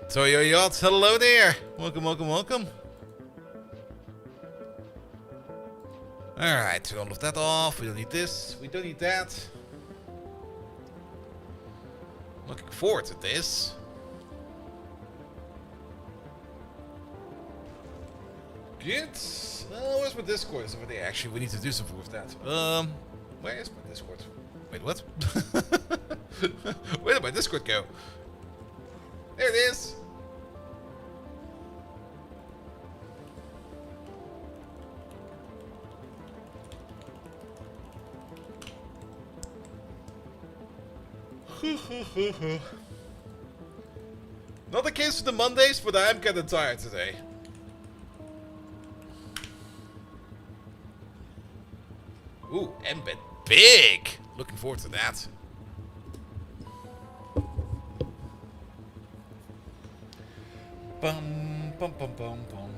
Toyo Yachts, hello there! Welcome, welcome, welcome. Alright, turn all of that off. We don't need this. We don't need that. Looking forward to this. Good. Where's my Discord? It's over there. Actually, we need to do something with that. Where is my Discord? Wait, what? Where did my Discord go? There it is. Not the case for the Mondays, but I am kind of tired today. Ooh, embed big. Looking forward to that. Bum bum bum bum bum bum.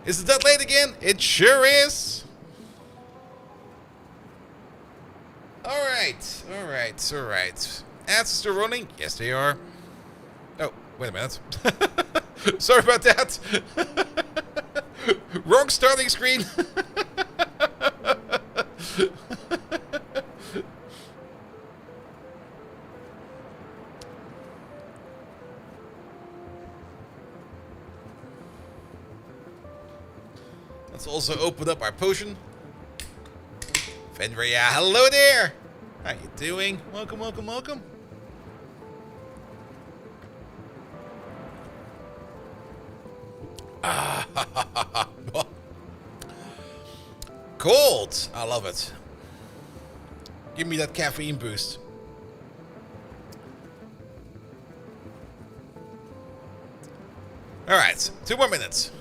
Is it that late again? It sure is. Alright, alright, alright. Ads still running? Yes, they are. Oh, wait a minute. Sorry about that. Wrong starting screen. Let's also open up our potion. Fenria, hello there! How you doing? Welcome, welcome, welcome. Ah, cold! I love it. Give me that caffeine boost. Alright, 2 more minutes.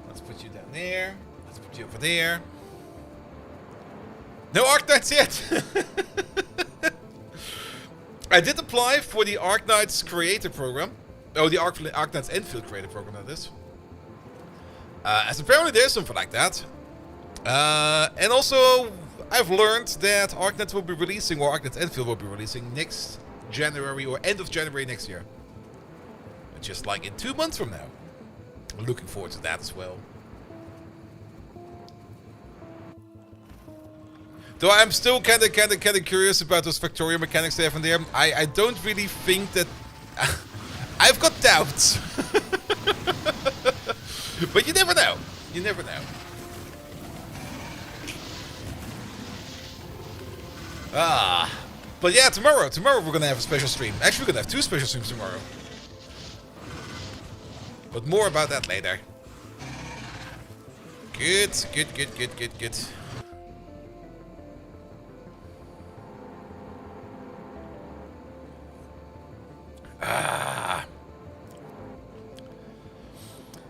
Let's put you down there. Let's put you over there. No Arknights yet! I did apply for the Arknights Creator Program. Oh, the Arknights Enfield Creator Program, that is. As apparently there's something like that. And also, I've learned that Arknights will be releasing, or Arknights Enfield will be releasing next January, or end of January next year. Just like in 2 months from now. I'm looking forward to that as well. Though I'm still kind of curious about those Factorio mechanics they have in there. I don't really think that... I've got doubts. But you never know. You never know. But yeah, tomorrow we're gonna have a special stream. Actually, we're gonna have 2 special streams tomorrow. But more about that later. Good.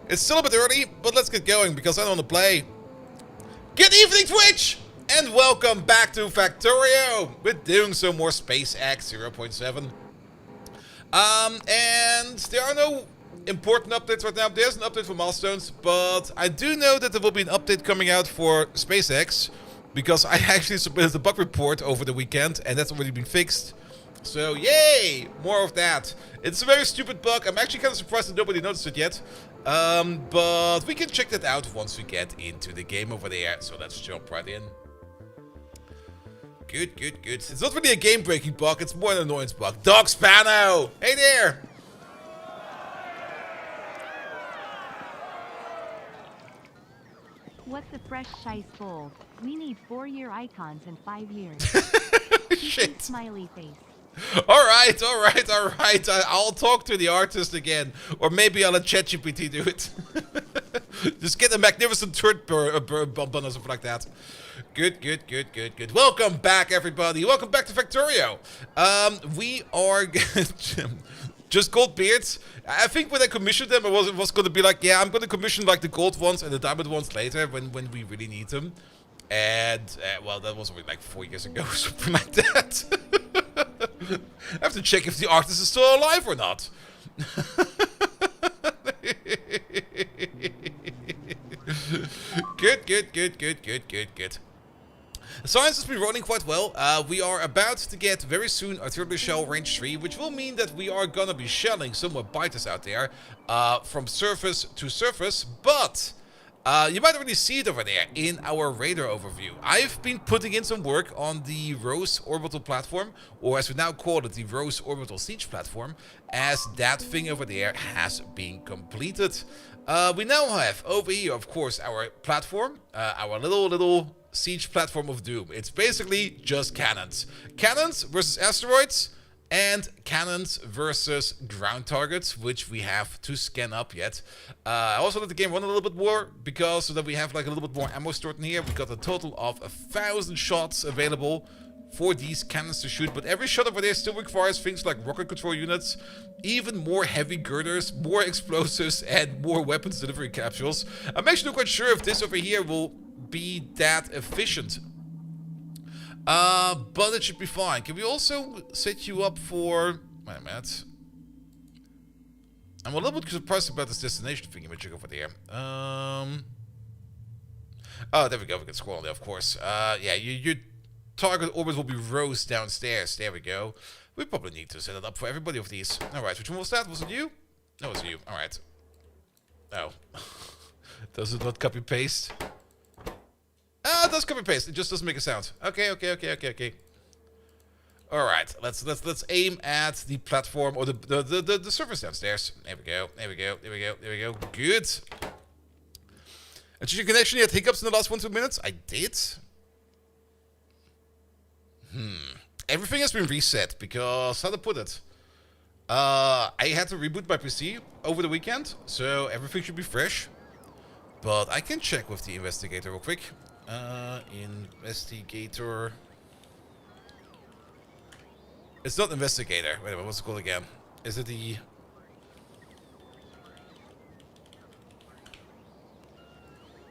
It's still a bit early, but let's get going because I don't want to play. Good evening, Twitch! And welcome back to Factorio! We're doing some more SpaceX 0.7. And there are no important updates right now. There's an update for milestones, but I do know that there will be an update coming out for SpaceX because I actually submitted a bug report over the weekend and that's already been fixed. So, yay! More of that. It's a very stupid bug. I'm actually kind of surprised that nobody noticed it yet. But we can check that out once we get into the game over there. So let's jump right in. Good. It's not really a game-breaking bug. It's more an annoyance bug. Dog Spano! Hey there! What's a fresh shice bowl? We need 4-year icons in 5 years. Shit. Smiley face. Alright. I'll talk to the artist again. Or maybe I'll let ChatGPT do it. Just get a magnificent turd bump on or something like that. Good. Welcome back, everybody. Welcome back to Factorio. We are... Just gold beards. I think when I commissioned them, it was going to be like, yeah, I'm going to commission like the gold ones and the diamond ones later when we really need them. And, well, that was like 4 years ago, something like that. I have to check if the artist is still alive or not. Good. Science has been running quite well. We are about to get very soon a turbo shell range 3, which will mean that we are gonna be shelling some more biters out there from surface to surface, but you might already see it over there in our radar overview. I've been putting in some work on the Rose Orbital platform, or as we now call it, the Rose Orbital Siege platform, as that thing over there has been completed. We now have over here, of course, our platform, our little siege platform of doom. It's basically just cannons. Cannons versus asteroids, and cannons versus ground targets, which we have to scan up yet. I also let the game run a little bit more, because so that we have like a little bit more ammo stored in here. We got a total of 1,000 shots available for these cannons to shoot, but every shot over there still requires things like rocket control units, even more heavy girders, more explosives, and more weapons delivery capsules. I'm actually not quite sure if this over here will be that efficient. But it should be fine. Can we also set you up for... Wait a minute. I'm a little bit surprised about this destination thing image over there. Oh, there we go. We can scroll there, of course. Yeah, your target orbit will be Rose downstairs. There we go. We probably need to set it up for everybody of these. Alright, which one was that? Was it you? No, it was you. Alright. Oh. Does it not copy-paste? It does copy-paste. It just doesn't make a sound. Okay. Alright, let's aim at the platform, or the surface downstairs. There we go. Good. And did you actually had hiccups in the last 1-2 minutes? I did. Everything has been reset because, how to put it? I had to reboot my PC over the weekend, so everything should be fresh. But I can check with the investigator real quick. Investigator. It's not investigator. Wait a minute, what's it called again? Is it the...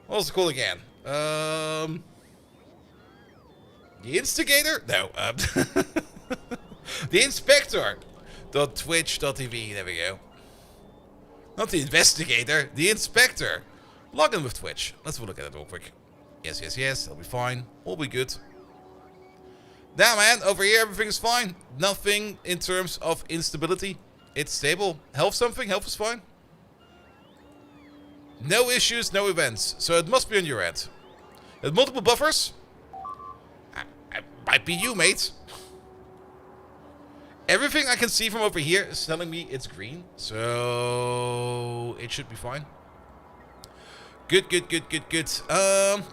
What's it called again? The instigator? No. The inspector. .twitch.tv. There we go. Not the investigator. The inspector. Log in with Twitch. Let's have a look at it real quick. Yes. That'll be fine. All be good. Now, man, over here everything is fine. Nothing in terms of instability. It's stable. Health something. Health is fine. No issues, no events. So it must be on your end. With multiple buffers? Might be you, mate. Everything I can see from over here is telling me it's green. So it should be fine. Good.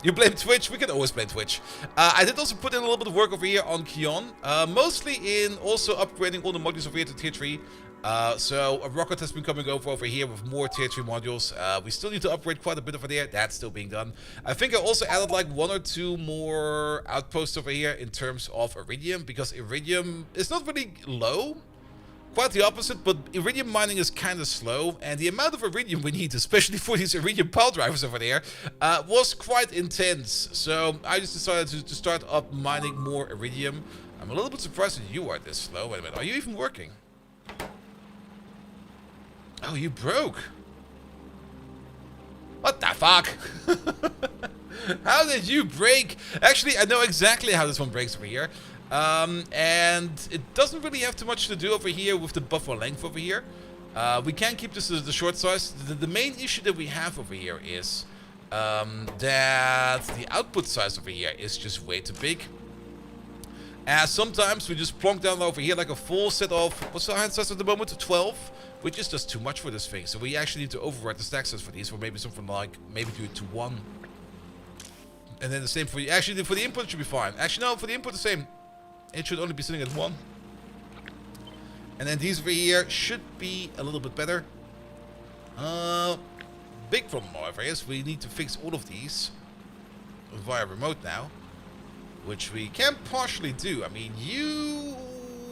You blame Twitch? We can always blame Twitch. I did also put in a little bit of work over here on Kion. Mostly in also upgrading all the modules over here to tier 3. So a rocket has been coming over here with more tier 3 modules. We still need to upgrade quite a bit over there. That's still being done. I think I also added like 1 or 2 more outposts over here in terms of iridium, because iridium is not really low. Quite the opposite, but iridium mining is kind of slow, and the amount of iridium we need, especially for these iridium pile drivers over there, was quite intense. So I just decided to start up mining more iridium. I'm a little bit surprised that you are this slow. Wait a minute, are you even working? Oh, you broke. What the fuck? How did you break? Actually, I know exactly how this one breaks over here. And it doesn't really have too much to do over here with the buffer length over here. We can keep this as the short size. The main issue that we have over here is that the output size over here is just way too big. As sometimes we just plonk down over here like a full set of, what's the hand size at the moment? 12, which is just too much for this thing. So we actually need to override the stack size for these, or maybe something like, maybe do it to 1. And then the same for, actually for the input it should be fine. Actually no, for the input the same. It should only be sitting at 1. And then these over here should be a little bit better. Big problem, however, is we need to fix all of these via remote now, which we can partially do. I mean,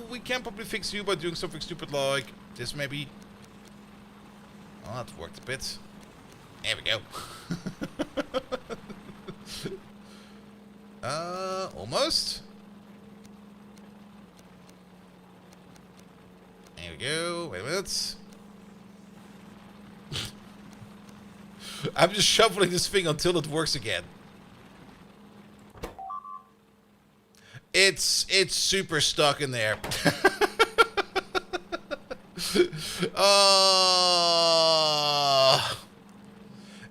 we can probably fix you by doing something stupid like this, maybe. Oh, that worked a bit. There we go. Almost. There we go. Wait a minute. I'm just shuffling this thing until it works again. It's super stuck in there.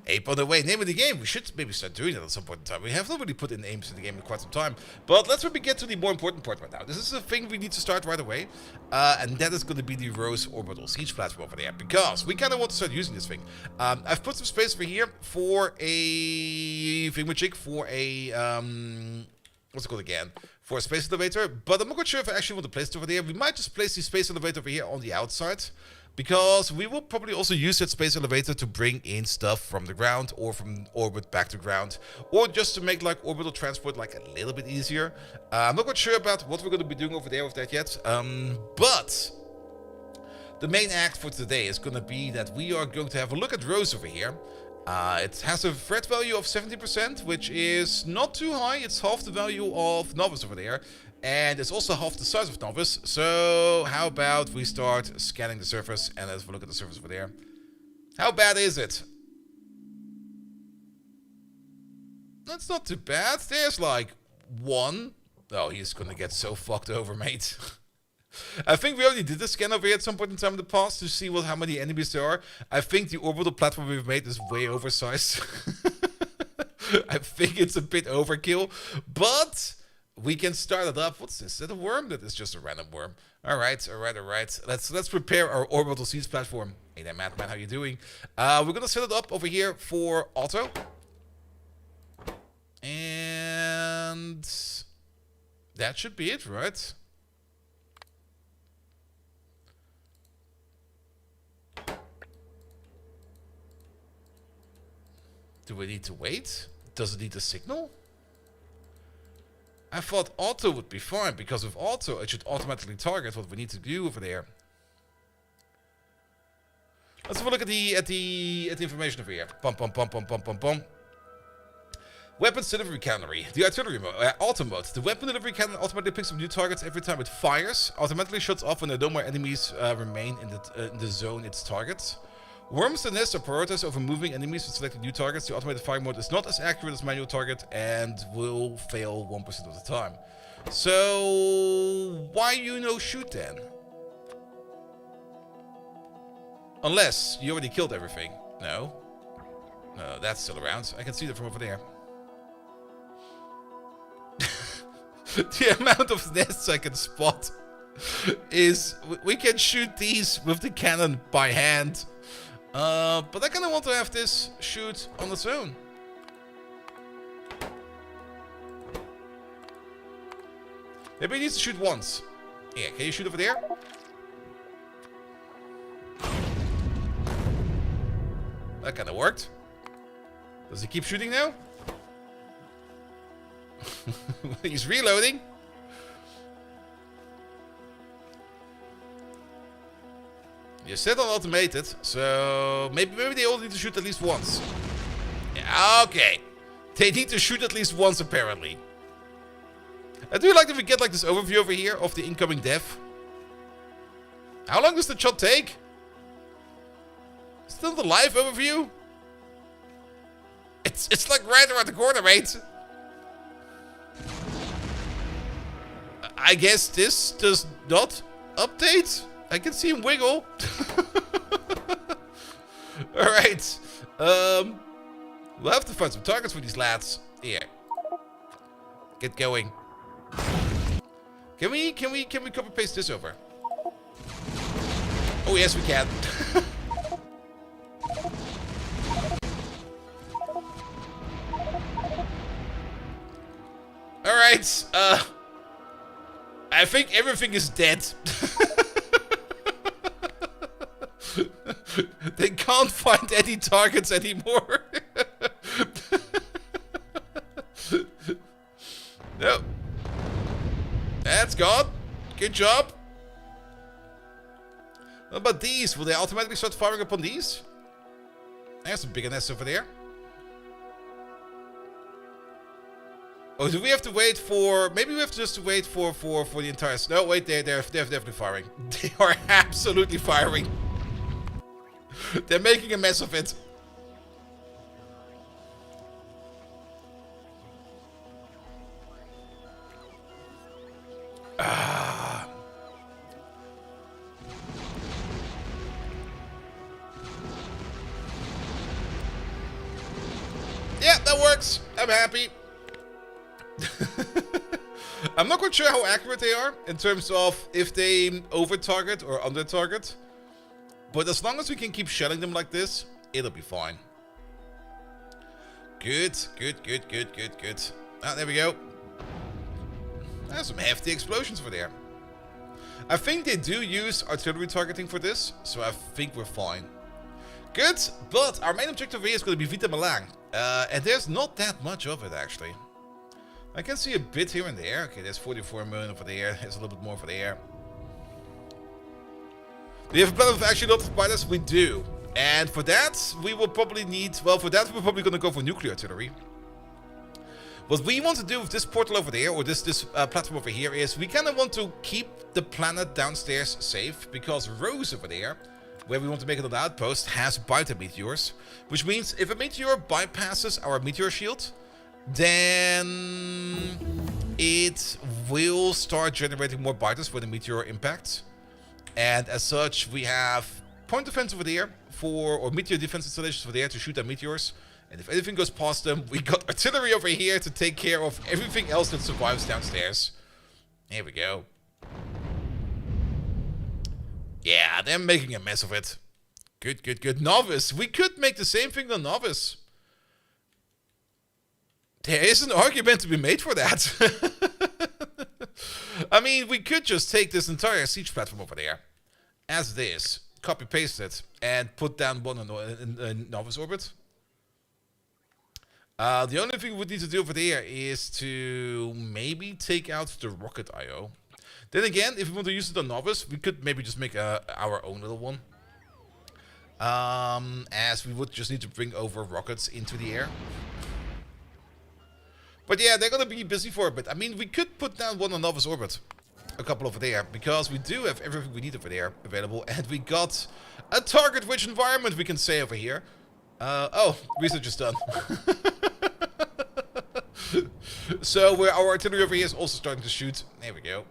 Ape on the way. Name of the game. We should maybe start doing that at some point in time. We have not really put in names in the game in quite some time. But let's maybe get to the more important part right now. This is a thing we need to start right away. And that is going to be the Rose Orbital Siege platform over there. Because we kind of want to start using this thing. I've put some space over here for a thingamajig, for a what's it called again? For a space elevator, but I'm not quite sure if I actually want to place it over there. We might just place the space elevator over here on the outside, because we will probably also use that space elevator to bring in stuff from the ground, or from orbit back to ground, or just to make like orbital transport like a little bit easier. I'm not quite sure about what we're going to be doing over there with that yet, but the main act for today is going to be that we are going to have a look at Rose over here. It has a threat value of 70%, which is not too high. It's half the value of Novice over there. And it's also half the size of Novice. So how about we start scanning the surface and let's have a look at the surface over there. How bad is it? That's not too bad. There's like 1. Oh, he's gonna get so fucked over, mate. I think we already did a scan over here at some point in time in the past to see how many enemies there are. I think the orbital platform we've made is way oversized. I think it's a bit overkill, but we can start it up. What's this? Is that a worm? That is just a random worm. All right. Let's prepare our orbital siege platform. Hey there, Madman, how you doing? We're gonna set it up over here for auto, and that should be it, right? Do we need to wait? Does it need a signal? I thought auto would be fine, because with auto it should automatically target what we need to do over there. Let's have a look at the information over here. Bum. Weapons delivery cannery. The artillery mode, auto mode. The weapon delivery cannon automatically picks up new targets every time it fires. Automatically shuts off when no more enemies remain in the zone it targets. Worms and nests are prioritized over moving enemies with selected new targets. The automated firing mode is not as accurate as manual target and will fail 1% of the time. So why shoot then? Unless you already killed everything. No. No, that's still around. I can see that from over there. The amount of nests I can spot is... We can shoot these with the cannon by hand. But I kind of want to have this shoot on its own. Maybe it needs to shoot once. Yeah, can you shoot over there? That kind of worked. Does he keep shooting now? He's reloading. You said on automated, so maybe they all need to shoot at least once. Yeah, okay. They need to shoot at least once, apparently. I do like that we get like this overview over here of the incoming dev. How long does the shot take? Still the live overview? It's like right around the corner, mate. I guess this does not update. I can see him wiggle. Alright. We'll have to find some targets for these lads. Here. Get going. Can we copy paste this over? Oh yes we can. Alright, I think everything is dead. They can't find any targets anymore. No. That's gone. Good job. What about these? Will they automatically start firing upon these? There's some bigger nests over there. Oh, do we have to wait for... Maybe we have to just wait for the entire... No, wait, they're definitely firing. They are absolutely firing. They're making a mess of it. Ah. Yeah, that works. I'm happy. I'm not quite sure how accurate they are in terms of if they over-target or under-target. But as long as we can keep shelling them like this, it'll be fine. Good. Ah, there we go. There's some hefty explosions for there. I think they do use artillery targeting for this, so I think we're fine. Good, but our main objective here is going to be Vita Malang. And there's not that much of it, actually. I can see a bit here and there. Okay, there's 44 million over there. There's a little bit more over there. Do you have a plan of actually not to fight us? We do. And for that, we will probably need... Well, for that, we're probably going to go for nuclear artillery. What we want to do with this portal over there, or this platform over here, is we kind of want to keep the planet downstairs safe. Because Rose over there, where we want to make it an outpost, has biter meteors. Which means if a meteor bypasses our meteor shield, then it will start generating more biters when the meteor impacts. And as such, we have point defense over there or meteor defense installations over there to shoot at meteors. And if anything goes past them, we got artillery over here to take care of everything else that survives downstairs. Here we go. Yeah, they're making a mess of it. Good. Novice. We could make the same thing on Novice. There is an argument to be made for that. I mean, we could just take this entire siege platform over there, as it is, copy-paste it, and put down one in Novice orbit. The only thing we would need to do over there is to maybe take out the rocket IO. Then again, if we want to use it on Novice, we could maybe just make our own little one. As we would just need to bring over rockets into the air. But yeah, they're going to be busy for a bit. I mean, we could put down one on Novice orbit. A couple over there. Because we do have everything we need over there available. And we got a target-rich environment, we can say, over here. Oh, research is done. So our artillery over here is also starting to shoot. There we go.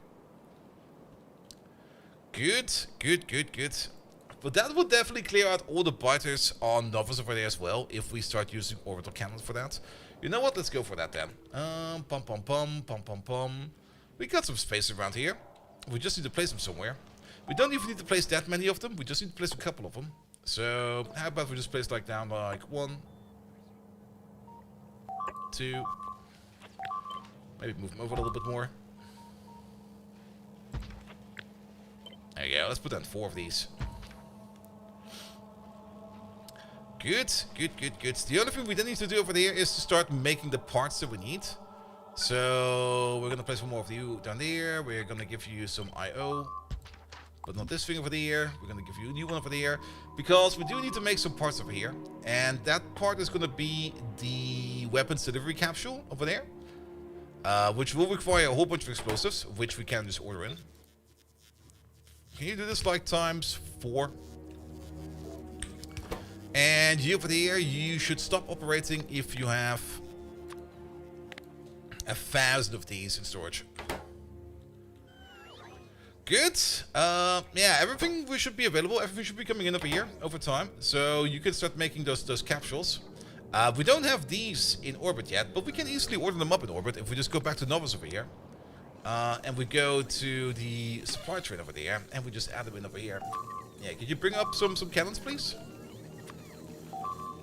Good. But that would definitely clear out all the biters on Novice over there as well, if we start using orbital cannons for that. You know what? Let's go for that then. Pum. We got some space around here. We just need to place them somewhere. We don't even need to place that many of them. We just need to place a couple of them. So how about we just place like down like 1, 2. Maybe move them over a little bit more. There you go. Let's put down 4 of these. Good. The only thing we then need to do over there is to start making the parts that we need. So we're gonna place one more of you down there. We're gonna give you some IO, but not this thing over there. We're gonna give you a new one over there because we do need to make some parts over here, and that part is gonna be the weapons delivery capsule over there, which will require a whole bunch of explosives, which we can just order in. Can you do this like times 4? And you over there, you should stop operating if you have 1,000 of these in storage. Good. Yeah, everything should be available. Everything should be coming in over here over time. So you can start making those capsules. We don't have these in orbit yet, but we can easily order them up in orbit if we just go back to Novus over here. And we go to the supply train over there, and we just add them in over here. Yeah, could you bring up some cannons, please?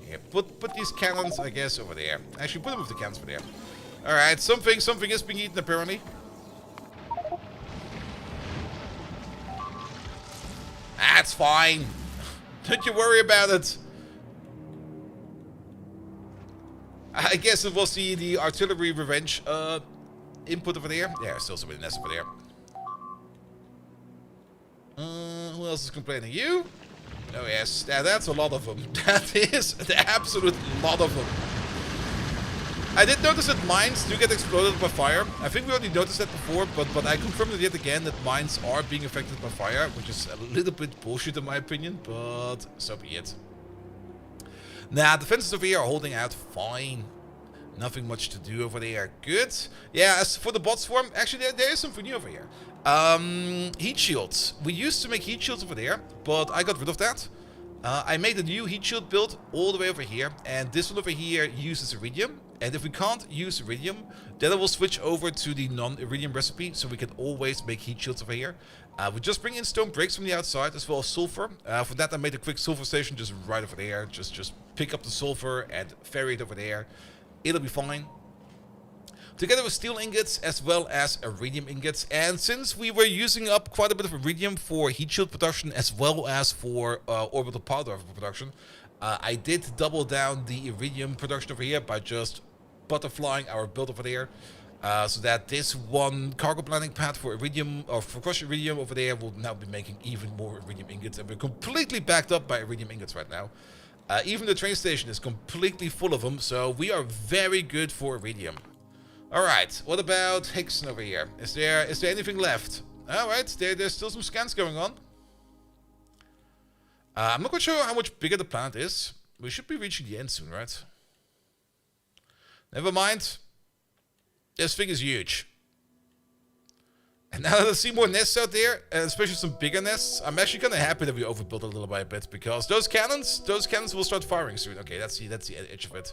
Yeah, put these cannons, I guess, over there. Actually, put them with the cannons over there. Alright, something is being eaten, apparently. That's fine. Don't you worry about it. I guess it was the artillery revenge input over there. Yeah, still some nest over there. Who else is complaining? You? Oh yes, that's a lot of them. That is the absolute lot of them. I did notice that mines do get exploded by fire. I think we already noticed that before, but I confirmed it yet again that mines are being affected by fire, which is a little bit bullshit in my opinion, but so be it. Nah, defenses over here are holding out fine. Nothing much to do over there. Good. Yeah, as for the bot swarm, actually there is something new over here. Heat shields. We used to make heat shields over there, but I got rid of that. I made a new heat shield build all the way over here, and this one over here uses iridium. And if we can't use iridium, then I will switch over to the non-iridium recipe, so we can always make heat shields over here. We just bring in stone bricks from the outside, as well as sulfur. For that I made a quick sulfur station just right over there. Just pick up the sulfur and ferry it over there. It'll be fine. Together with steel ingots as well as iridium ingots. And since we were using up quite a bit of iridium for heat shield production as well as for orbital powder production, I did double down the iridium production over here by just butterflying our build over there. So that this one cargo planning pad for iridium, or for crushed iridium over there, will now be making even more iridium ingots. And we're completely backed up by iridium ingots right now. Even the train station is completely full of them, so we are very good for iridium. Alright, what about Hickson over here? Is there anything left? Alright, there's still some scans going on. I'm not quite sure how much bigger the planet is. We should be reaching the end soon, right? Never mind. This thing is huge. And now that I see more nests out there, and especially some bigger nests, I'm actually kind of happy that we overbuilt a little by a bit, because those cannons will start firing soon. Okay, that's the edge of it.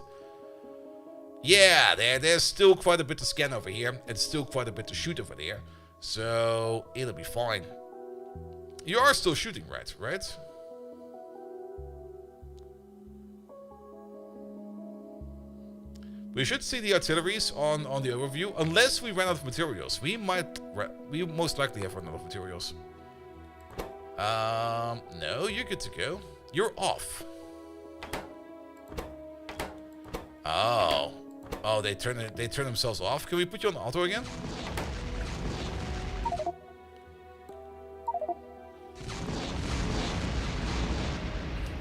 Yeah, there's still quite a bit to scan over here, and still quite a bit to shoot over there. So it'll be fine. You are still shooting, right? We should see the artilleries on the overview, unless we run out of materials. We most likely have run out of materials. No, you're good to go. You're off. Oh, they turn themselves off. Can we put you on auto again?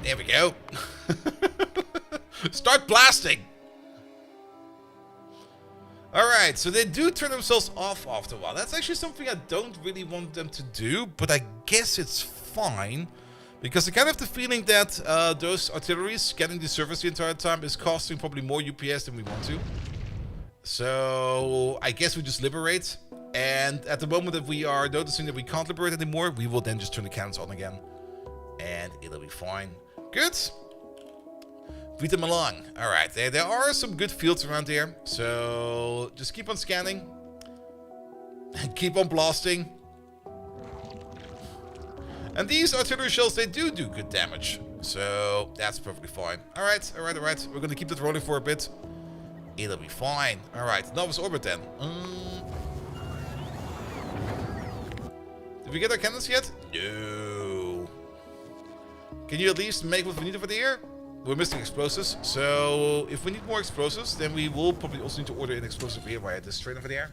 There we go. Start blasting. Alright, so they do turn themselves off after a while. That's actually something I don't really want them to do, but I guess it's fine. Because I kind of have the feeling that those artilleries scanning the surface the entire time is costing probably more UPS than we want to. So I guess we just liberate. And at the moment that we are noticing that we can't liberate anymore, we will then just turn the cannons on again. And it'll be fine. Good. Beat them along. Alright, there are some good fields around here. So just keep on scanning. And keep on blasting. And these artillery shells, they do good damage. So that's perfectly fine. Alright. We're going to keep that rolling for a bit. It'll be fine. Alright, Novus Orbit then. Did we get our cannons yet? No. Can you at least make what we need over there? We're missing explosives. So if we need more explosives, then we will probably also need to order in explosive here via this train over there.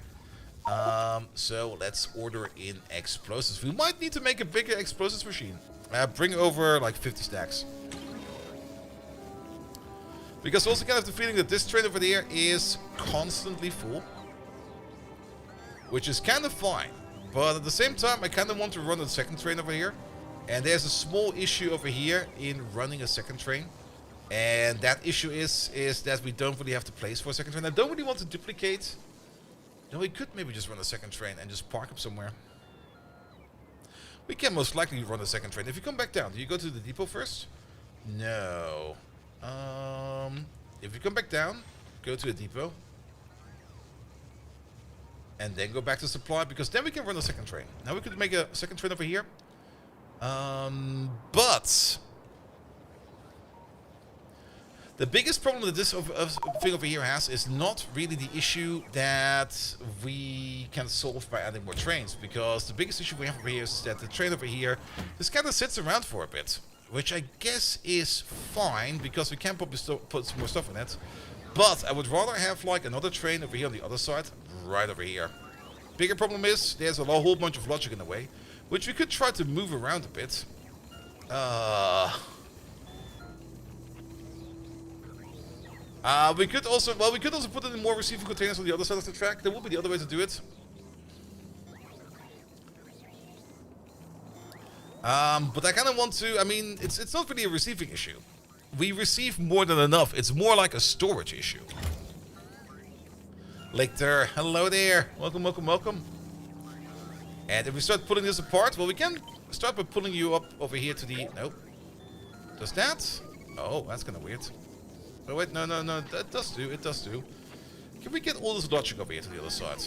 So let's order in explosives. We might need to make a bigger explosives machine. Bring over like 50 stacks. Because I also kind of have the feeling that this train over there is constantly full. Which is kind of fine. But at the same time, I kind of want to run a second train over here. And there's a small issue over here in running a second train. And that issue is that we don't really have the place for a second train. I don't really want to duplicate. No, we could maybe just run a second train and just park up somewhere. We can most likely run a second train. If you come back down, do you go to the depot first? No. If you come back down, go to the depot. And then go back to supply, because then we can run a second train. Now we could make a second train over here. But the biggest problem that this thing over here has is not really the issue that we can solve by adding more trains. Because the biggest issue we have over here is that the train over here just kind of sits around for a bit. Which I guess is fine, because we can probably put some more stuff in it. But I would rather have like another train over here on the other side, right over here. Bigger problem is, there's a whole bunch of logic in the way, which we could try to move around a bit. We could also put in more receiving containers on the other side of the track. That would be the other way to do it. But I kind of want to, I mean, it's not really a receiving issue. We receive more than enough. It's more like a storage issue. Lictor, hello there. Welcome, welcome, welcome. And if we start pulling this apart, well, we can start by pulling you up over here to the... Nope. Does that? Oh, that's kind of weird. Oh, wait, no. That does do. It does do. Can we get all this logic over here to the other side?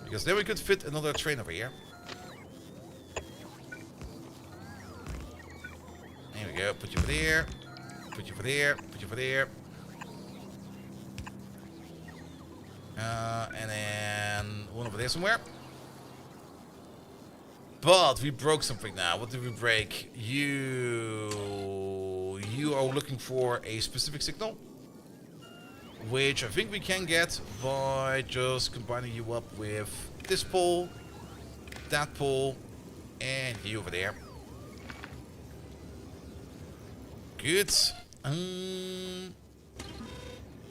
Because then we could fit another train over here. There we go. Put you over there. Put you over there. Put you over there. And then one over there somewhere. But we broke something now. What did we break? You are looking for a specific signal, which I think we can get by just combining you up with this pole, that pole, and you over there. Good.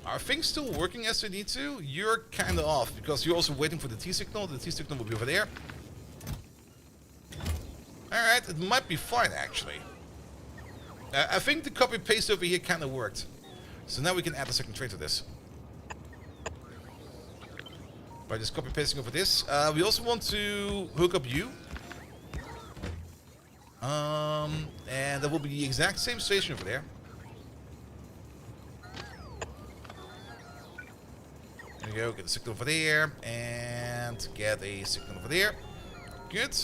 Are things still working as they need to? You're kind of off, because you're also waiting for the T-signal. The T-signal will be over there. Alright, it might be fine, actually. I think the copy-paste over here kind of worked. So now we can add a second train to this. By just copy-pasting over this. We also want to hook up you. And that will be the exact same station over there. There we go, get a signal over there. And get a signal over there. Good.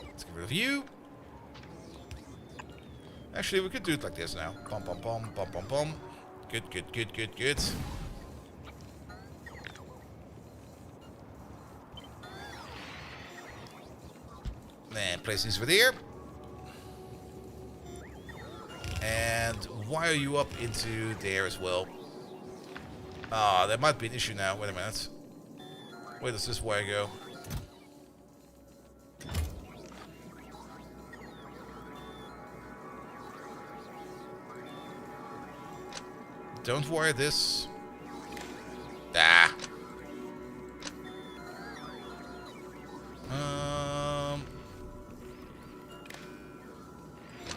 Let's get rid of you. Actually, we could do it like this now. Pom pom pom pom pom pom. Good. Then place these over there. And wire you up into there as well. Ah, that might be an issue now. Wait a minute. Where does this wire go? Don't wire this. Ah.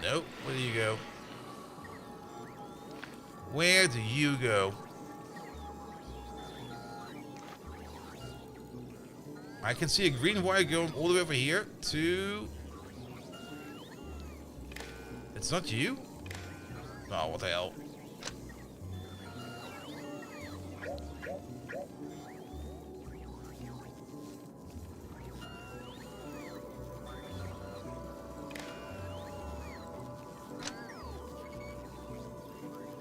Nope. Where do you go? Where do you go? I can see a green wire going all the way over here to... It's not you? Oh, what the hell?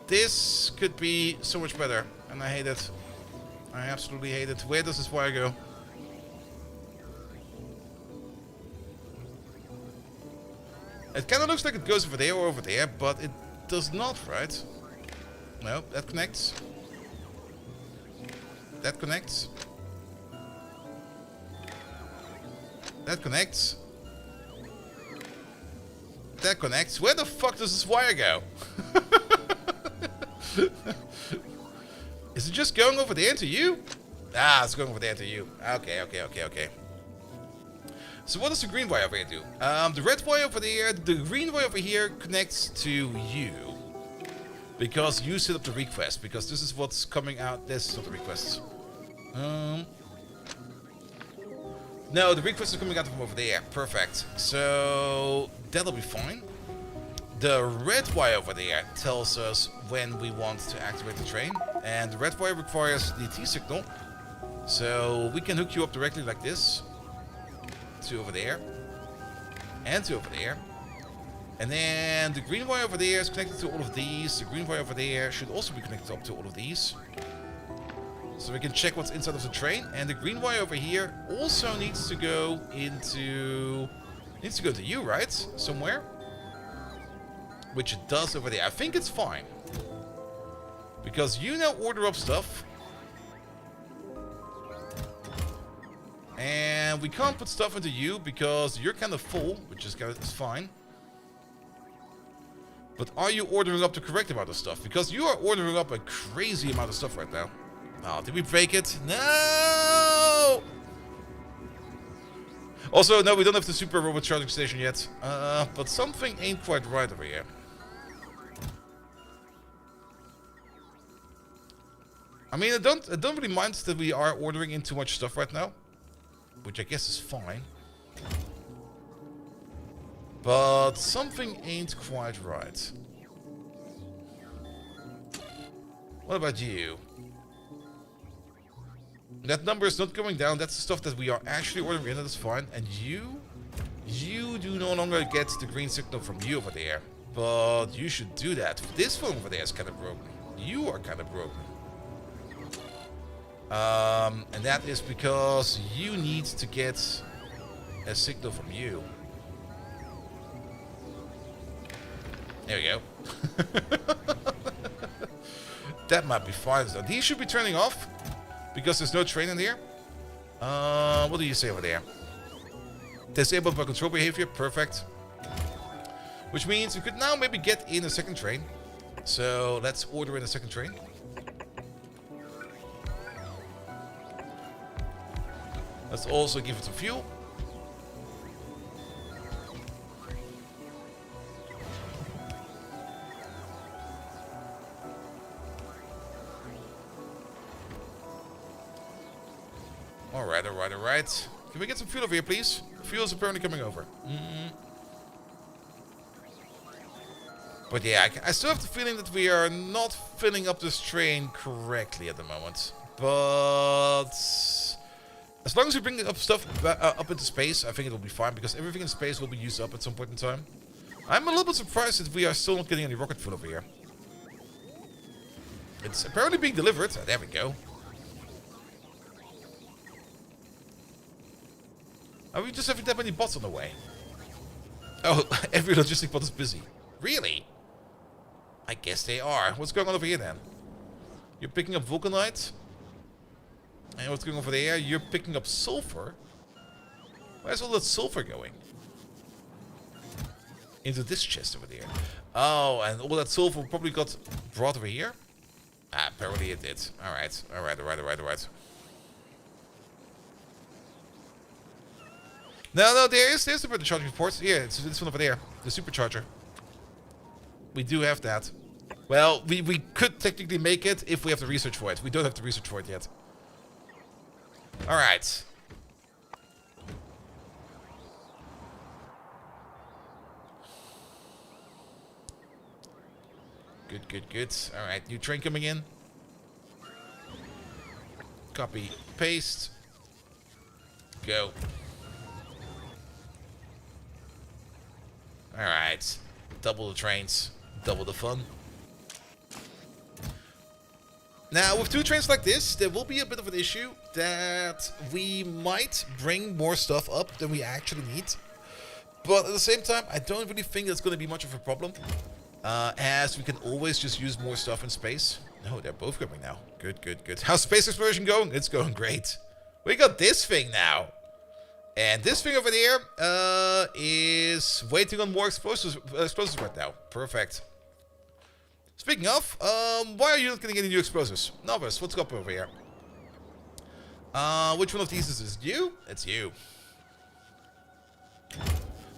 This could be so much better, and I hate it. I absolutely hate it. Where does this wire go? It kind of looks like it goes over there or over there, but it does not, right? No, that connects. That connects. That connects. That connects. Where the fuck does this wire go? Is it just going over there to you? Ah, it's going over there to you. Okay. So what does the green wire over here do? The red wire over there, the green wire over here connects to you. Because you set up the request. Because this is what's coming out. This is not the request. No, the request is coming out from over there. Perfect. So that'll be fine. The red wire over there tells us when we want to activate the train. And the red wire requires the T signal. So we can hook you up directly like this. To over there. And to over there. And then the green wire over there is connected to all of these. The green wire over there should also be connected up to all of these. So we can check what's inside of the train. And the green wire over here also needs to go into... Needs to go to you, right? Somewhere. Which it does over there. I think it's fine. Because you now order up stuff. And we can't put stuff into you because you're kind of full, which is fine. But are you ordering up the correct amount of stuff? Because you are ordering up a crazy amount of stuff right now. Oh, did we break it? No! Also, no, we don't have the super robot charging station yet. But something ain't quite right over here. I mean, I don't really mind that we are ordering in too much stuff right now. Which I guess is fine. But something ain't quite right. What about you? That number is not going down. That's the stuff that we are actually ordering in. That is fine. And you do no longer get the green signal from you over there. But you should do that. This phone over there is kind of broken. You are kind of broken. And that is because you need to get a signal from you. There we go. That might be fine. These should be turning off because there's no train in here. What do you say over there? Disabled by control behavior. Perfect. Which means we could now maybe get in a second train. So let's order in a second train. Let's also give it some fuel. Alright. Can we get some fuel over here, please? Fuel is apparently coming over. But yeah, I still have the feeling that we are not filling up this train correctly at the moment. But... as long as we bring up stuff up into space, I think it will be fine, because everything in space will be used up at some point in time. I'm a little bit surprised that we are still not getting any rocket fuel over here. It's apparently being delivered. Oh, there we go. Are we just having that many bots on the way? Oh, every logistic bot is busy. Really? I guess they are. What's going on over here then? You're picking up vulcanite. And what's going on over there? You're picking up sulfur. Where's all that sulfur going? Into this chest over there. Oh, and all that sulfur probably got brought over here? Ah, apparently it did. Alright. No, there's the charging port. Here, it's this one over there. The supercharger. We do have that. Well, we could technically make it if we have the research for it. We don't have the research for it yet. Alright. Good. Alright, new train coming in. Copy, paste. Go. Alright. Double the trains. Double the fun. Now, with two trains like this, there will be a bit of an issue that we might bring more stuff up than we actually need. But at the same time, I don't really think that's going to be much of a problem. As we can always just use more stuff in space. No, they're both coming now. Good. How's space exploration going? It's going great. We got this thing now. And this thing over there is waiting on more explosives right now. Perfect. Speaking of, why are you not getting any new explosives? Novice, what's up over here? Which one of these is you? It's you.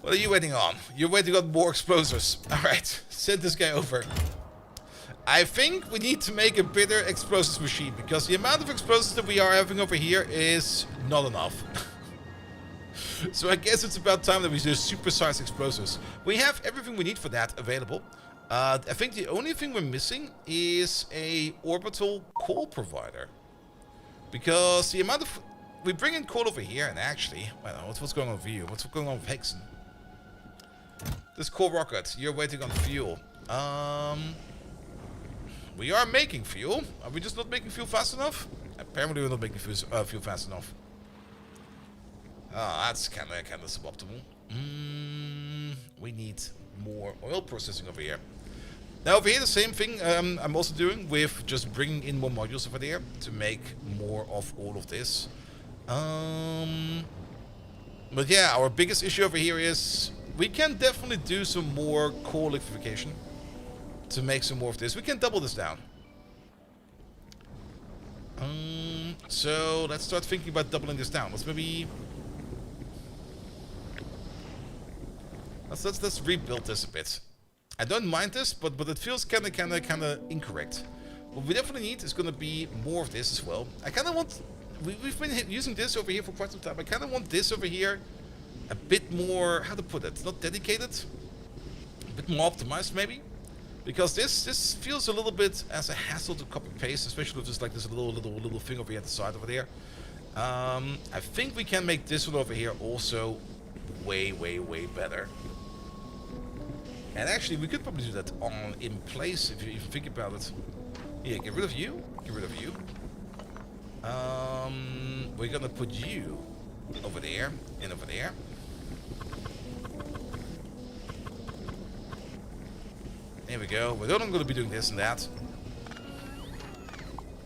What are you waiting on? You're waiting on more explosives. Alright, send this guy over. I think we need to make a better explosives machine, because the amount of explosives that we are having over here is not enough. So I guess it's about time that we do supersized explosives. We have everything we need for that available. I think the only thing we're missing is a orbital coal provider. Because the amount of... We bring in coal over here, and actually... I don't know, what's going on with you? What's going on with Hexen? This coal rocket, you're waiting on fuel. We are making fuel. Are we just not making fuel fast enough? Apparently we're not making fuel fast enough. Oh, that's kind of suboptimal. We need more oil processing over here. Now over here, the same thing I'm also doing with just bringing in more modules over there to make more of all of this. But yeah, our biggest issue over here is we can definitely do some more coal liquefaction to make some more of this. We can double this down. So let's start thinking about doubling this down. Let's maybe... Let's rebuild this a bit. I don't mind this, but it feels kind of incorrect. What we definitely need is going to be more of this as well. I kind of want... We've been using this over here for quite some time. I kind of want this over here a bit more... How to put it? Not dedicated. A bit more optimized, maybe. Because this feels a little bit as a hassle to copy paste, especially with just like this little thing over here at the side over there. I think we can make this one over here also way better. And actually, we could probably do that in place if you even think about it. Yeah, get rid of you. Get rid of you. We're gonna put you over there and over there. There we go. We're not gonna be doing this and that.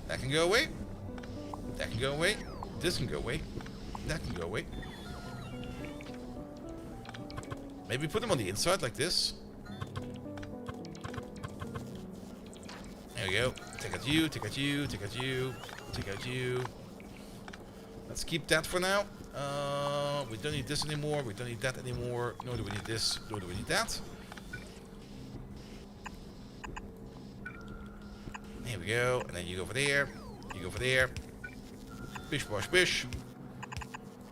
That can go away. That can go away. This can go away. That can go away. Maybe put them on the inside like this. There we go. Take out you, take out you, take out you, take out you. Let's keep that for now. We don't need this anymore. We don't need that anymore. Nor do we need this. Nor do we need that. There we go. And then you go over there. You go over there. Bish, bosh, bish.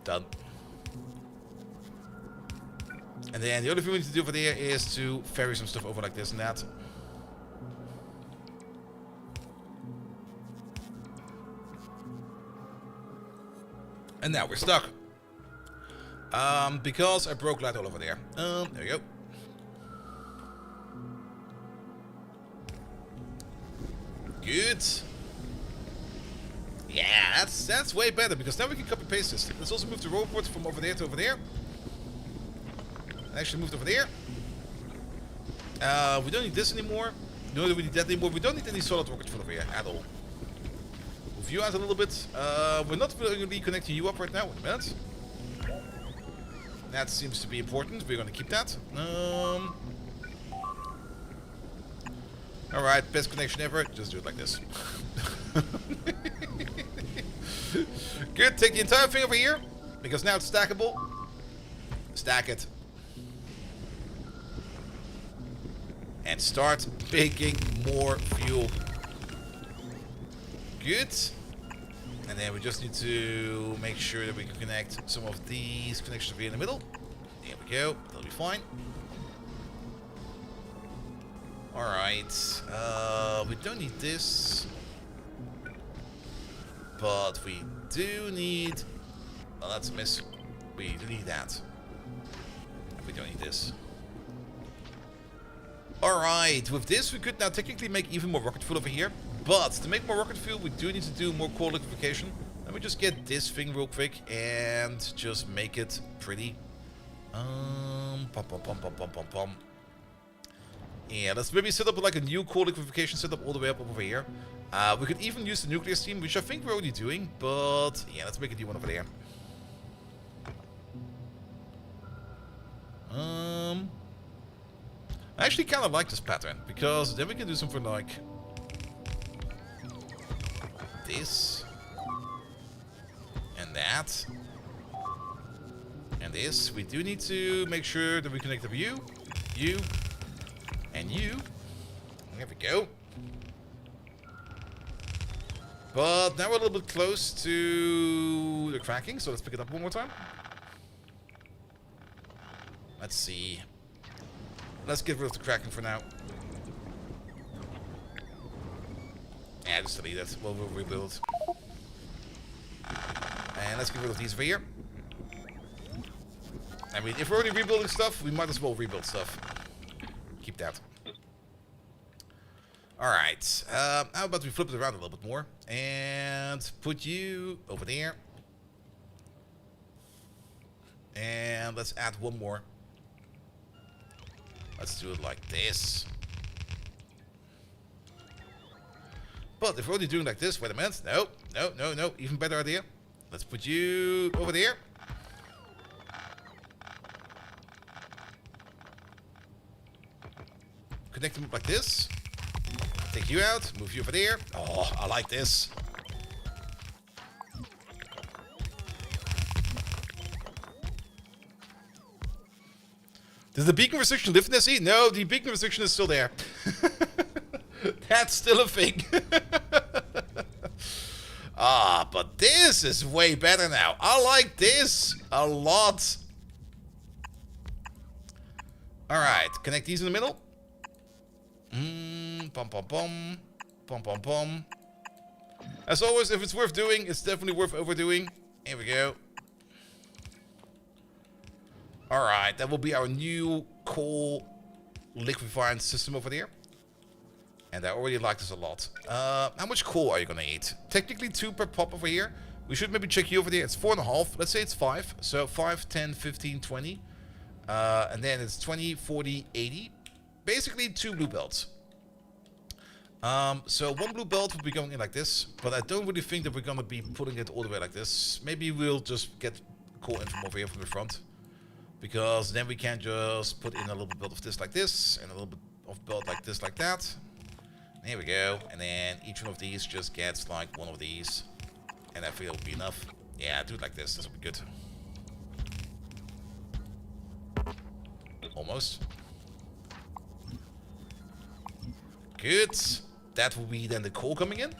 Done. And then the only thing we need to do over there is to ferry some stuff over like this and that. And now we're stuck. Because I broke light all over there. There we go. Good. Yeah, that's way better because now we can copy paste this. Let's also move the robot from over there to over there. Actually moved over there. We don't need this anymore. Nor do we need that anymore. We don't need any solid rockets from over here at all. Move you out a little bit. We're not going to be connecting you up right now. Wait a minute. That seems to be important. We're going to keep that. Alright, best connection ever. Just do it like this. Good, take the entire thing over here. Because now it's stackable. Stack it. And start baking more fuel. Good. And then we just need to make sure that we can connect some of these connections over here in the middle. There we go. That'll be fine. Alright. We don't need this. But we do need... Well, that's a miss. We do need that. We don't need this. Alright, with this we could now technically make even more rocket fuel over here. But to make more rocket fuel we do need to do more core liquefaction. Let me just get this thing real quick and just make it pretty. Yeah, let's maybe set up like a new core liquefaction setup all the way up over here. We could even use the nuclear steam, which I think we're already doing. But yeah, let's make a new one over there. I actually kind of like this pattern, because then we can do something like this, and that, and this. We do need to make sure that we connect up you, and you. There we go. But now we're a little bit close to the cracking, so let's pick it up one more time. Let's see. Let's get rid of the cracking for now. Yeah, just delete it. We'll rebuild. And let's get rid of these over here. I mean, if we're already rebuilding stuff, we might as well rebuild stuff. Keep that. Alright. How about we flip it around a little bit more. And put you over there. And let's add one more. Let's do it like this. But if we're only doing like this, wait a minute. No. Even better idea. Let's put you over there. Connect them up like this. Take you out. Move you over there. Oh, I like this. Does the beacon restriction lift, Nessie? No, the beacon restriction is still there. That's still a thing. But this is way better now. I like this a lot. Alright, connect these in the middle. Pom pom pom. Pom pom pom. As always, if it's worth doing, it's definitely worth overdoing. Here we go. Alright, that will be our new coal liquefying system over there. And I already like this a lot. How much coal are you going to eat? Technically 2 per pop over here. We should maybe check you over there. It's 4.5. Let's say it's 5. So 5, 10, 15, 20. And then it's 20, 40, 80. Basically 2 blue belts. So 1 blue belt will be going in like this. But I don't really think that we're going to be putting it all the way like this. Maybe we'll just get coal in from over here from the front. Because then we can just put in a little bit of this like this. And a little bit of belt like this like that. There we go. And then each one of these just gets like one of these. And I feel it'll be enough. Yeah, do it like this. This will be good. Almost. Good. That will be then the coal coming in.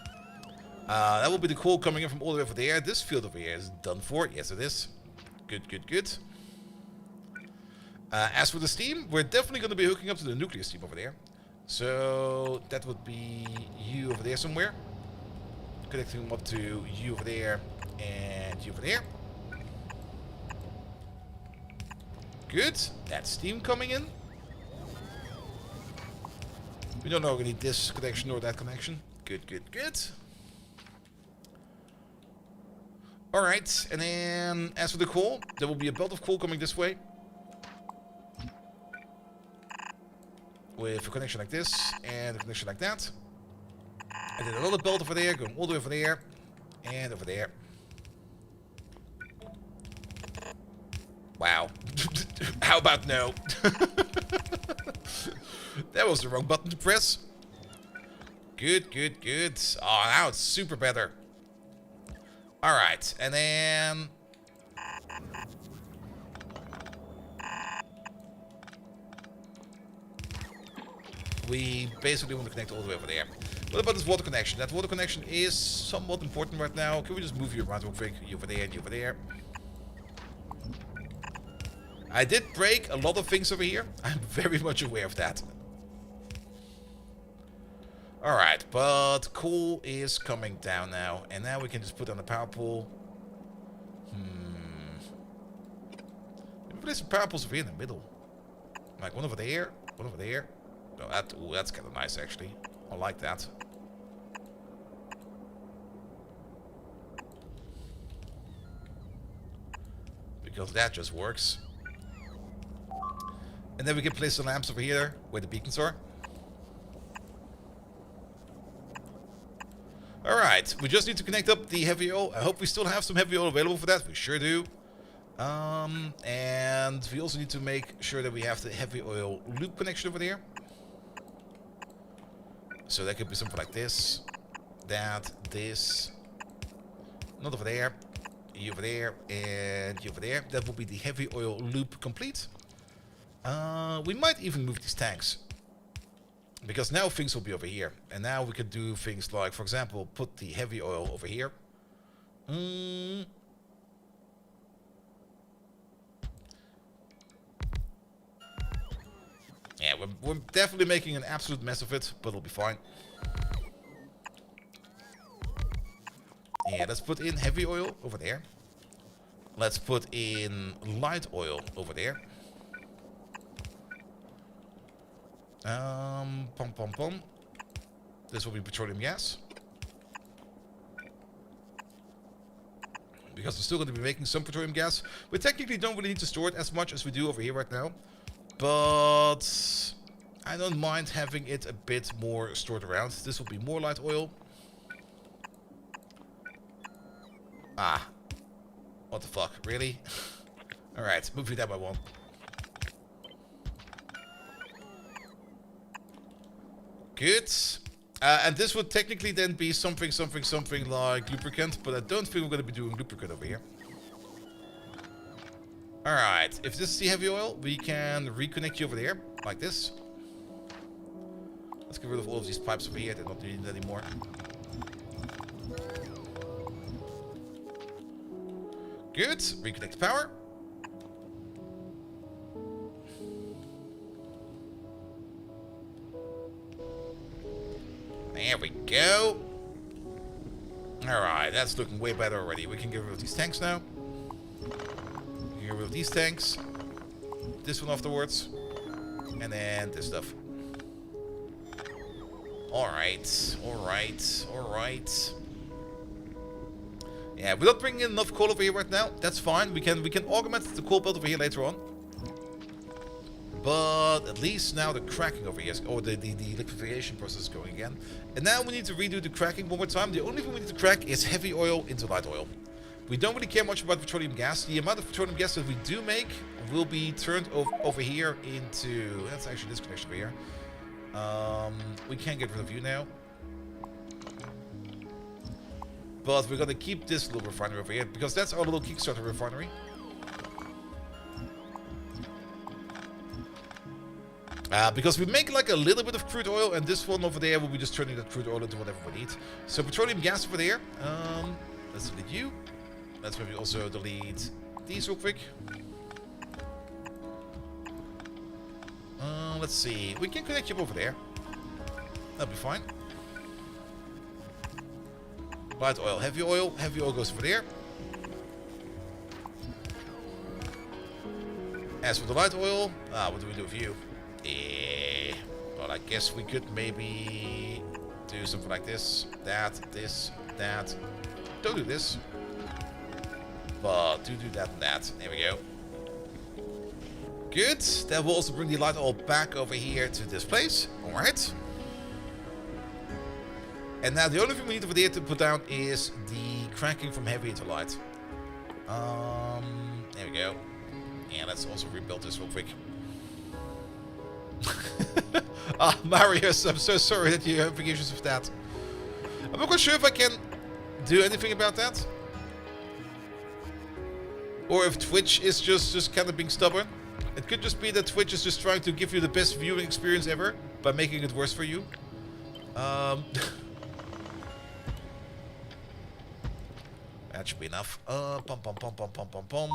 That will be the coal coming in from all the way over there. This field over here is done for. Yes, it is. Good, good, good. As for the steam, we're definitely going to be hooking up to the nuclear steam over there. So that would be you over there somewhere. Connecting them up to you over there and you over there. Good. That's steam coming in. We don't know really this connection or that connection. Good, good, good. Alright, and then as for the coal, there will be a belt of coal coming this way. With a connection like this and a connection like that. And then another belt over there, going all the way over there. And over there. Wow. How about no? That was the wrong button to press. Good, good, good. Oh, now it's super better. Alright, and then... we basically want to connect all the way over there. What about this water connection? That water connection is somewhat important right now. Can we just move you around real quick? You over there and you over there. I did break a lot of things over here. I'm very much aware of that. Alright, but coal is coming down now. And now we can just put on the power pool. Maybe place some power pools over here in the middle. Like one over there, one over there. No, that's kind of nice, actually. I like that. Because that just works. And then we can place the lamps over here, where the beacons are. Alright, we just need to connect up the heavy oil. I hope we still have some heavy oil available for that. We sure do. And we also need to make sure that we have the heavy oil loop connection over there. So that could be something like this, that, this, not over there, you over there, and you over there. That will be the heavy oil loop complete. We might even move these tanks, because now things will be over here. And now we could do things like, for example, put the heavy oil over here. Yeah, we're definitely making an absolute mess of it, but it'll be fine. Yeah, let's put in heavy oil over there. Let's put in light oil over there. Pom pom pom. This will be petroleum gas. Because we're still going to be making some petroleum gas. We technically don't really need to store it as much as we do over here right now. But I don't mind having it a bit more stored around. This will be more light oil. Ah. What the fuck? Really? Alright, move it down by one. Good. And this would technically then be something like lubricant, but I don't think we're going to be doing lubricant over here. Alright, if this is the heavy oil, we can reconnect you over there, like this. Let's get rid of all of these pipes over here, they're not needed anymore. Good, reconnect power. There we go. Alright, that's looking way better already. We can get rid of these tanks now. Get rid of these tanks. This one afterwards. And then this stuff. Alright, alright, alright. Yeah, we're not bringing in enough coal over here right now. That's fine. We can augment the coal belt over here later on. But at least now the cracking over here is, or the liquefaction process is going again. And now we need to redo the cracking one more time. The only thing we need to crack is heavy oil into light oil. We don't really care much about petroleum gas. The amount of petroleum gas that we do make will be turned over here into... That's actually this connection over here. We can't get rid of you now. But we're going to keep this little refinery over here, because that's our little Kickstarter refinery. Because we make like a little bit of crude oil, and this one over there will be just turning that crude oil into whatever we need. So petroleum gas over there. Let's delete you. Let's maybe also delete these real quick. Let's see. We can connect you over there. That'll be fine. Light oil, heavy oil. Heavy oil goes over there. As for the light oil, what do we do with you? Well, I guess we could maybe do something like this. That, this, that. Don't do this. But do that and that. There we go. Good. That will also bring the light oil back over here to this place. Alright. And now the only thing we need over there to put down is the cracking from heavy into light. There we go. And let's also rebuild this real quick. Marius, I'm so sorry that you're having issues with that. I'm not quite sure if I can do anything about that. Or if Twitch is just kind of being stubborn. It could just be that Twitch is just trying to give you the best viewing experience ever by making it worse for you. That should be enough. Pom pom pom pom pom pom pom.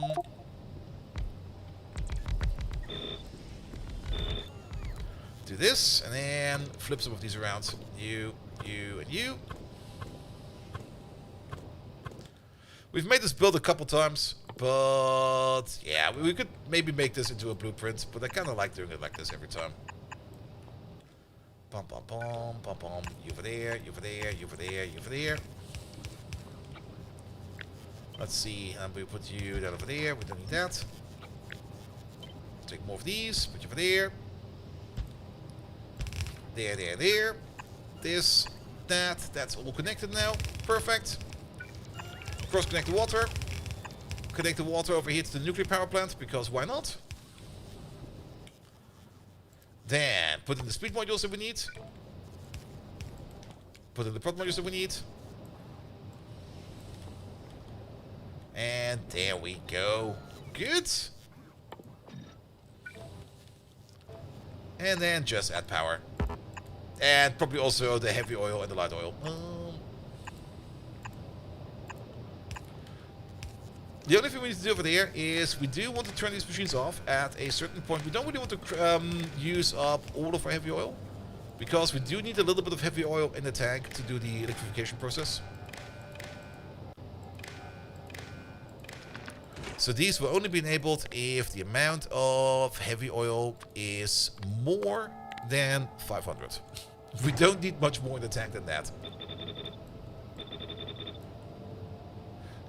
Do this, and then flip some of these around. You, and you. We've made this build a couple times, but yeah, we could maybe make this into a blueprint, but I kind of like doing it like this every time. Pom pom pom pom pom. You over there, you over there, you over there, you over there. Let's see, we put you down over there. We don't need that. Take more of these. Put you over there. There, there, there. This, that. That's all connected now. Perfect. Cross connect the water. Connect the water over here to the nuclear power plant, because why not? Then put in the speed modules that we need. put in the prod modules that we need. And there we go. Good. And then just add power. And probably also the heavy oil and the light oil. The only thing we need to do over there is we do want to turn these machines off at a certain point. We don't really want to use up all of our heavy oil, because we do need a little bit of heavy oil in the tank to do the electrification process. So these will only be enabled if the amount of heavy oil is more than 500. We don't need much more in the tank than that.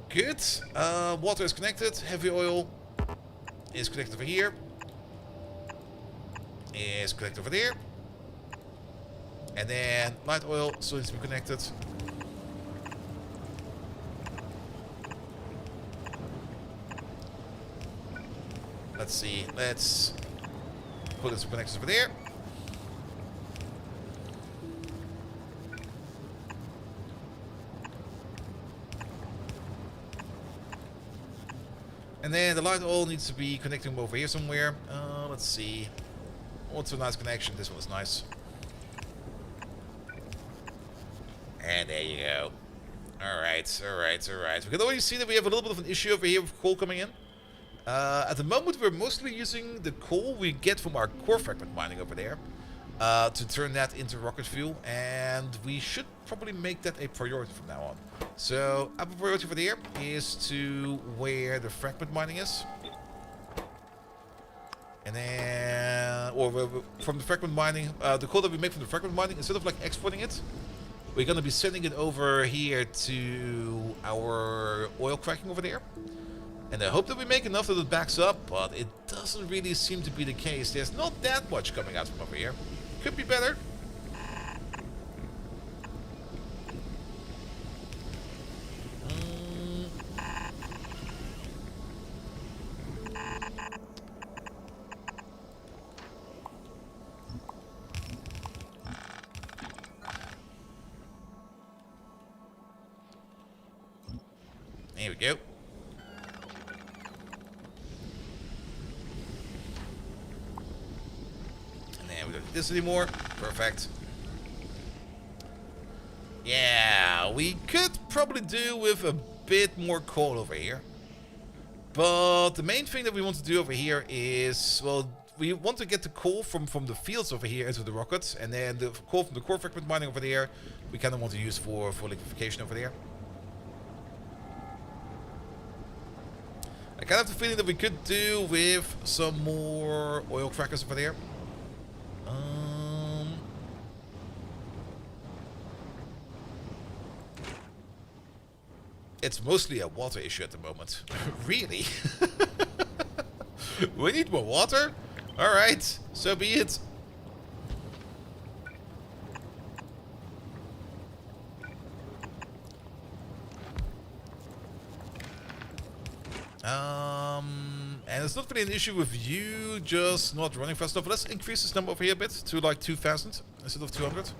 Good. Water is connected. Heavy oil is connected over here. Is connected over there. And then light oil still needs to be connected. Let's see. Let's put some connectors over there. And then the light oil needs to be connecting over here somewhere. Let's see. What's a nice connection? This one is nice. And there you go. Alright, alright, alright. We can already see that we have a little bit of an issue over here with coal coming in. At the moment we're mostly using the coal we get from our core fragment mining over there. To turn that into rocket fuel. And we should probably make that a priority from now on. So, our priority over there is to where the fragment mining is. And then, or from the fragment mining, the coal that we make from the fragment mining, instead of like exporting it, we're going to be sending it over here to our oil cracking over there. And I hope that we make enough that it backs up, but it doesn't really seem to be the case. There's not that much coming out from over here. Could be better. There we go. And then we don't need this anymore. Perfect. Yeah, we could probably do with a bit more coal over here. But the main thing that we want to do over here is, well, we want to get the coal from the fields over here into the rockets. And then the coal from the core fragment mining over there, we kind of want to use for electrification over there. I kind of have the feeling that we could do with some more oil crackers over there. It's mostly a water issue at the moment. Really? We need more water? Alright, so be it. And it's not really an issue with you just not running fast enough. Let's increase this number over here a bit to like 2,000 instead of 200.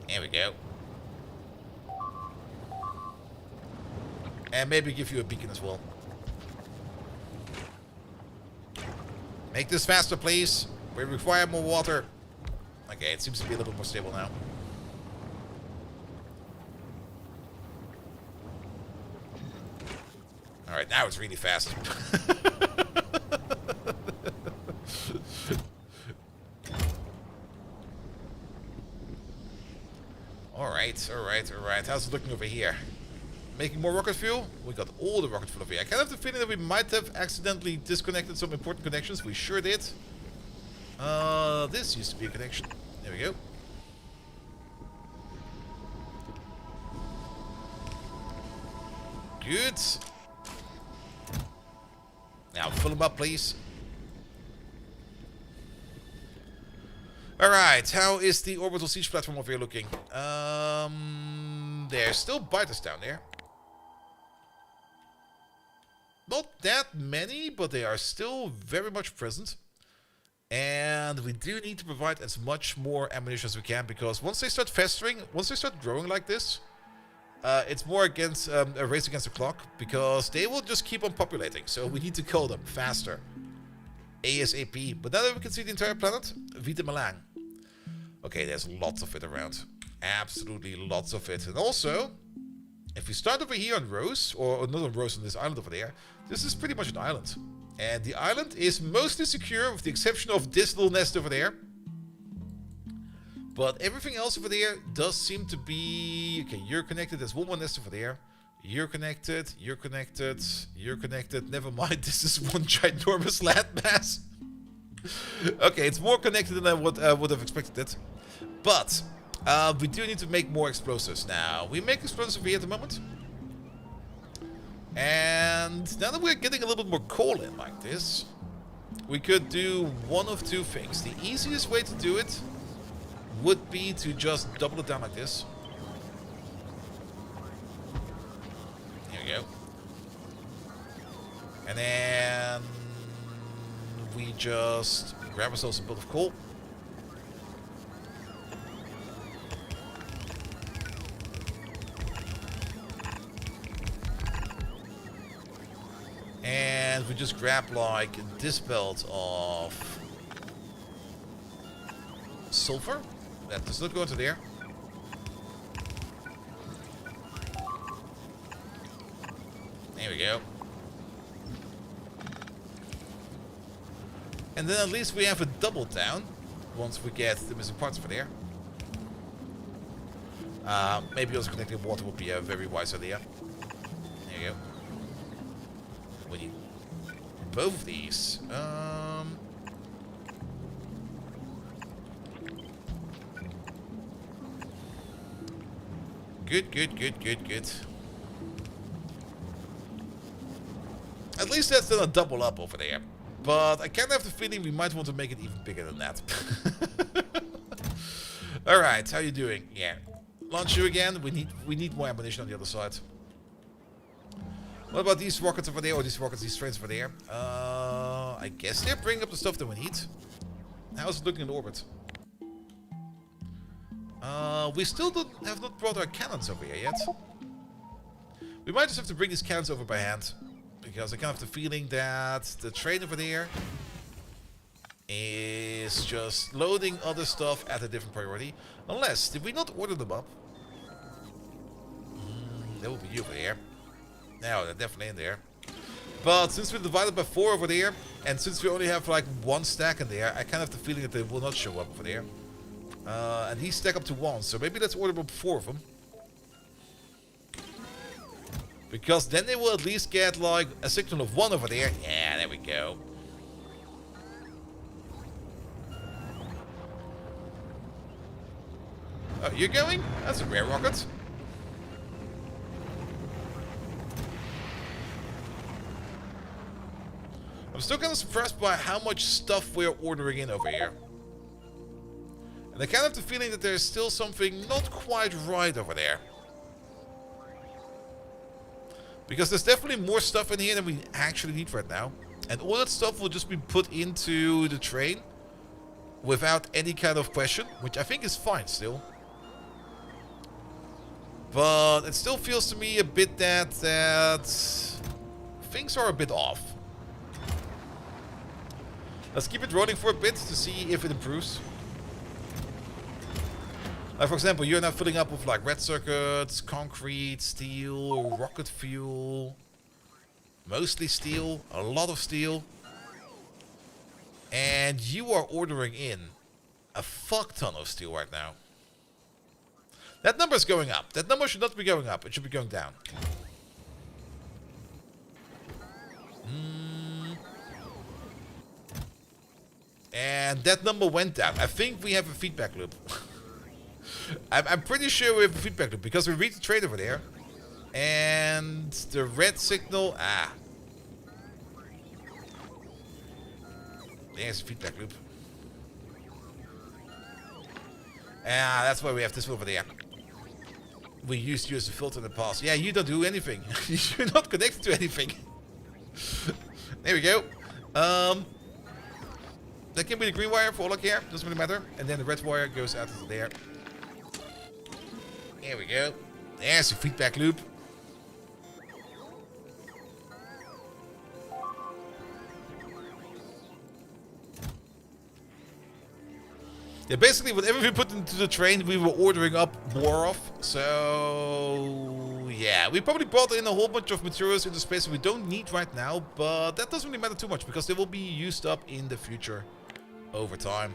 There we go. And maybe give you a beacon as well. Make this faster, please. We require more water. Okay, it seems to be a little bit more stable now. Alright, now it's really fast. Alright, alright, alright. How's it looking over here? Making more rocket fuel? We got all the rocket fuel over here. I kind of have the feeling that we might have accidentally disconnected some important connections. We sure did. This used to be a connection. There we go. Good. Now fill them up, please. Alright, how is the orbital siege platform over here looking? There's still biters down there. Not that many, but they are still very much present. And we do need to provide as much more ammunition as we can, because once they start festering, once they start growing like this, it's more against a race against the clock, because they will just keep on populating. So we need to kill them faster. ASAP. But now that we can see the entire planet, Vita Milan. Okay, there's lots of it around. Absolutely lots of it. And also, if we start over here on Rose, or not on Rose, on this island over there, this is pretty much an island. And the island is mostly secure, with the exception of this little nest over there. But everything else over there does seem to be... Okay, you're connected. There's one more nest over there. You're connected. You're connected. You're connected. Never mind. This is one ginormous landmass. Okay, it's more connected than I would have expected it. But we do need to make more explosives now. We make explosives over here at the moment. And now that we're getting a little bit more coal in like this, we could do one of two things. The easiest way to do it would be to just double it down like this. Here we go. And then we just grab ourselves a bit of coal. And we just grab like this belt of sulfur. That does not go into there. There we go. And then at least we have a double down once we get the missing parts for there. Maybe also connecting water would be a very wise idea. There you go. We need both of these. Good. At least that's done a double up over there. But I kind of have the feeling we might want to make it even bigger than that. Alright, how you doing? Yeah. Launch you again. We need more ammunition on the other side. What about these rockets over there? Or these trains over there? I guess they're bringing up the stuff that we need. How's it looking in orbit? We still have not brought our cannons over here yet. We might just have to bring these cannons over by hand. Because I kind of have the feeling that the train over there is just loading other stuff at a different priority. Unless, did we not order them up? That would be you over there. No, they're definitely in there. But since we're divided by 4 over there, and since we only have like 1 stack in there, I kind of have the feeling that they will not show up over there. And these stack up to 1, so maybe let's order up 4 of them. Because then they will at least get like a signal of 1 over there. Yeah, there we go. Oh, you're going? That's a rare rocket. I'm still kind of surprised by how much stuff we're ordering in over here. And I kind of have the feeling that there's still something not quite right over there. Because there's definitely more stuff in here than we actually need right now. And all that stuff will just be put into the train without any kind of question, which I think is fine still. But it still feels to me a bit that things are a bit off. Let's keep it rolling for a bit to see if it improves. Like for example, you're now filling up with like red circuits, concrete, steel, rocket fuel. Mostly steel, a lot of steel. And you are ordering in a fuck ton of steel right now. That number is going up. That number should not be going up. It should be going down. And that number went down. I think we have a feedback loop. I'm pretty sure we have a feedback loop because we read the trade over there. And the red signal... There's a feedback loop. That's why we have this one over there. We used you as a filter in the past. Yeah, you don't do anything. You're not connected to anything. There we go. That can be the green wire for all I care. Doesn't really matter. And then the red wire goes out to there. There we go. There's the feedback loop. Yeah, basically whatever we put into the train, we were ordering up more of. So, yeah. We probably brought in a whole bunch of materials into space that we don't need right now. But that doesn't really matter too much because they will be used up in the future over time.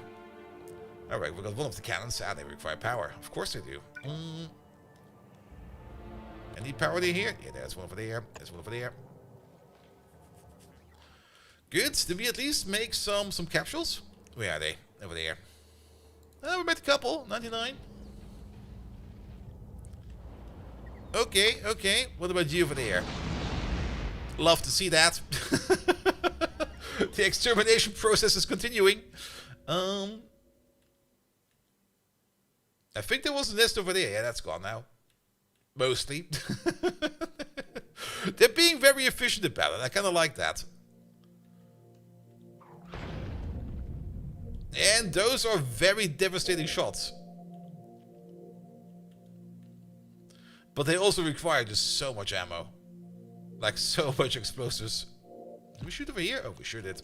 Alright, we got one of the cannons. Ah, they require power. Of course they do. Any power here? Yeah, there's one over there. There's one over there. Good. Did we at least make some capsules? Where are they? Over there. We made a couple. 99. Okay, okay. What about you over there? Love to see that. The extermination process is continuing. I think there was a nest over there. Yeah, that's gone now. Mostly. They're being very efficient about it. I kind of like that. And those are very devastating shots. But they also require just so much ammo. Like so much explosives. Did we shoot over here? Oh, we sure did.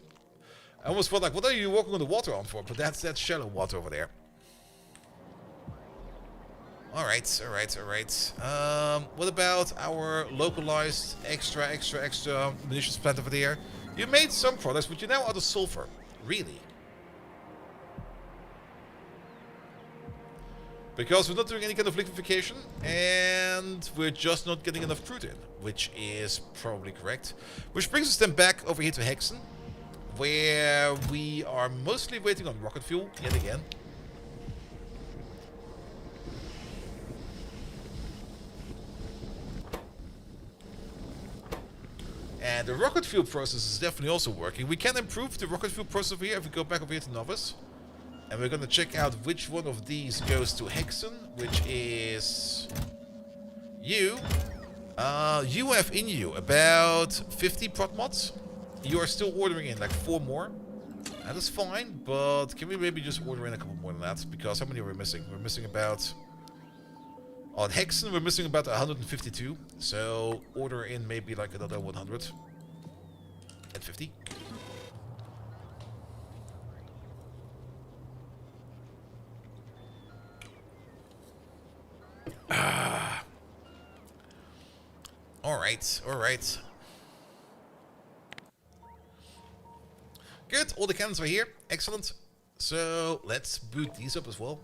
I almost felt like, what are you walking on the water on for? But that's shallow water over there. Alright, alright, alright. What about our localized extra munitions plant over there? You made some products, but you're now out of sulfur. Really? Because we're not doing any kind of liquefaction, and we're just not getting enough crude in, which is probably correct. Which brings us then back over here to Hexen, where we are mostly waiting on rocket fuel, yet again. And the rocket fuel process is definitely also working. We can improve the rocket fuel process over here if we go back over here to Novice. And we're going to check out which one of these goes to Hexen, which is you. You have in you about 50 prot mods. You are still ordering in like 4 more. That is fine, but can we maybe just order in a couple more than that? Because how many are we missing? We're missing about... On Hexen, we're missing about 152. So order in maybe like another 150. Alright, alright. Good, all the cannons are here. Excellent. So, let's boot these up as well.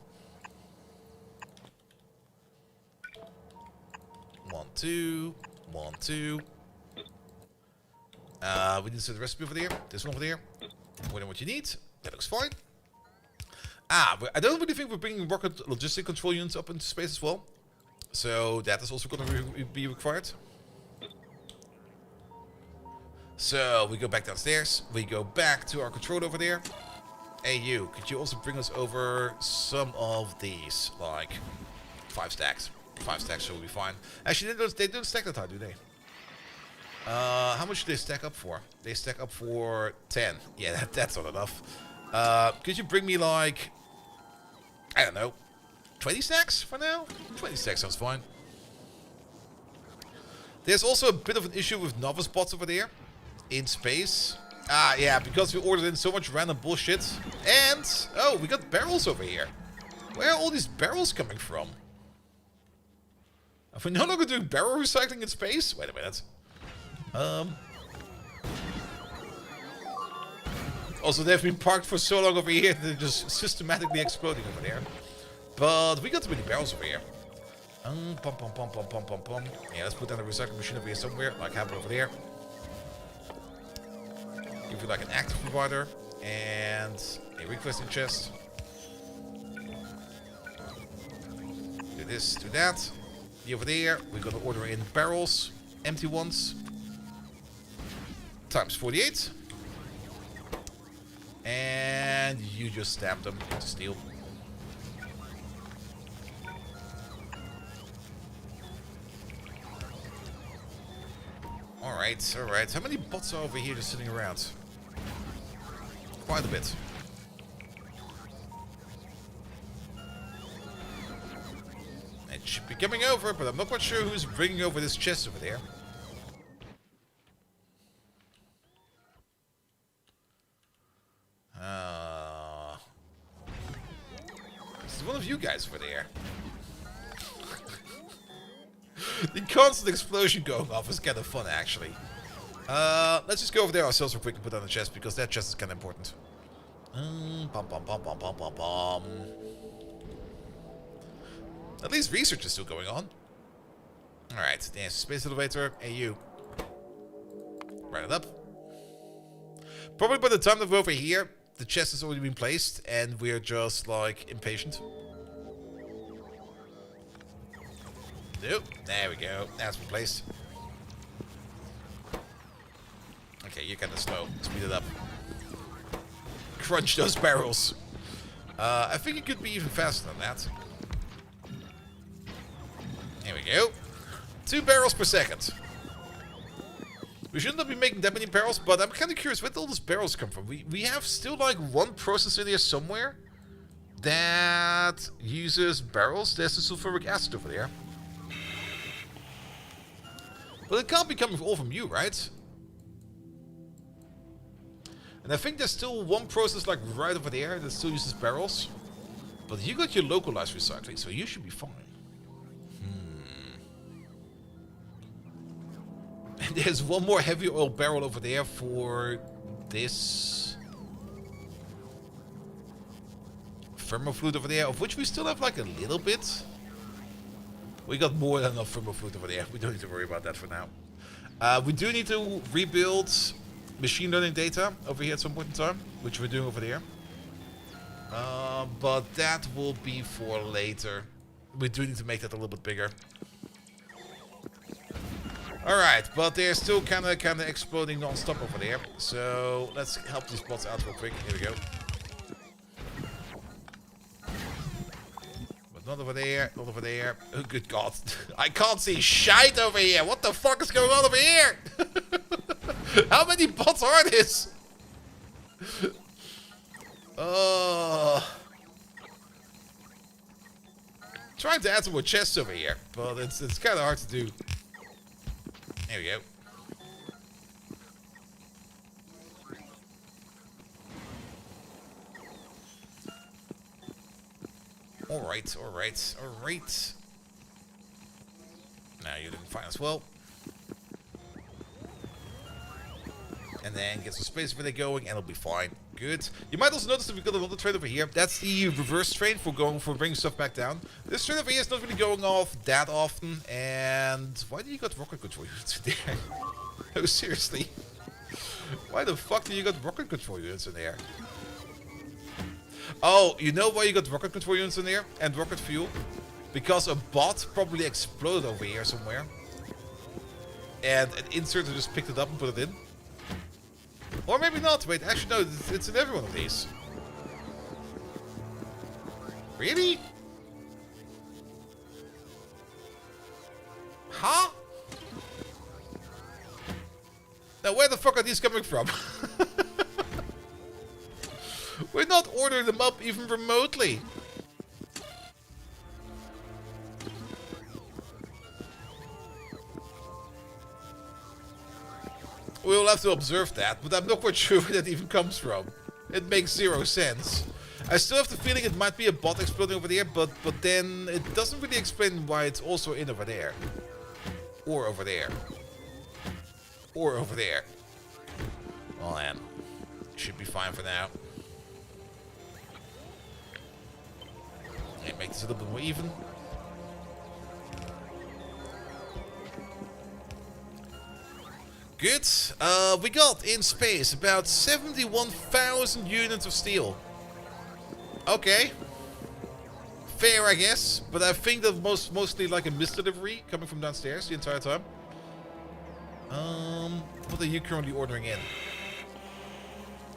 1, 2, 1, 2. We need to set the recipe over there. This one over there. More than what you need. That looks fine. But I don't really think we're bringing rocket logistic control units up into space as well. So that is also going to be required. So we go back downstairs. We go back to our control over there. Hey you, could you also bring us over some of these? Like 5 stacks. 5 stacks will be fine. Actually, they don't stack that high, do they? How much do they stack up for? They stack up for 10. Yeah, that's not enough. Could you bring me like, I don't know, 20 stacks for now? 20 stacks sounds fine. There's also a bit of an issue with novice bots over there in space. Yeah, because we ordered in so much random bullshit. And, oh, we got barrels over here. Where are all these barrels coming from? Are we no longer doing barrel recycling in space? Wait a minute. Also, they've been parked for so long over here that they're just systematically exploding over there. But we got too many barrels over here. Yeah, let's put down the recycling machine over here somewhere, like happened over there. Give you like an active provider and a requesting chest. Do this, do that. Over there, we're gonna order in barrels, empty ones, times 48. And you just stamp them into steel. Alright, alright. How many bots are over here just sitting around? Quite a bit. Should be coming over, but I'm not quite sure who's bringing over this chest over there. This is one of you guys over there. The constant explosion going off is kind of fun, actually. Let's just go over there ourselves real quick and put on the chest, because that chest is kind of important. At least research is still going on. Alright, there's a space elevator. Hey, you. Right it up. Probably by the time that we're over here, the chest has already been placed, and we're just, like, impatient. Nope. There we go. That's been placed. Okay, you're kind of slow. Speed it up. Crunch those barrels. I think it could be even faster than that. There we go. 2 barrels per second. We should not be making that many barrels, but I'm kind of curious where all those barrels come from. We have still like one process in there somewhere that uses barrels. There's the sulfuric acid over there. But it can't be coming all from you, right? And I think there's still one process like right over there that still uses barrels. But you got your localized recycling, so you should be fine. And there's one more heavy oil barrel over there for this thermofluid over there, of which we still have like a little bit. We got more than enough thermofluid over there. We don't need to worry about that for now. We do need to rebuild machine learning data over here at some point in time, which we're doing over there. But that will be for later. We do need to make that a little bit bigger. Alright, but they're still kind of exploding non-stop over there. So let's help these bots out real quick. Here we go. But not over there, not over there. Oh, good God. I can't see shite over here. What the fuck is going on over here? How many bots are this? Trying to add some more chests over here, but it's kind of hard to do. There we go. Alright, alright, alright. Now you didn't find us well. And then get some space where they're going, and it'll be fine. Good. You might also notice that we've got another train over here. That's the reverse train for bringing stuff back down. This train over here is not really going off that often. And why do you got rocket control units in there? No, seriously. Why the fuck do you got rocket control units in there? Oh, you know why you got rocket control units in there and rocket fuel? Because a bot probably exploded over here somewhere. And an inserter just picked it up and put it in. Or maybe not. Wait, actually no, it's in every one of these. Really? Huh? Now where the fuck are these coming from? We're not ordering them up even remotely. We'll have to observe that, but I'm not quite sure where that even comes from. It makes 0 sense. I still have the feeling it might be a bot exploding over there, but then it doesn't really explain why it's also in over there. Or over there. Or over there. Well then, should be fine for now. Make this a little bit more even. Good. We got in space about 71,000 units of steel. Okay. Fair, I guess. But I think that mostly like a misdelivery coming from downstairs the entire time. What are you currently ordering in?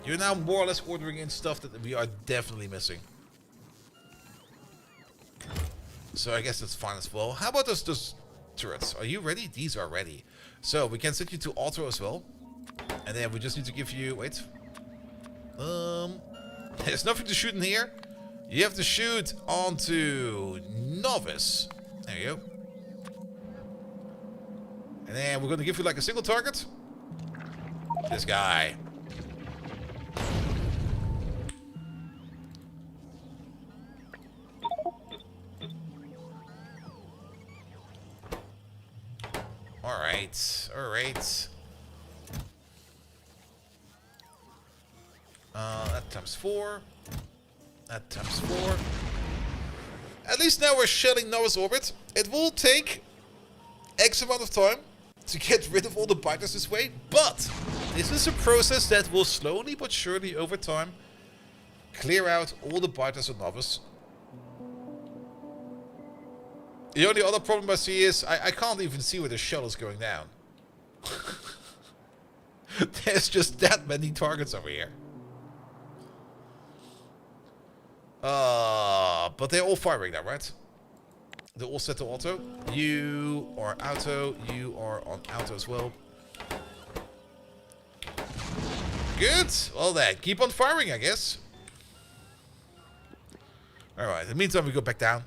You're now more or less ordering in stuff that we are definitely missing. So I guess that's fine as well. How about those turrets? Are you ready? These are ready. So we can set you to auto as well. And then we just need to give you... Wait. There's nothing to shoot in here. You have to shoot onto novice. There you go. And then we're going to give you like a single target. This guy. Alright. Alright. That times 4. That times 4. At least now we're shelling Noah's Orbit. It will take X amount of time to get rid of all the biters this way, but this is a process that will slowly but surely over time clear out all the biters on Novice. The only other problem I see is I can't even see where the shell is going down. There's just that many targets over here. But they're all firing now, right? They're all set to auto. You are auto. You are on auto as well. Good. Well then, keep on firing, I guess. Alright, in the meantime, we go back down.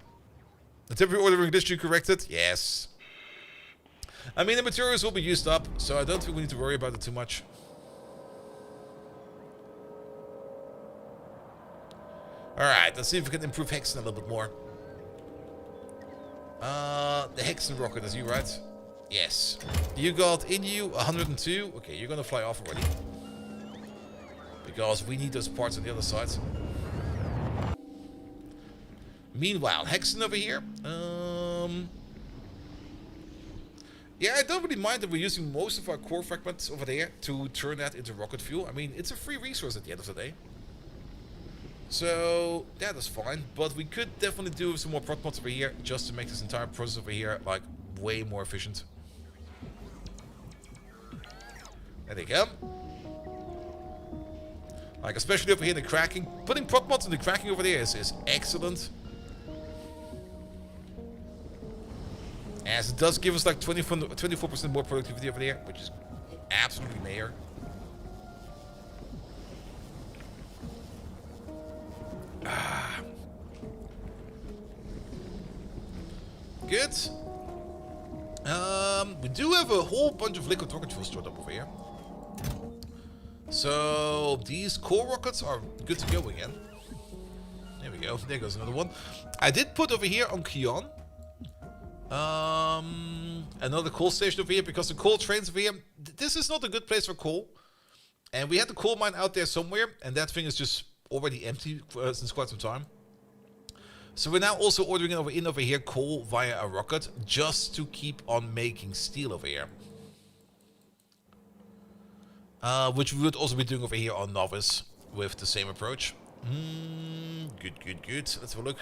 The temporary ordering district corrected? Yes. I mean, the materials will be used up, so I don't think we need to worry about it too much. Alright, let's see if we can improve Hexen a little bit more. The Hexen rocket is you, right? Yes. You got in you 102. Okay, you're gonna fly off already. Because we need those parts on the other side. Meanwhile, Hexen over here. Yeah, I don't really mind that we're using most of our core fragments over there to turn that into rocket fuel. I mean, it's a free resource at the end of the day. So, yeah, that's fine. But we could definitely do some more prot mods over here just to make this entire process over here, like, way more efficient. There they go. Like, especially over here in the cracking. Putting prot mods in the cracking over there is excellent. As it does give us like 24% more productivity over there, which is absolutely major. Good. We do have a whole bunch of liquid rocket fuel stored up over here. So these core rockets are good to go again. There we go. There goes another one. I did put over here on Kion another coal station over here because the coal trains over here. This is not a good place for coal, and we had the coal mine out there somewhere, and that thing is just already empty since quite some time. So we're now also ordering over here coal via a rocket just to keep on making steel over here. Which we would also be doing over here on Novice with the same approach. Good. Let's have a look.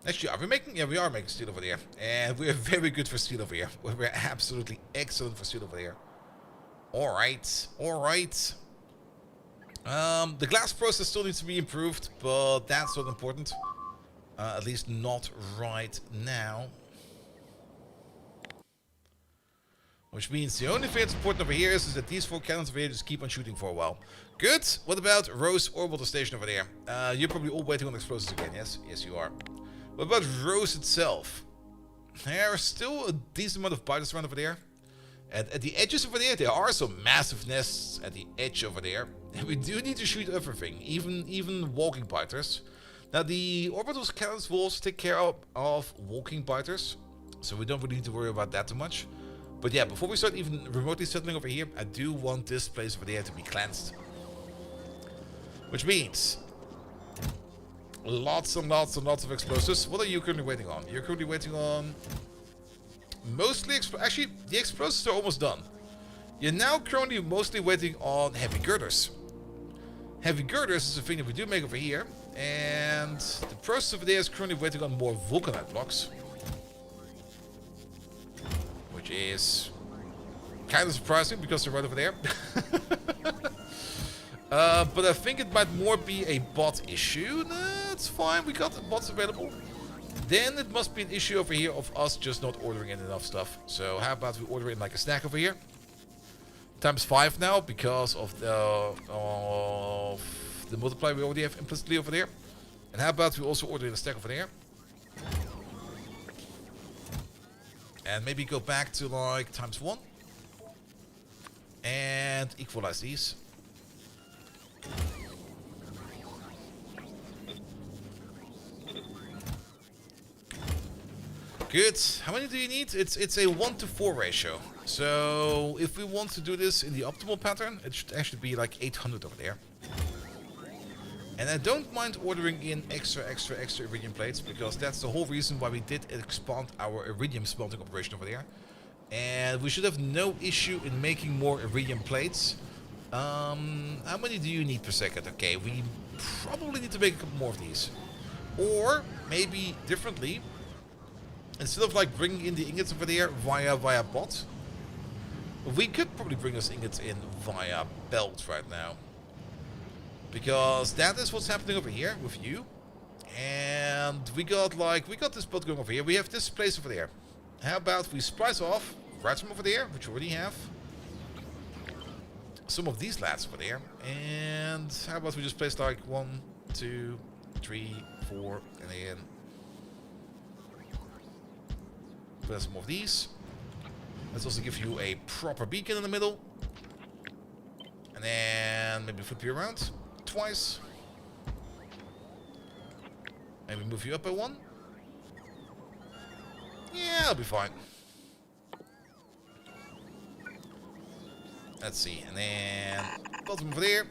Actually, are we making? Yeah, we are making steel over there. And we're very good for steel over here. We're absolutely excellent for steel over there. Alright. The glass process still needs to be improved, but that's not important. At least not right now. Which means the only thing that's important over here is that these 4 cannons over here just keep on shooting for a while. Good. What about Rose Orbital Station over there? You're probably all waiting on explosives again, yes? Yes, you are. What about Rose itself? There are still a decent amount of biters around over there. And at the edges over there are some massive nests at the edge over there. And we do need to shoot everything, even walking biters. Now the orbital cannons will also take care of walking biters. So we don't really need to worry about that too much. But yeah, before we start even remotely settling over here, I do want this place over there to be cleansed. Which means lots and lots of explosives. What are you currently waiting on? You're currently waiting on mostly actually, the explosives are almost done. You're now currently mostly waiting on heavy girders. Heavy girders is a thing that we do make over here. And the process over there is currently waiting on more vulcanite blocks. Which is kind of surprising because they're right over there. But I think it might more be a bot issue. Nah, it's fine, we got bots available. Then it must be an issue over here of us just not ordering in enough stuff. So how about we order in like a stack over here? Times 5 now because of the multiplier we already have implicitly over there. And how about we also order in a stack over there? And maybe go back to like ×1. And equalize these. Good. How many do you need? It's a 1:4 ratio. So if we want to do this in the optimal pattern, it should actually be like 800 over there. And I don't mind ordering in extra iridium plates, because that's the whole reason why we did expand our iridium smelting operation over there. And we should have no issue in making more iridium plates. How many do you need per second? Okay, we probably need to make a couple more of these. Or maybe differently, instead of like bringing in the ingots over there via bot, we could probably bring those ingots in via belt right now. Because that is what's happening over here with you. And we got this bot going over here. We have this place over there. How about we splice off right from over there, which we already have. Some of these lads over there. And how about we just place like 1, 2, 3, 4, and then put some more of these. Let's also give you a proper beacon in the middle. And then maybe flip you around twice. Maybe move you up by 1. Yeah, that'll be fine. Let's see. And then bottom over there.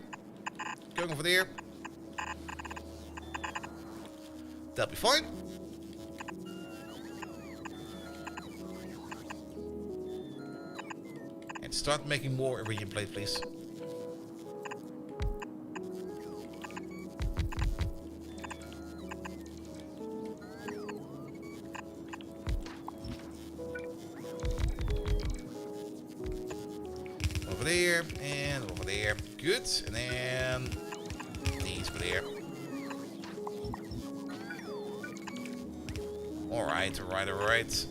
Going over there. That'll be fine. And start making more iridium plate, please. Over there and over there. Good. And then these over there. Alright, alright, alright.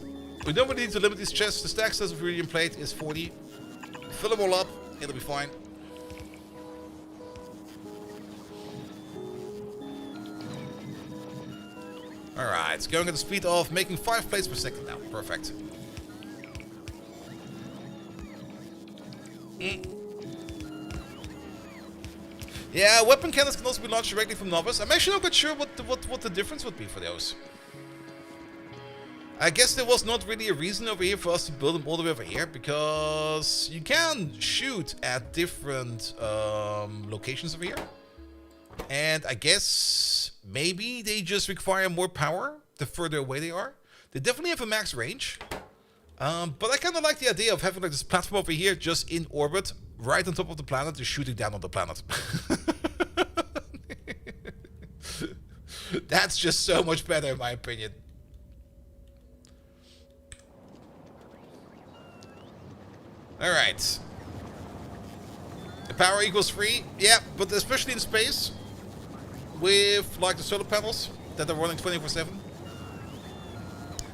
We don't really need to limit these chests. The stack size of iridium plate is 40. Fill them all up, it'll be fine. Alright, it's going at the speed of making 5 plates per second now. Perfect. Yeah, weapon cannons can also be launched directly from Novice. I'm actually not quite sure what the difference would be for those. I guess there was not really a reason over here for us to build them all the way over here, because you can shoot at different locations over here. And I guess maybe they just require more power the further away they are. They definitely have a max range. But I kind of like the idea of having like this platform over here just in orbit, right on top of the planet, just shooting down on the planet. That's just so much better in my opinion. Alright. The power equals 3. Yeah, but especially in space, with like the solar panels that are running 24/7.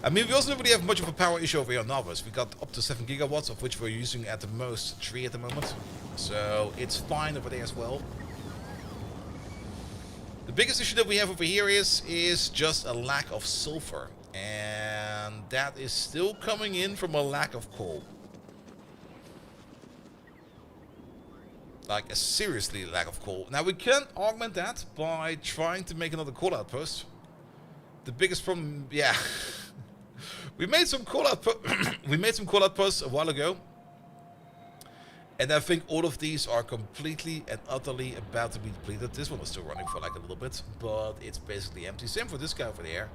I mean, we also don't really have much of a power issue over here on Novice. We got up to 7 gigawatts, of which we're using at the most 3 at the moment. So it's fine over there as well. The biggest issue that we have over here is just a lack of sulfur. And that is still coming in from a lack of coal. Like a seriously lack of coal. Now we can augment that by trying to make another coal outpost. The biggest problem, yeah, we made some coal outposts a while ago, and I think all of these are completely and utterly about to be depleted. This one is still running for like a little bit, but it's basically empty. Same for this guy over there.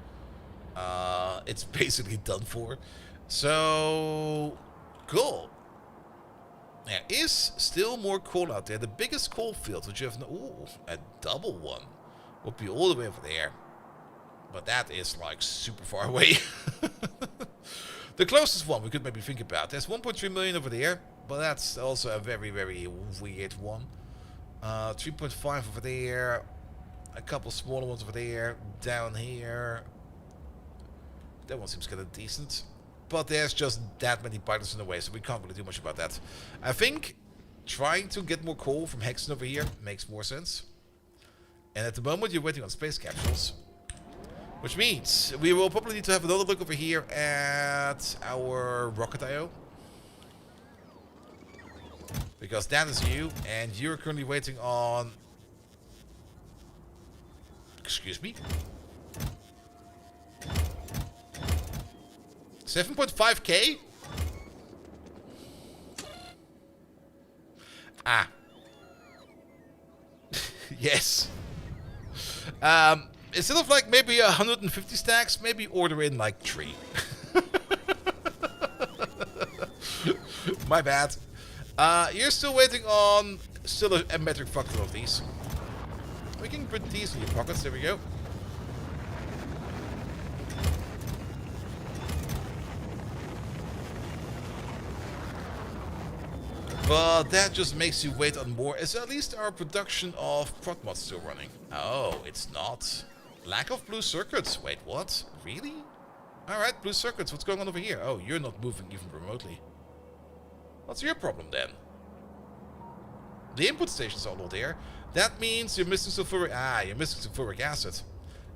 It's basically done for. So cool. There is still more coal out there. The biggest coal field, which you have, ooh, a double one, would be all the way over there. But that is like super far away. The closest one we could maybe think about. There's 1.3 million over there, but that's also a very, very weird one. 3.5 over there. A couple smaller ones over there. Down here. That one seems kind of decent. But there's just that many pilots in the way, so we can't really do much about that. I think trying to get more coal from Hexen over here makes more sense. And at the moment you're waiting on space capsules, Which means we will probably need to have another look over here at our rocket IO. Because that is you, and you're currently waiting on... Excuse me? 7.5k? Ah. Yes. Instead of like maybe 150 stacks, maybe order in like 3. My bad. You're still waiting on a metric factor of these. We can put these in your pockets. There we go. But that just makes you wait on more. Is at least our production of prot mods still running? Oh, it's not. Lack of blue circuits. Wait, what? Really? Alright, blue circuits. What's going on over here? Oh, you're not moving even remotely. What's your problem then? The input stations are all there. That means you're missing sulfuric... Ah, you're missing sulfuric acid.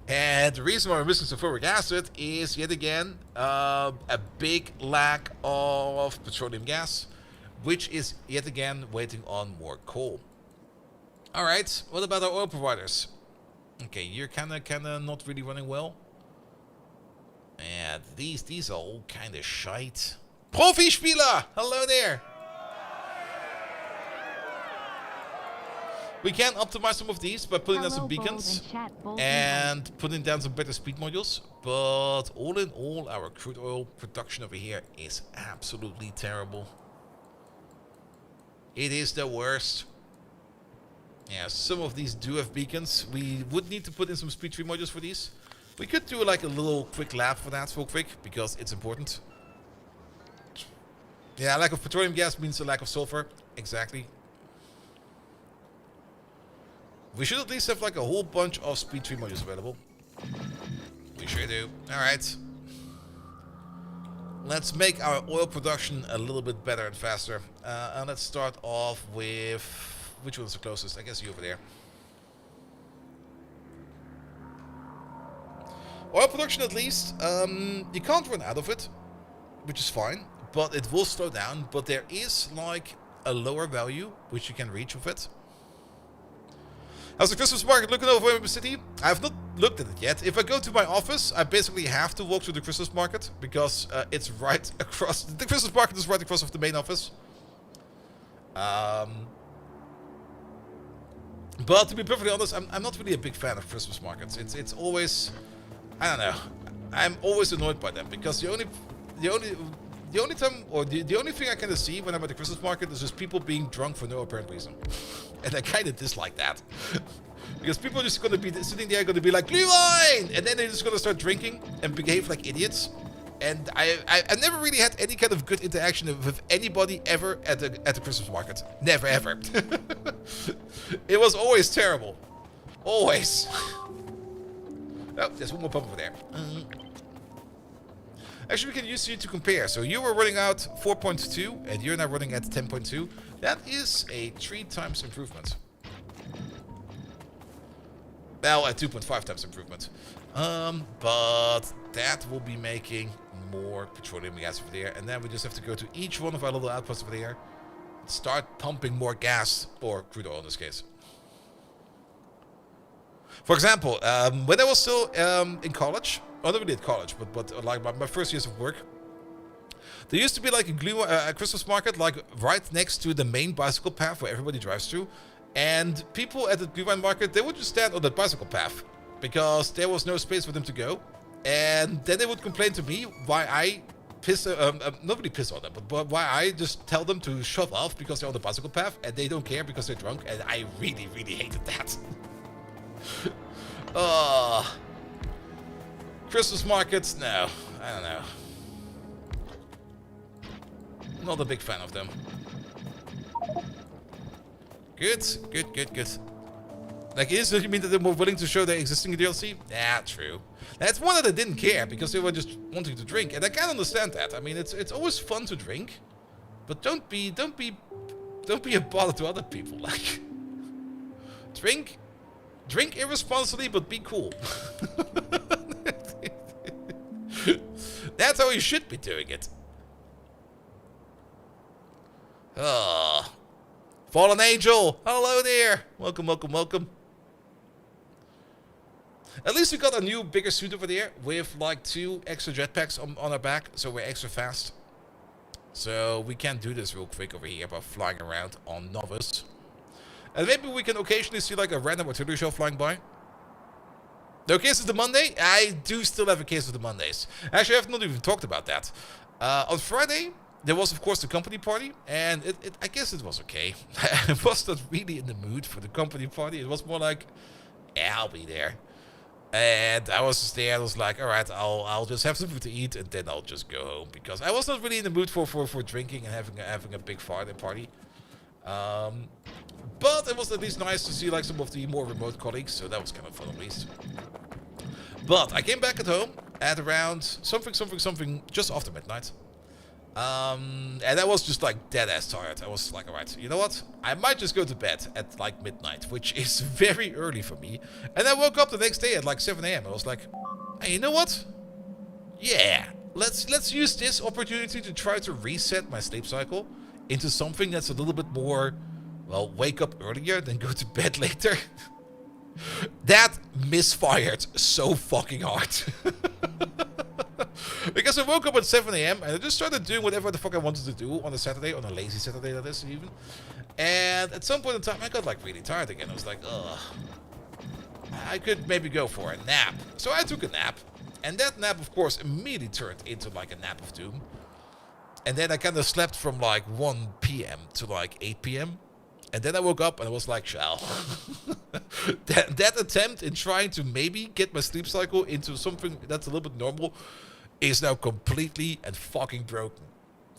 And the reason why we're missing sulfuric acid is, yet again, a big lack of petroleum gas, which is, yet again, waiting on more coal. Alright, what about our oil providers? Okay, you're kinda not really running well. And these are all kinda shite. Profi-Spieler! Hello there! We can optimize some of these by putting down some beacons and putting down some better speed modules. But all in all, our crude oil production over here is absolutely terrible. It is the worst. Yeah, some of these do have beacons. We would need to put in some speed tree modules for these. We could do like a little quick lab for that real quick, because it's important. Yeah, lack of petroleum gas means a lack of sulfur. Exactly. We should at least have like a whole bunch of speed tree modules available. We sure do. Alright. Let's make our oil production a little bit better and faster. And let's start off with... Which one's the closest? I guess you over there. Oil production at least. You can't run out of it, which is fine. But it will slow down. But there is like a lower value which you can reach with it. How's the Christmas market looking over in the city? I have not looked at it yet. If I go to my office, I basically have to walk through the Christmas market because it's right across. The Christmas market is right across of the main office. But to be perfectly honest, I'm not really a big fan of Christmas markets. It's always, I don't know. I'm always annoyed by them because the only time, or the only thing I kind of see when I'm at the Christmas market is just people being drunk for no apparent reason. And I kind of dislike that. Because people are just going to be sitting there, going to be like, Glühwein! And then they're just going to start drinking and behave like idiots. And I never really had any kind of good interaction with anybody ever at the Christmas market. Never, ever. It was always terrible. Always. Oh, there's one more pump over there. Actually, we can use you to compare. So you were running out 4.2, and you're now running at 10.2. That is a 3 times improvement. Well, a 2.5 times improvement. But that will be making more petroleum gas over there. And then we just have to go to each one of our little outposts over there. Start pumping more gas, or crude oil in this case. For example, when I was still in college, not really at college, but like my first years of work, there used to be like a Christmas market like right next to the main bicycle path where everybody drives through. And people at the Glühwein market, they would just stand on that bicycle path because there was no space for them to go. And then they would complain to me why I nobody piss on them, but why I just tell them to shove off because they're on the bicycle path and they don't care because they're drunk. And I really, really hated that. Christmas markets, no, I don't know. Not a big fan of them. Good. Like, does it mean that they're more willing to show their existing DLC? Yeah, true. That's one that they didn't care because they were just wanting to drink, and I can understand that. I mean, it's always fun to drink, but don't be a bother to other people. Like, drink irresponsibly, but be cool. That's how you should be doing it. Oh. Fallen Angel! Hello there! Welcome, welcome, welcome. At least we got a new, bigger suit over there with like 2 extra jetpacks on our back, so we're extra fast. So we can do this real quick over here by flying around on Novice. And maybe we can occasionally see like a random artillery shell flying by. No case of the Monday? I do still have a case of the Mondays. Actually, I have not even talked about that. On Friday, there was of course the company party, and I guess it was okay. I was not really in the mood for the company party. It was more like, yeah, I'll be there. And I was just there. I was like, all right, I'll just have some food to eat, and then I'll just go home because I was not really in the mood for drinking and having a big party. But it was at least nice to see like some of the more remote colleagues, so that was kind of fun at least. But I came back at home at around something just after midnight. And I was just like dead ass tired. I was like, alright, you know what? I might just go to bed at like midnight, which is very early for me. And I woke up the next day at like 7 AM. I was like, hey, you know what? Yeah, let's use this opportunity to try to reset my sleep cycle into something that's a little bit more, well, wake up earlier than go to bed later. That misfired so fucking hard. Because I woke up at 7 AM and I just started doing whatever the fuck I wanted to do on a Saturday, on a lazy Saturday that is even. And at some point in time I got like really tired again. I was like, ugh, I could maybe go for a nap. So I took a nap, and that nap of course immediately turned into like a nap of doom. And then I kind of slept from like 1 PM to like 8 PM. And then I woke up and I was like, shall. that attempt in trying to maybe get my sleep cycle into something that's a little bit normal is now completely and fucking broken.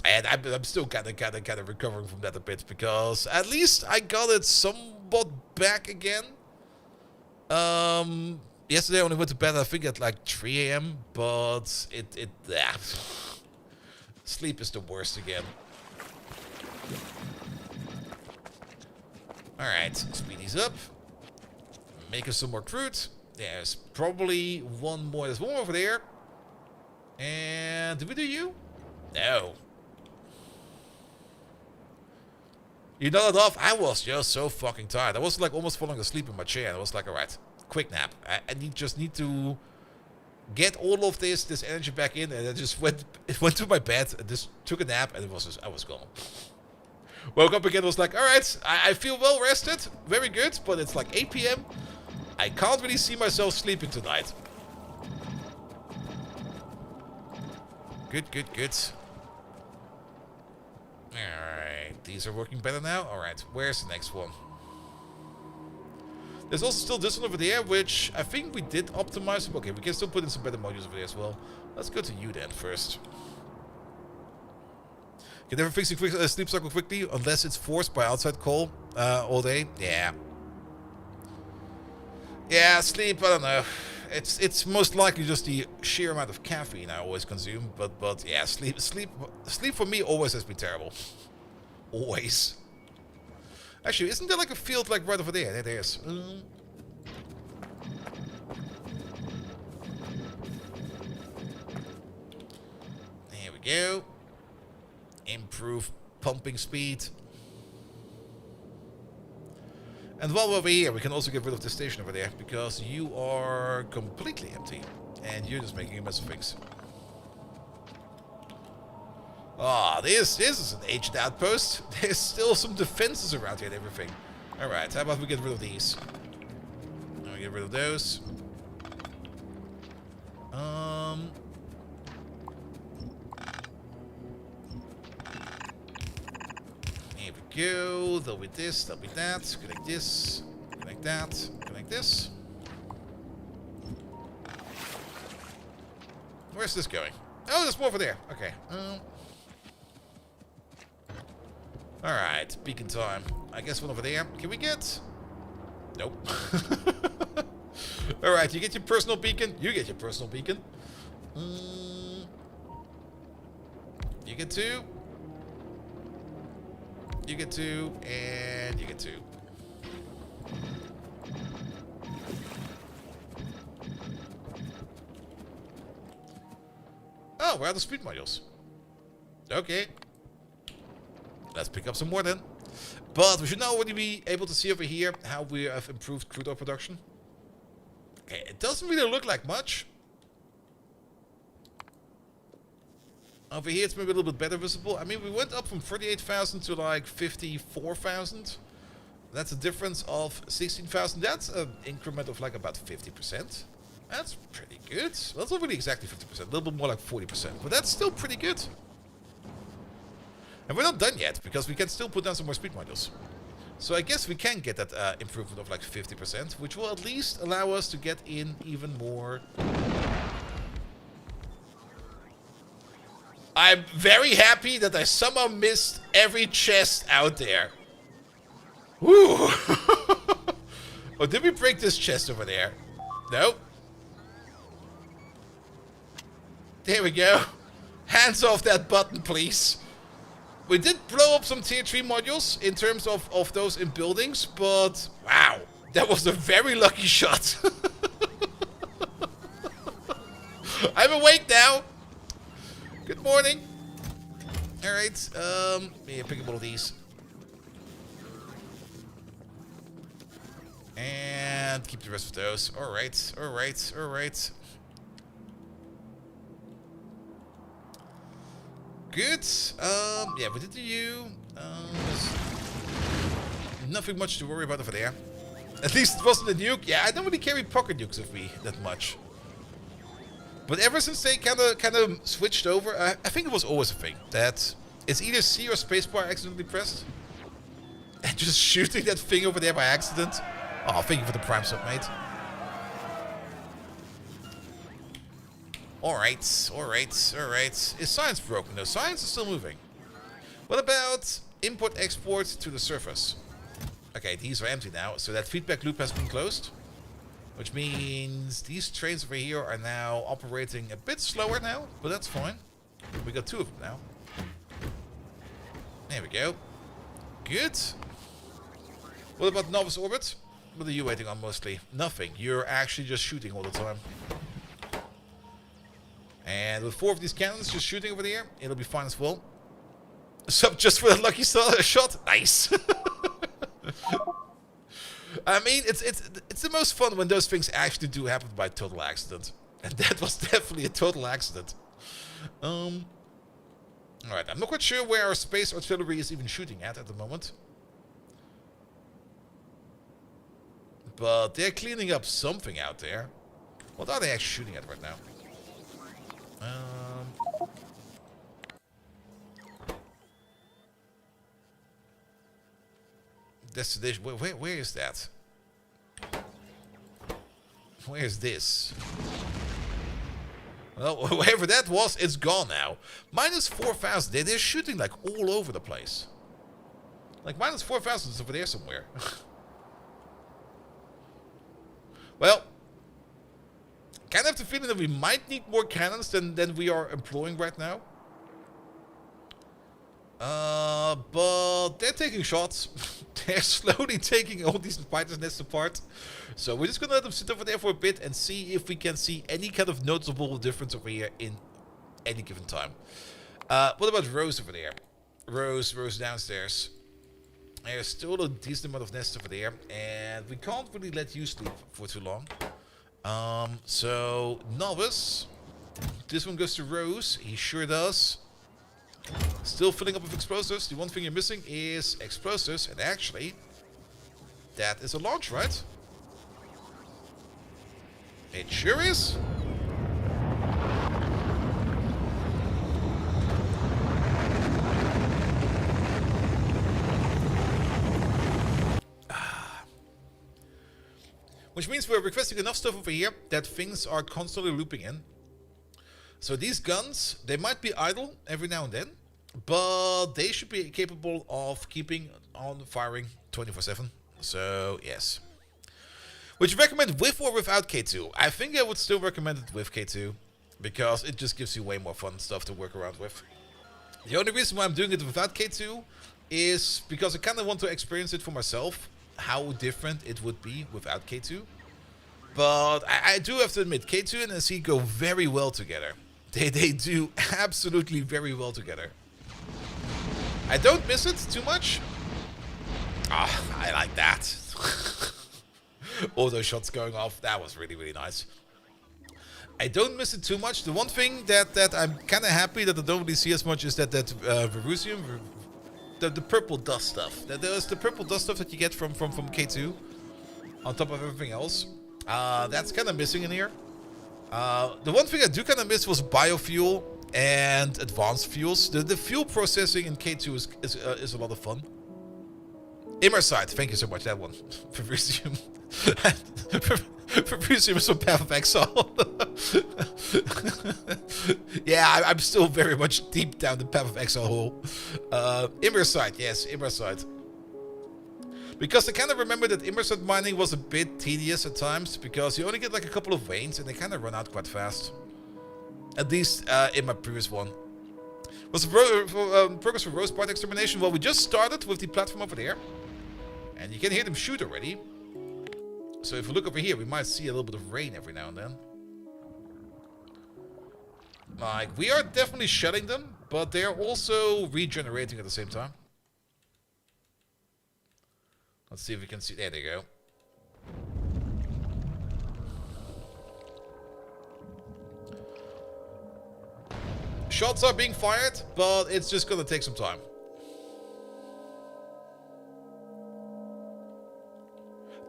And I'm still kind of recovering from that a bit, because at least I got it somewhat back again. Yesterday I only went to bed I think at like 3 AM, but sleep is the worst again. Alright, speed these up. Make us some more crude. There's probably one more. There's one more over there. And did we do you? No. You nodded off. I was just so fucking tired. I was like almost falling asleep in my chair. And I was like, alright, quick nap. I just need to get all of this energy back in. And I just went to my bed and just took a nap, and I was gone. Woke up again, was like, alright, I feel well rested, very good, but it's like 8 PM. I can't really see myself sleeping tonight. Good. Alright, these are working better now. Alright, where's the next one? There's also still this one over there, which I think we did optimize. Okay, we can still put in some better modules over there as well. Let's go to you then first. Can never fix a sleep cycle quickly unless it's forced by outside coal all day. Yeah. Yeah, sleep, I don't know. It's most likely just the sheer amount of caffeine I always consume. But yeah, sleep for me always has been terrible. Always. Actually, isn't there like a field like right over there? There is. There we go. Improve pumping speed. And while we're over here, we can also get rid of the station over there, because you are completely empty and you're just making a mess of things. Ah, this is an ancient outpost. There's still some defenses around here and everything. Alright, how about we get rid of these? Now we get rid of those. Here we go. There'll be this, there'll be that. Connect this, connect that, connect this. Where's this going? Oh, there's more over there. Okay. Alright, beacon time. I guess one over there. Can we get... Nope. Alright, you get your personal beacon. You get your personal beacon. You get 2. You get 2. And you get 2. Oh, we're out of speed modules. Okay. Let's pick up some more then. But we should now already be able to see over here how we have improved crude oil production. Okay, it doesn't really look like much. Over here it's maybe a little bit better visible. I mean, we went up from 38,000 to like 54,000. That's a difference of 16,000. That's an increment of like about 50%. That's pretty good. Well, it's not really exactly 50%. A little bit more like 40%. But that's still pretty good. And we're not done yet, because we can still put down some more speed modules. So I guess we can get that improvement of like 50%, which will at least allow us to get in even more. I'm very happy that I somehow missed every chest out there. Woo! Oh, did we break this chest over there? No. There we go. Hands off that button, please. We did blow up some tier 3 modules in terms of those in buildings, but wow, that was a very lucky shot. I'm awake now. Good morning. Alright, yeah, pick up all of these. And keep the rest of those. Alright, alright, alright. Good. Yeah, we did the U. There's nothing much to worry about over there. At least it wasn't a nuke. Yeah, I don't really carry pocket nukes with me that much. But ever since they kind of switched over, I think it was always a thing that it's either C or spacebar accidentally pressed, and just shooting that thing over there by accident. Oh, thank you for the prime sub, mate. Alright, alright, alright. Is science broken? No, science is still moving. What about import-export to the surface? Okay, these are empty now, so that feedback loop has been closed. Which means these trains over here are now operating a bit slower now, but that's fine. We got 2 of them now. There we go. Good. What about Novice Orbit? What are you waiting on mostly? Nothing. You're actually just shooting all the time. And with 4 of these cannons just shooting over there, it'll be fine as well. Sub just for that lucky shot. Nice. I mean, it's the most fun when those things actually do happen by total accident. And that was definitely a total accident. Alright, I'm not quite sure where our space artillery is even shooting at the moment. But they're cleaning up something out there. What are they actually shooting at right now? Destination. Where is that? Where is this? Well, wherever that was, it's gone now. Minus 4,000. They're shooting like all over the place. Like minus 4,000 is over there somewhere. Well, kind of have the feeling that we might need more cannons than we are employing right now. But they're taking shots. They're slowly taking all these fighters' nests apart. So we're just gonna let them sit over there for a bit and see if we can see any kind of noticeable difference over here in any given time. What about Rose over there? Rose downstairs. There's still a decent amount of nests over there, and we can't really let you sleep for too long. So Novice, this one goes to Rose. He sure does. Still filling up with explosives. The one thing you're missing is explosives, and actually, that is a launch, right? It sure is. Which means we're requesting enough stuff over here that things are constantly looping in. So these guns, they might be idle every now and then, but they should be capable of keeping on firing 24/7. So, yes. Would you recommend with or without K2? I think I would still recommend it with K2, because it just gives you way more fun stuff to work around with. The only reason why I'm doing it without K2 is because I kind of want to experience it for myself, how different it would be without K2. But I do have to admit, K2 and SC go very well together. They do absolutely very well together. I don't miss it too much. Ah, I like that. All those shots going off, that was really, really nice. I don't miss it too much. The one thing that I'm kind of happy that I don't really see as much is that Verusium, the purple dust stuff. There's the purple dust stuff that you get from K2 on top of everything else. That's kind of missing in here. The one thing I do kind of miss was biofuel and advanced fuels. The fuel processing in K2 is a lot of fun. Immersite, thank you so much, that one. Fabricium. Fabricium is from Path of Exile. Yeah, I'm still very much deep down the Path of Exile hole. Immersite, yes, Immersite. Because I kind of remember that Immersite mining was a bit tedious at times, because you only get like a couple of veins and they kind of run out quite fast. At least in my previous one. Was progress for Rose Part Extermination? Well, we just started with the platform over there. And you can hear them shoot already. So if we look over here, we might see a little bit of rain every now and then. Like, we are definitely shedding them, but they are also regenerating at the same time. Let's see if we can see. There they go. Shots are being fired, but it's just gonna take some time.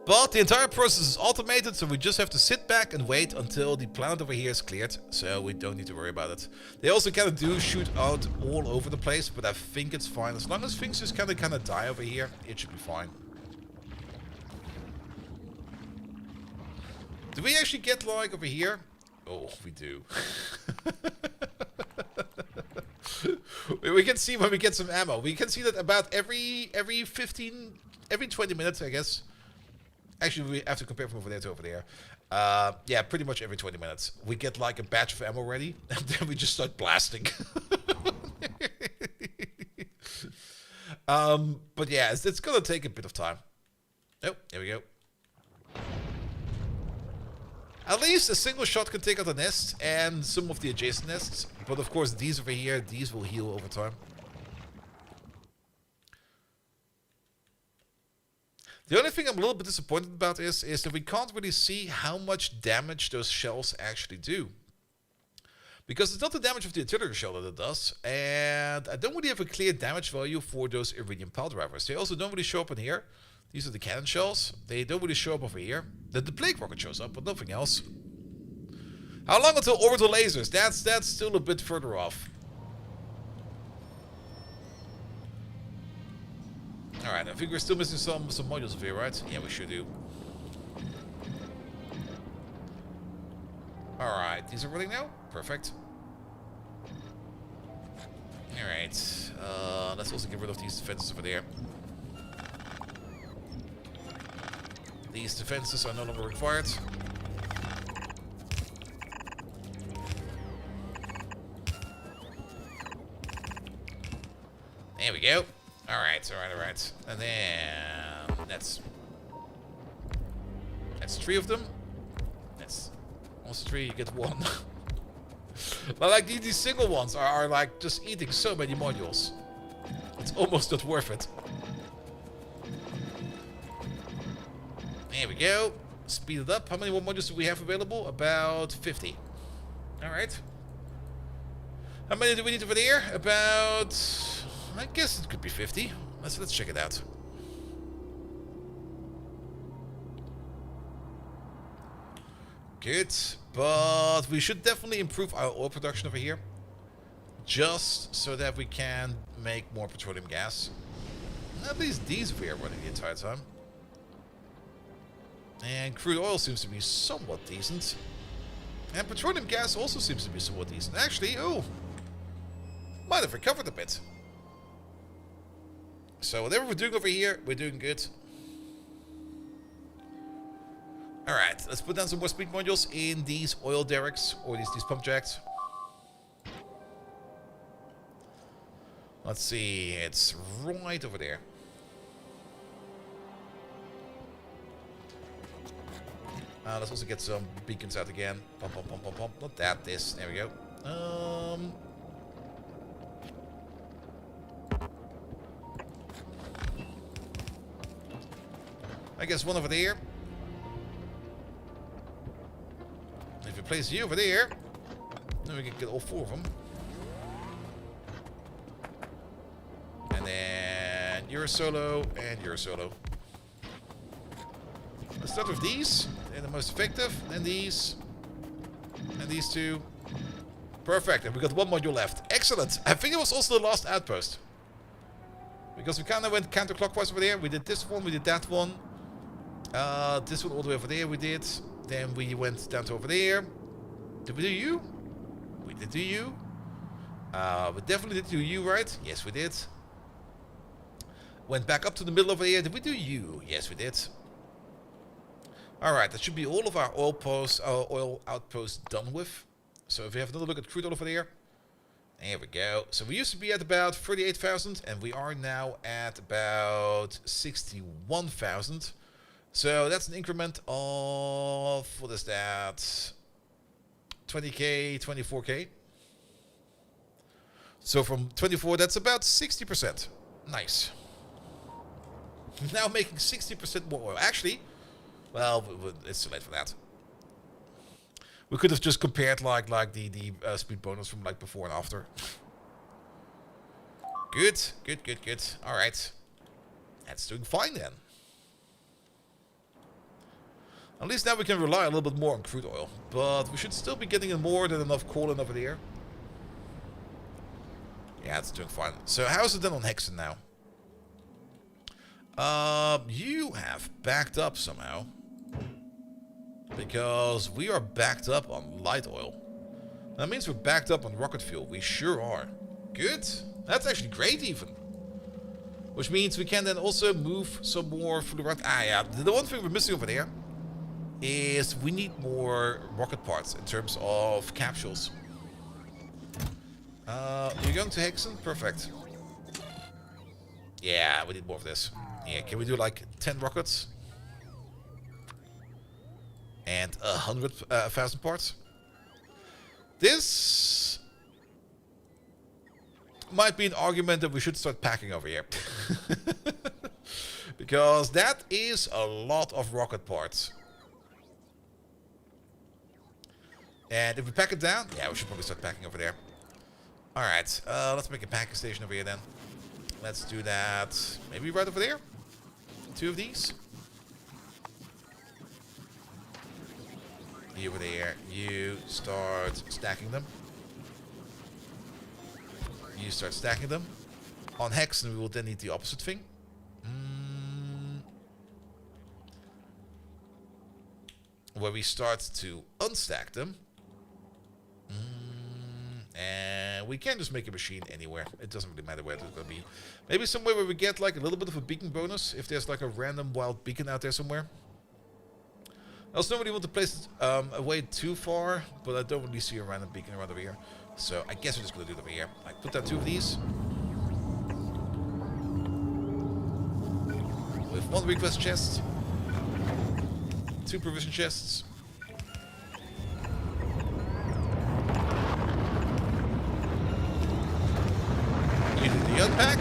But the entire process is automated, so we just have to sit back and wait until the planet over here is cleared, so we don't need to worry about it. They also kind of do shoot out all over the place, but I think it's fine. As long as things just kind of die over here, it should be fine. Do we actually get, like, over here? Oh, we do. We can see when we get some ammo. We can see that about every 20 minutes, I guess. Actually, we have to compare from over there to over there. Yeah, pretty much every 20 minutes. We get like a batch of ammo ready, and then we just start blasting. But yeah, it's gonna take a bit of time. Oh, there we go. At least a single shot can take out the nest and some of the adjacent nests. But of course, these over here, these will heal over time. The only thing I'm a little bit disappointed about is that we can't really see how much damage those shells actually do. Because it's not the damage of the artillery shell that it does, and I don't really have a clear damage value for those Iridium pile drivers. They also don't really show up in here. These are the cannon shells. They don't really show up over here. The plague rocket shows up, but nothing else. How long until orbital lasers? That's still a bit further off. Alright, I think we're still missing some modules over here, right? Yeah, we sure do. Alright, these are running now? Perfect. Alright, let's also get rid of these defenses over there. These defenses are no longer required. There we go. Alright. And then that's 3 of them. That's also 3, you get 1. But like these single ones are like just eating so many modules. It's almost not worth it. There we go. Speed it up. How many more modules do we have available? About 50. Alright. How many do we need over there? About... I guess it could be 50. Let's check it out. Good. But we should definitely improve our oil production over here. Just so that we can make more petroleum gas. At least these we are running the entire time. And crude oil seems to be somewhat decent. And petroleum gas also seems to be somewhat decent. Actually, oh, might have recovered a bit. So whatever we're doing over here, we're doing good. Alright, let's put down some more speed modules in these oil derricks, or these pump jacks. Let's see, it's right over there. Let's also get some beacons out again. Pump. Not that, this. There we go. I guess one over there. If you place you over there, then we can get all 4 of them. And then you're solo, and you're solo. Let's start with these. They're the most effective. Then these. And these 2. Perfect. And we got 1 module left. Excellent. I think it was also the last outpost. Because we kind of went counterclockwise over there. We did this one, we did that one. This one all the way over there we did. Then we went down to over there. Did we do you? We did do you. We definitely did do you, right? Yes, we did. Went back up to the middle over here. Did we do you? Yes, we did. Alright, that should be all of our oil outposts done with. So if we have another look at crude oil over there. There we go. So we used to be at about 38,000 and we are now at about 61,000. So that's an increment of, what is that? 20k, 24k. So from 24, that's about 60%. Nice. Now making 60% more oil. Actually, well, it's too late for that. We could have just compared like the speed bonus from like before and after. Good, good, good, good. All right, that's doing fine then. At least now we can rely a little bit more on crude oil, but we should still be getting more than enough coal in over there. Yeah, it's doing fine. So how's it then on Hexen now? You have backed up somehow. Because we are backed up on light oil. That means we're backed up on rocket fuel. We sure are. Good. That's actually great even. Which means we can then also move some more fuel around. Ah yeah, the one thing we're missing over there is we need more rocket parts in terms of capsules. You're going to Hexen? Perfect. Yeah, we need more of this. Yeah, can we do like 10 rockets? And 100,000 parts. This might be an argument that we should start packing over here. Because that is a lot of rocket parts. And if we pack it down, yeah, we should probably start packing over there. Alright, let's make a packing station over here then. Let's do that maybe right over there. 2 of these. You over there, you start stacking them. You start stacking them. On Hexen we will then need the opposite thing. Where we start to unstack them. And we can just make a machine anywhere. It doesn't really matter where it's going to be. Maybe somewhere where we get like a little bit of a beacon bonus. If there's like a random wild beacon out there somewhere. I also don't really want to place it away too far, but I don't really see a random beacon around over here. So I guess we're just going to do it over here. Like put down 2 of these. With 1 request chest. 2 provision chests. You do the unpack.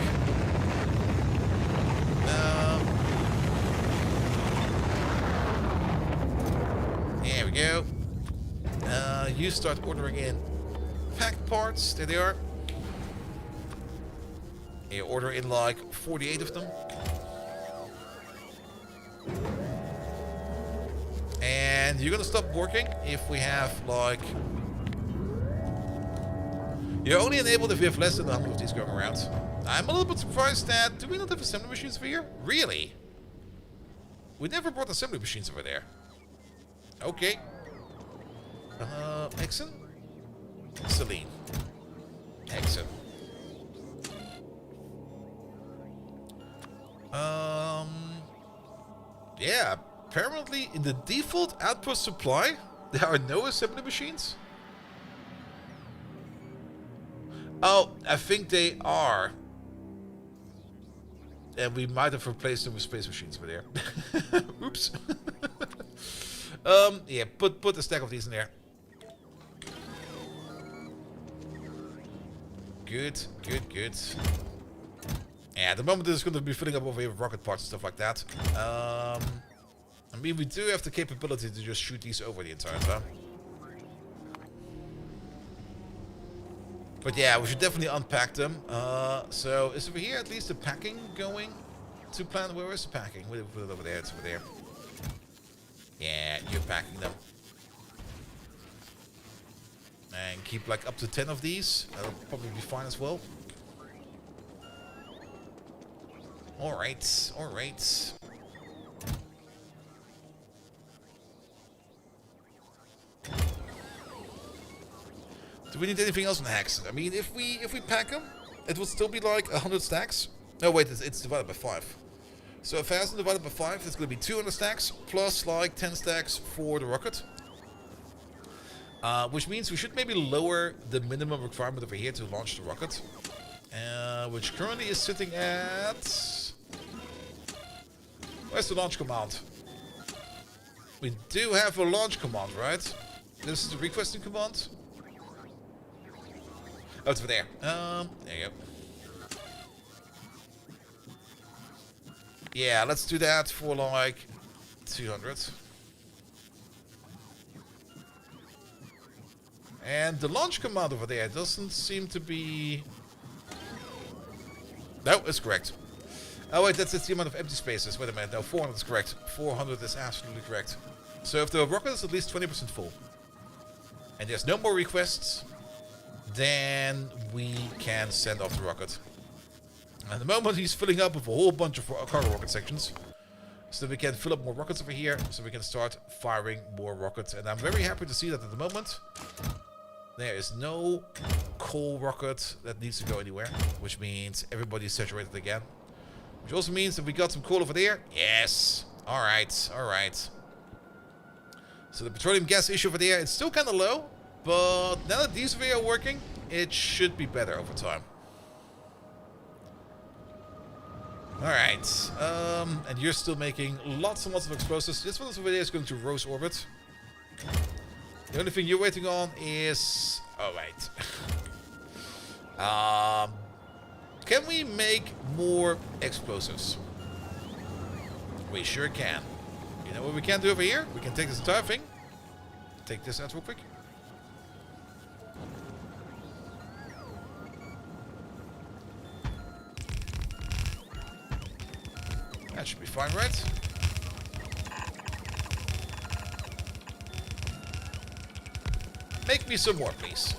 There we go. You start ordering in packed parts. There they are. You order in like 48 of them. And you're gonna stop working if we have like... You're only enabled if you have less than 100 of these going around. I'm a little bit surprised that... Do we not have assembly machines over here? Really? We never brought assembly machines over there. Okay. Hexen? Celine. Hexen. Yeah, apparently in the default outpost supply, there are no assembly machines. Oh, I think they are. And we might have replaced them with space machines over there. Oops. Yeah, put a stack of these in there. good, good, good. Yeah, at the moment it's going to be filling up over here with rocket parts and stuff like that. I mean, we do have the capability to just shoot these over the entire time. But yeah, we should definitely unpack them. So is over here at least the packing going to plan? Where is the packing? We'll put it over there. It's over there. Yeah, you're packing them. And keep like up to 10 of these. That'll probably be fine as well. Alright, alright. Do we need anything else on hacks? I mean, if we pack them, it would still be like 100 stacks. No, wait, it's divided by 5. So 1,000 divided by 5, it's going to be 200 stacks plus like 10 stacks for the rocket. Which means we should maybe lower the minimum requirement over here to launch the rocket. Which currently is sitting at... Where's the launch command? We do have a launch command, right? This is the requesting command. Oh, it's over there. There you go. Yeah, let's do that for like 200. And the launch command over there doesn't seem to be... No, it's correct. Oh wait, that's the amount of empty spaces. Wait a minute, no, 400 is correct. 400 is absolutely correct. So if the rocket is at least 20% full, and there's no more requests, then we can send off the rocket. At the moment he's filling up with a whole bunch of cargo rocket sections. So we can fill up more rockets over here, so we can start firing more rockets. And I'm very happy to see that at the moment there is no coal rocket that needs to go anywhere, which means everybody's saturated again. Which also means that we got some coal over there. Yes. Alright, alright. So the petroleum gas issue over there, it's still kind of low. But now that these over here are working, it should be better over time. Alright. And you're still making lots and lots of explosives. This one over there is going to Rose Orbit. The only thing you're waiting on is... Oh, wait. Can we make more explosives? We sure can. You know what we can do over here? We can take this entire thing. Take this out real quick. That should be fine, right? Make me some more, please.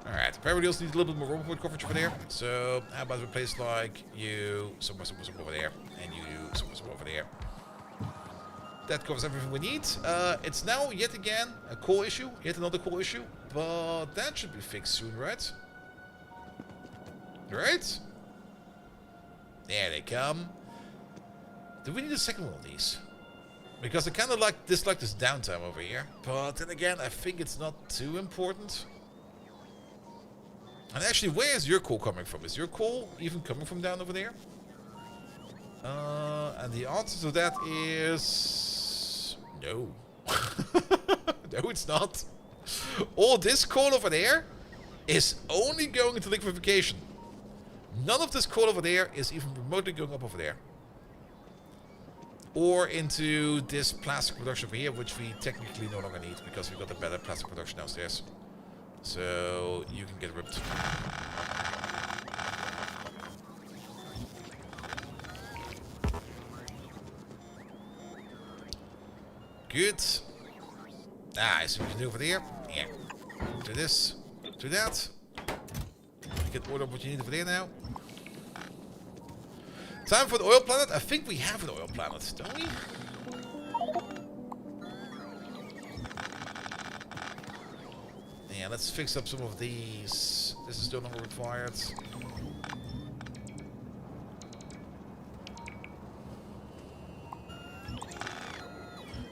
Alright, everybody else needs a little bit more robot coverage over there. So, how about we place like you somewhere over there, and you somewhere over there. That covers everything we need. It's now yet again a core issue, yet another core issue, but that should be fixed soon, right? Right? There they come. Do we need a second one of these? Because I kind of dislike this downtime over here. But then again, I think it's not too important. And actually, where is your coal coming from? Is your coal even coming from down over there? And the answer to that is... No. No, it's not. All this coal over there is only going into liquefaction. None of this coal over there is even remotely going up over there. Or into this plastic production over here, which we technically no longer need because we got a better plastic production downstairs. So you can get ripped. Good. Ah, I see what you can do over there. Yeah. Do this. Do that. You can order what you need over there now. Time for the oil planet? I think we have an oil planet, don't we? Yeah, let's fix up some of these. This is no longer required.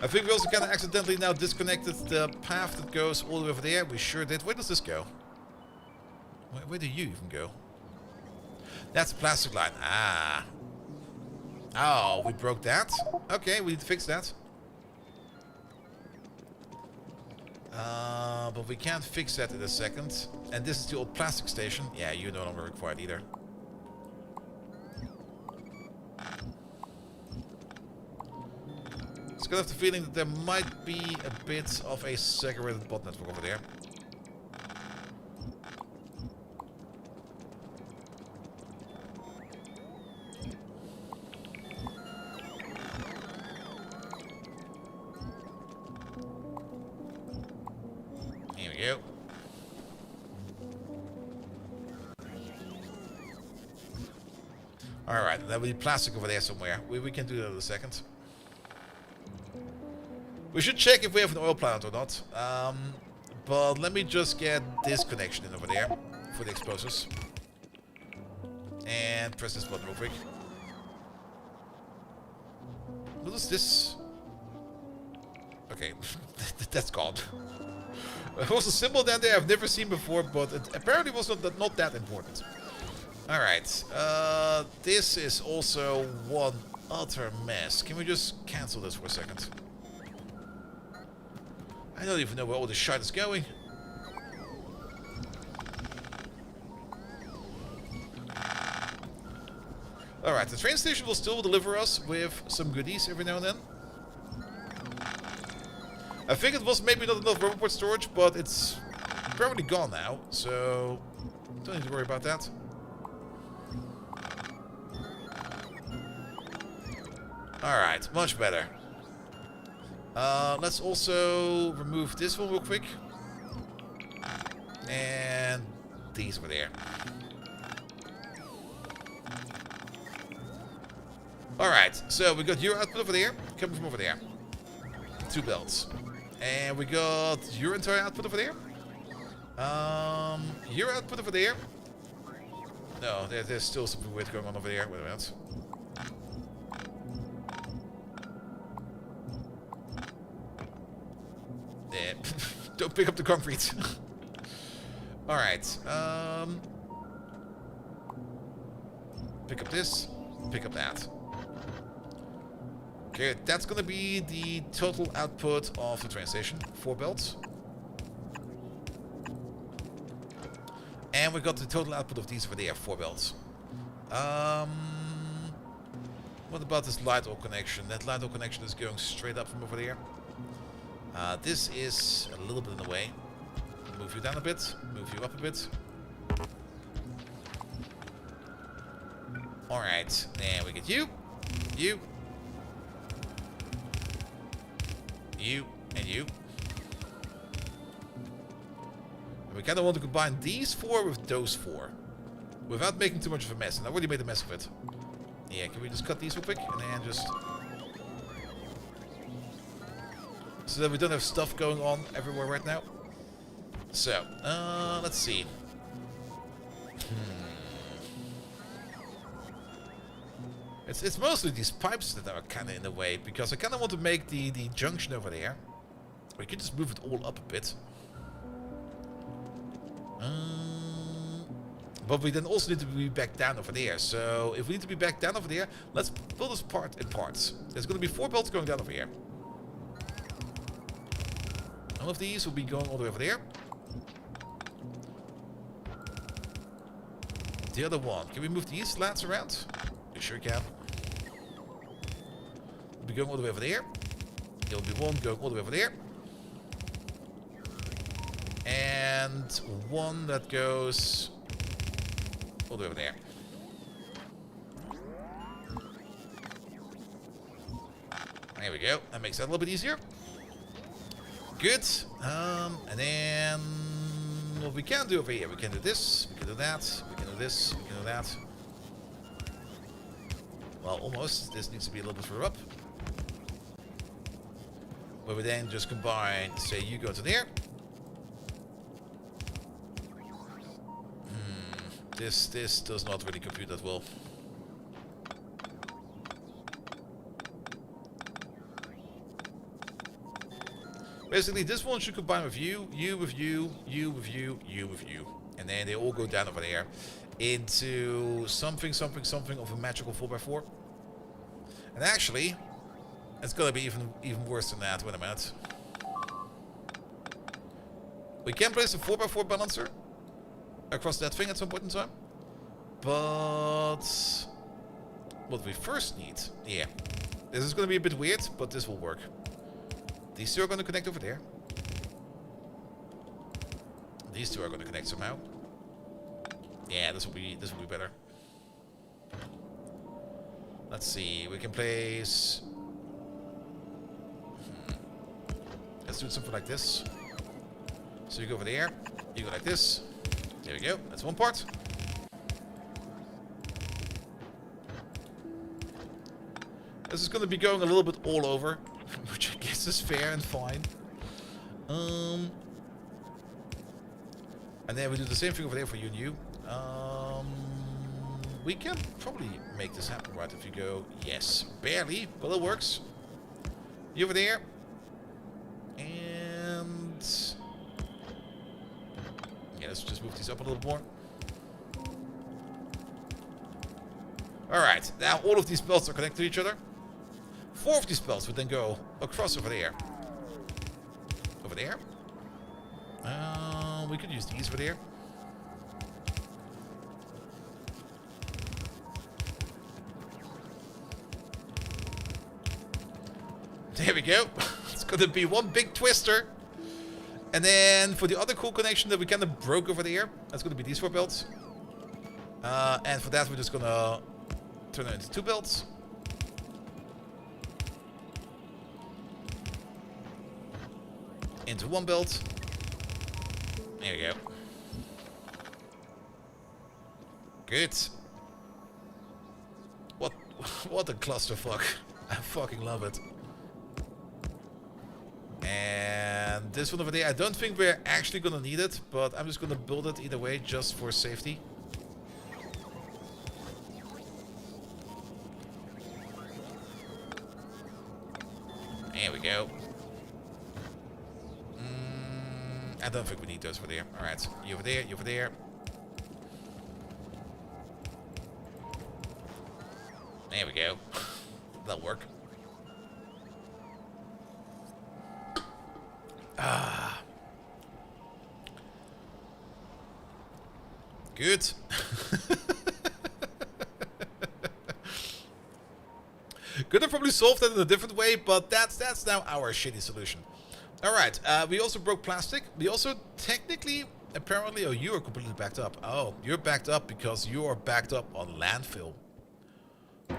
I think we also kind of accidentally now disconnected the path that goes all the way over there. We sure did. Where does this go? Where do you even go? That's a plastic line. Ah. Oh, we broke that? Okay, we need to fix that. But we can fix that in a second. And this is the old plastic station. Yeah, you're no longer required either. It's gonna have the feeling that there might be a bit of a segregated bot network over there. Here we go. Alright, there will be plastic over there somewhere. We can do that in a second. We should check if we have an oil plant or not. But let me just get this connection in over there for the explosives. And press this button real quick. What is this? Okay, that's gone. There was a symbol down there I've never seen before, but it apparently was not that important. Alright, this is also one utter mess. Can we just cancel this for a second? I don't even know where all this shit is going. Alright, the train station will still deliver us with some goodies every now and then. I think it was maybe not enough rubber port storage, but it's probably gone now, so don't need to worry about that. Alright, much better. Let's also remove this one real quick. And these over there. Alright, so we got your output over there, coming from over there. 2 belts. And we got your entire output over there. Your output over there. No, there's still something weird going on over there. Wait a minute. There. Don't pick up the concrete. Alright. Pick up this. Pick up that. Okay, that's gonna be the total output of the train station. 4 belts. And we got the total output of these over there, 4 belts. What about this light oil connection? That light oil connection is going straight up from over there. This is a little bit in the way. Move you down a bit, move you up a bit. Alright, and we get you, you, and you. And we kind of want to combine these 4 with those 4. Without making too much of a mess. And I already made a mess of it. Yeah, can we just cut these real quick? And then just... so that we don't have stuff going on everywhere right now. So, let's see. It's mostly these pipes that are kind of in the way, because I kind of want to make the junction over there. We can just move it all up a bit. But we then also need to be back down over there. So if we need to be back down over there, let's build this part in parts. There's going to be 4 belts going down over here. One of these will be going all the way over there. The other one. Can we move these slats around? We sure can. It'll be going all the way over there. There'll be one going all the way over there. And one that goes all the way over there. There we go. That makes that a little bit easier. Good. And then what we can do over here, we can do this, we can do that, we can do this, we can do that. Well, almost. This needs to be a little bit further up. Where we then just combine, say you go to there. This does not really compute that well. Basically, this one should combine with you, you with you, you with you, you with you. And then they all go down over there into something of a magical 4x4. And actually, it's gonna be even worse than that. Wait a minute. We can place a 4x4 balancer across that thing at some point in time. But what we first need, yeah, this is going to be a bit weird, but this will work. These two are going to connect over there. These two are going to connect somehow. Yeah, this will be better. Let's see, we can place. Let's do something like this. So you go over there, you go like this. There we go. That's one part. This is going to be going a little bit all over, which I guess is fair and fine. And then we do the same thing over there for you and you. We can probably make this happen, right? If you go, yes, barely, but it works. You over there. And yeah, let's just move these up a little more. Alright, now all of these belts are connected to each other. 4 of these belts would then go across over there. Over there. We could use these over there. There we go. It's going to be one big twister. And then for the other cool connection that we kind of broke over there, that's going to be these 4 belts. And for that, we're just going to turn it into 2 belts. Into 1 belt. There we go. Good. What a clusterfuck. I fucking love it. And this one over there, I don't think we're actually gonna need it, but I'm just gonna build it either way just for safety. There we go. I don't think we need those over there. Alright, you over there, you over there. There we go. That'll work. Ah. Good. Could have probably solved that in a different way, but that's now our shitty solution. Alright, we also broke plastic. We also technically, apparently, oh, you are completely backed up. Oh, you're backed up because you are backed up on landfill.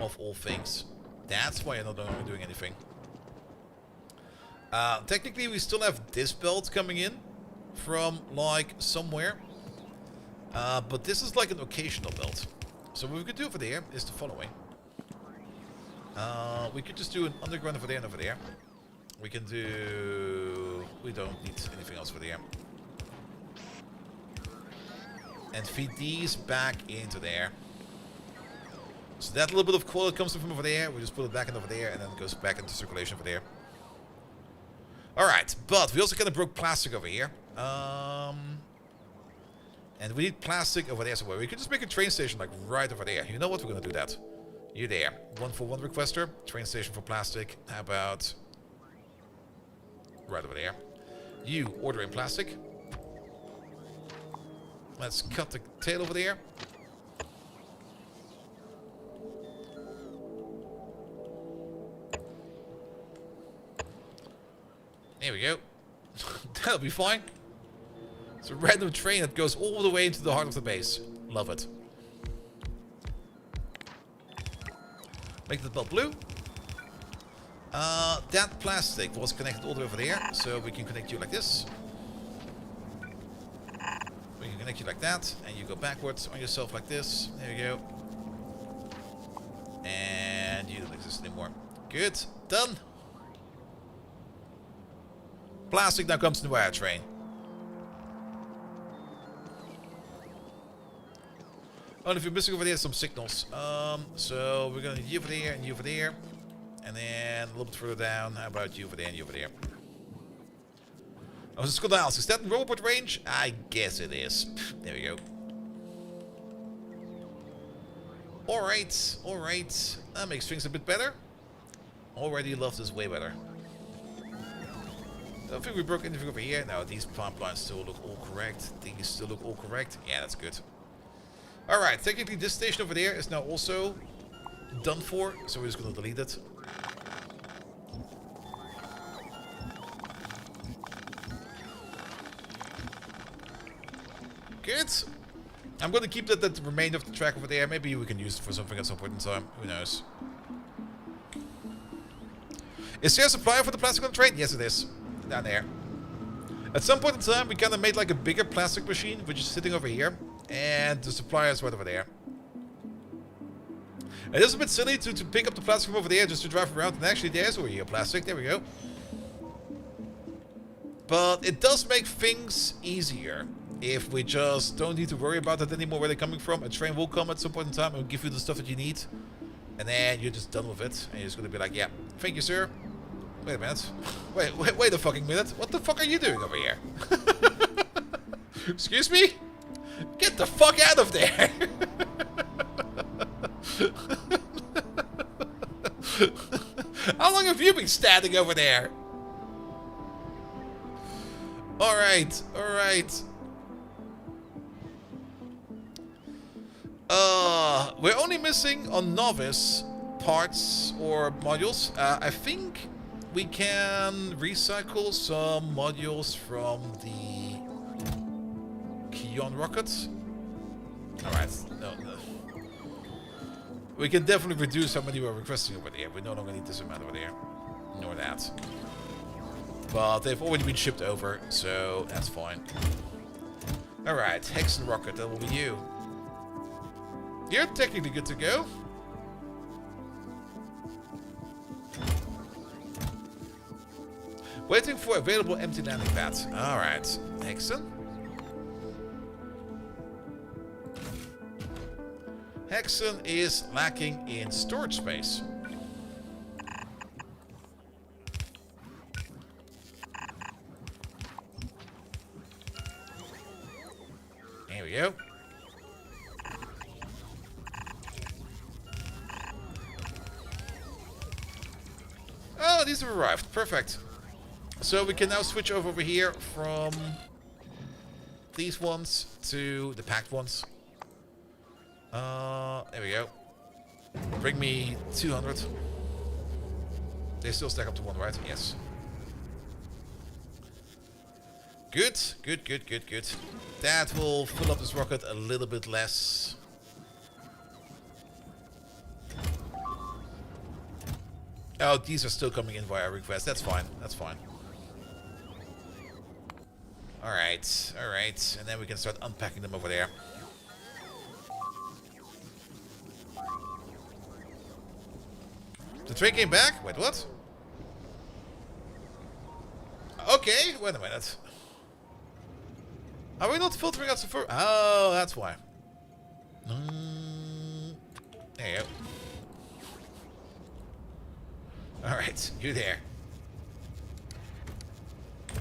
Of all things. That's why you're not doing anything. Technically, we still have this belt coming in from, like, somewhere. But this is like an occasional belt. So what we could do over there is the following. We could just do an underground over there and over there. We can do... We don't need anything else over there. And feed these back into there. So that little bit of coal that comes from over there, we just put it back in over there, and then it goes back into circulation over there. Alright, but we also kind of broke plastic over here. And we need plastic over there somewhere. We could just make a train station like right over there. You know what? We're going to do that. You there. 1-for-1 requester. Train station for plastic. How about... right over there. You order in plastic. Let's cut the tail over there. There we go. That'll be fine. It's a random train that goes all the way into the heart of the base. Love it. Make the belt blue. That plastic was connected all the way over there, so we can connect you like this. We can connect you like that, and you go backwards on yourself like this. There you go. And you don't exist anymore. Good. Done. Plastic now comes in the wire train. Oh, and if you're missing over there, some signals. So we're gonna need you over there and you over there. And then a little bit further down, how about you over there and you over there? I was just gonna ask, is that in robot range? I guess it is. There we go. Alright, alright. That makes things a bit better. Already love this way better. don't think we broke anything over here. No, these pipelines still look all correct. These still look all correct. Yeah, that's good. Alright, technically this station over there is now also done for, so we're just gonna delete it. Good. I'm gonna keep that the remainder of the track over there. Maybe we can use it for something at some point in time. Who knows? Is there a supplier for the plastic on the train? Yes, it is. Down there. At some point in time, we kind of made like a bigger plastic machine, which is sitting over here. And the supplier is right over there. It is a bit silly to pick up the plastic from over there just to drive around. And actually, there's where your plastic. There we go. But it does make things easier. If we just don't need to worry about that anymore, where they're coming from. A train will come at some point in time and give you the stuff that you need. And then you're just done with it. And you're just going to be like, yeah, thank you, sir. Wait a minute. Wait a fucking minute. What the fuck are you doing over here? Excuse me? Get the fuck out of there! How long have you been standing over there? Alright, alright. We're only missing on Novice parts or modules. I think we can recycle some modules from the Kion rockets. Alright, no. We can definitely reduce how many we're requesting over there. We no longer need this amount over there. Nor that. But they've already been shipped over, so that's fine. Alright, Hexen rocket, that will be you. You're technically good to go. Waiting for available empty landing pads. Alright, Hexen. Hexen is lacking in storage space. There we go. Oh, these have arrived. Perfect. So we can now switch over here from these ones to the packed ones. There we go. Bring me 200. They still stack up to 1, right? Yes. Good, good, good, good, good. That will fill up this rocket a little bit less. Oh, these are still coming in via request. That's fine. That's fine. Alright, alright. And then we can start unpacking them over there. The train came back? Wait, what? Okay, wait a minute. Are we not filtering out some fur? Oh, that's why. There you go. Alright, you there.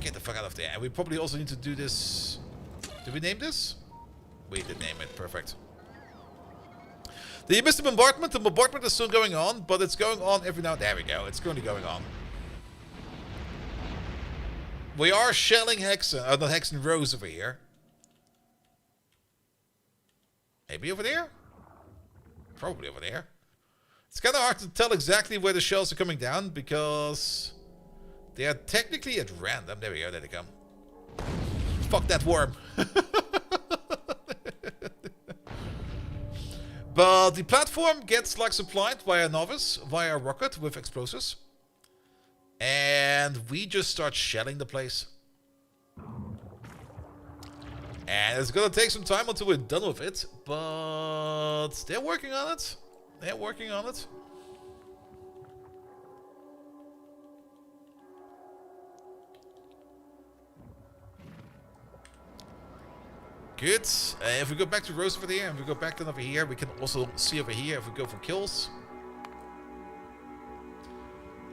Get the fuck out of there. And we probably also need to do this. Did we name this? We did name it. Perfect. Did you miss the bombardment? The bombardment is still going on, but it's going on every now and then. There we go. It's currently going on. We are shelling Hexen, not Hexen Rose over here. Maybe over there? Probably over there. It's kind of hard to tell exactly where the shells are coming down because they are technically at random. There we go. There they come. Fuck that worm. But the platform gets like supplied via Novice, via a rocket with explosives. And we just start shelling the place. And it's gonna take some time until we're done with it. But they're working on it. They're working on it. Good. If we go back to Rose over there, and we go back then over here, we can also see over here if we go for kills.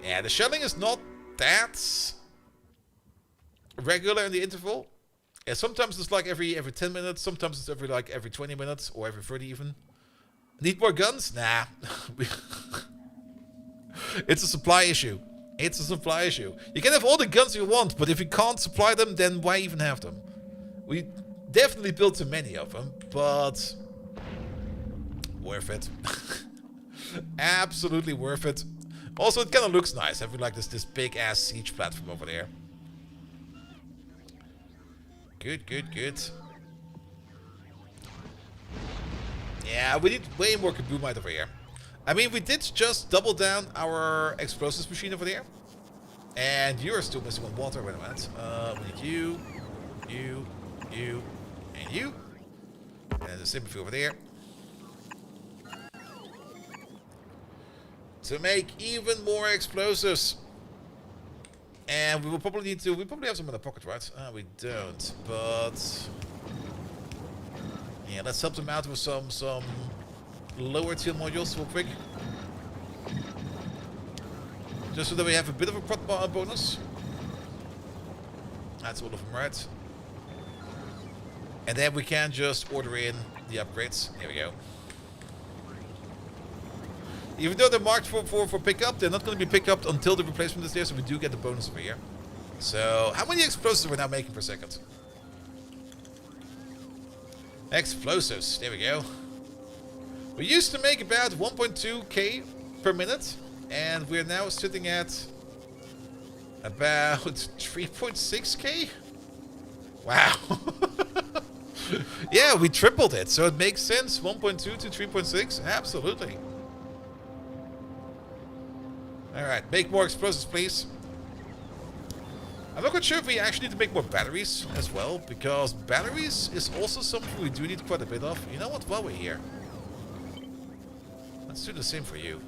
Yeah, the shelling is not that regular in the interval. Yeah, sometimes it's like every 10 minutes, sometimes it's every 20 minutes, or every 30 even. Need more guns? Nah. It's a supply issue. It's a supply issue. You can have all the guns you want, but if you can't supply them, then why even have them? We definitely built too many of them, but worth it. Absolutely worth it. Also, it kind of looks nice, having like this big ass siege platform over there. Good, good, good. Yeah, we need way more kaboomite over here. I mean, we did just double down our explosives machine over there. And you're still missing on water. Wait a minute. We need you, and you. And the sympathy over there. To make even more explosives. And we will probably need to... We probably have some in the pocket, right? We don't, but... Yeah, let's help them out with some lower tier modules real quick. Just so that we have a bit of a prot bonus. That's all of them, right? And then we can just order in the upgrades. Here we go. Even though they're marked for pickup, they're not going to be picked up until the replacement is there, so we do get the bonus over here. So, how many explosives are we now making per second? Explosives, there we go. We used to make about 1.2k per minute, and we're now sitting at about 3.6k. Wow. Yeah, we tripled it, so it makes sense. 1.2 to 3.6, absolutely. Alright, make more explosives, please. I'm not quite sure if we actually need to make more batteries as well, because batteries is also something we do need quite a bit of. You know what, while we're here, let's do the same for you.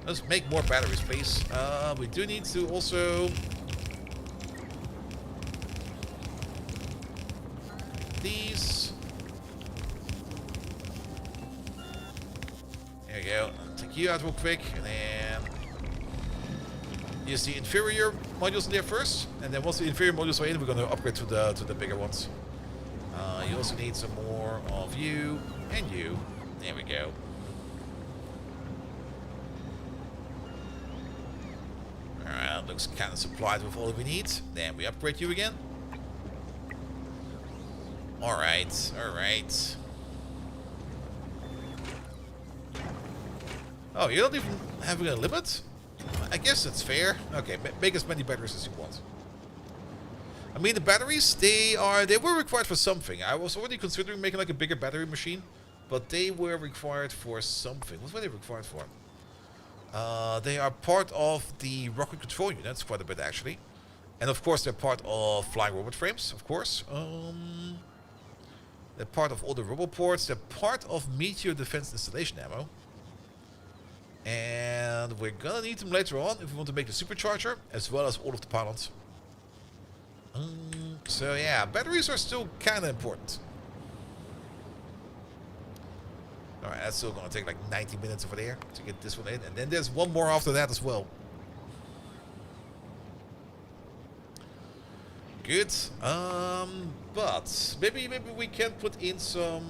Let's make more batteries, please. We do need to also... These... There we go. I'll take you out real quick, and then use the inferior modules in there first, and then once the inferior modules are in, we're going to upgrade to the bigger ones. You also need some more of you and you. There we go. Alright, looks kind of supplied with all that we need. Then we upgrade you again. Alright, alright. Oh, you're not even having a limit? I guess that's fair. Okay, make as many batteries as you want. I mean, the batteries, they were required for something. I was already considering making like a bigger battery machine, but they were required for something. What were they required for? They are part of the rocket control units, quite a bit actually. And of course, they're part of flying robot frames, of course. They're part of all the roboports. They're part of meteor defense installation ammo. And we're gonna need them later on if we want to make the supercharger, as well as all of the pylons. So yeah, batteries are still kind of important. Alright, that's still gonna take like 90 minutes over there to get this one in. And then there's one more after that as well. Good. But maybe we can put in some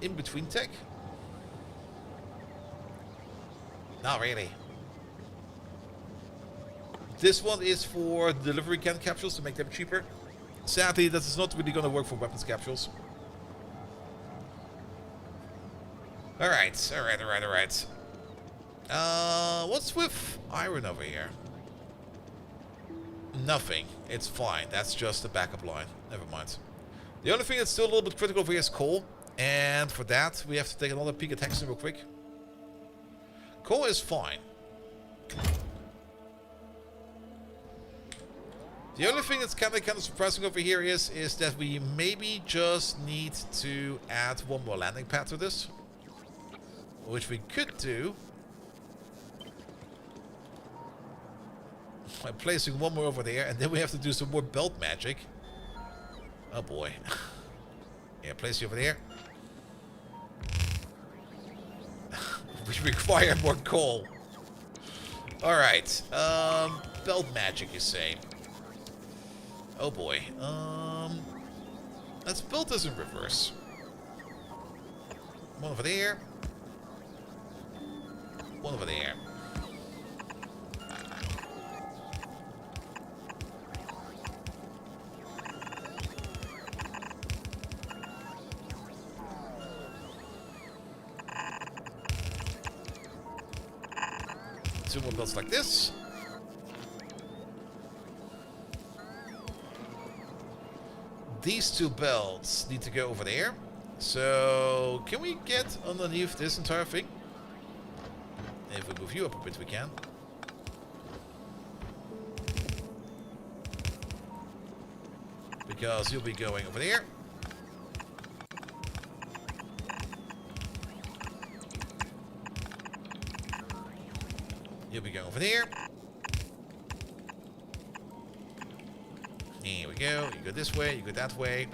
in-between tech. Not really. This one is for delivery can capsules to make them cheaper. Sadly, that is not really going to work for weapons capsules. Alright, alright. What's with iron over here? Nothing. It's fine. That's just a backup line. Never mind. The only thing that's still a little bit critical over here is coal. And for that, we have to take another peek at Hexen real quick. Coal is fine. The only thing that's kind of surprising over here is that we maybe just need to add one more landing pad to this. Which we could do by placing one more over there, and then we have to do some more belt magic. Oh boy. Yeah, place you over there. We require more coal. Alright. Belt magic, you say? Oh boy. Let's build this in reverse. One over there. one over there. Two more belts like this. These two belts need to go over there. So, can we get underneath this entire thing? If we move you up a bit, we can. Because you'll be going over there. You'll be going over there. Here we go. You go this way, you go that way.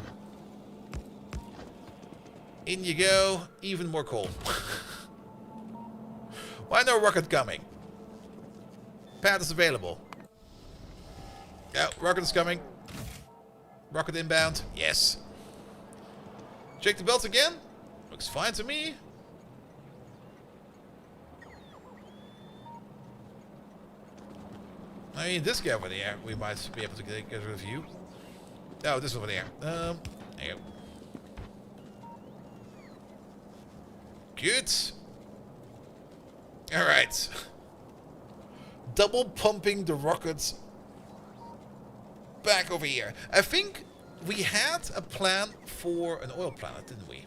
In you go. Even more coal. Why no rocket coming? Pad is available. Yeah, rocket is coming. Rocket inbound. Yes. Check the belts again. Looks fine to me. I mean, this guy over there, we might be able to get rid of you. No, this over there. There you go. Good. Alright. Double pumping the rockets back over here. I think we had a plan for an oil planet, didn't we?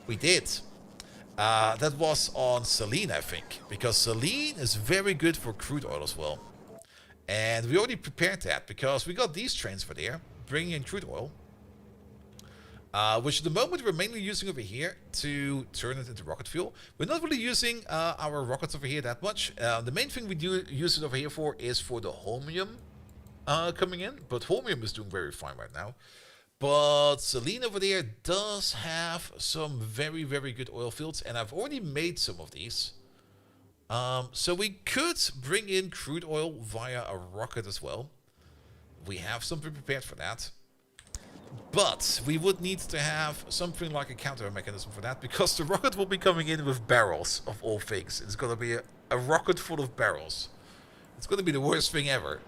We did. That was on Selene, I think. Because Selene is very good for crude oil as well. And we already prepared that because we got these trains for there, bringing in crude oil. Which at the moment we're mainly using over here to turn it into rocket fuel. We're not really using our rockets over here that much. The main thing we do use it over here for is for the holmium coming in. But holmium is doing very fine right now. But Selene over there does have some very, very good oil fields. And I've already made some of these. So we could bring in crude oil via a rocket as well. We have something prepared for that. But we would need to have something like a counter mechanism for that. Because the rocket will be coming in with barrels of all things. It's going to be a rocket full of barrels. It's going to be the worst thing ever.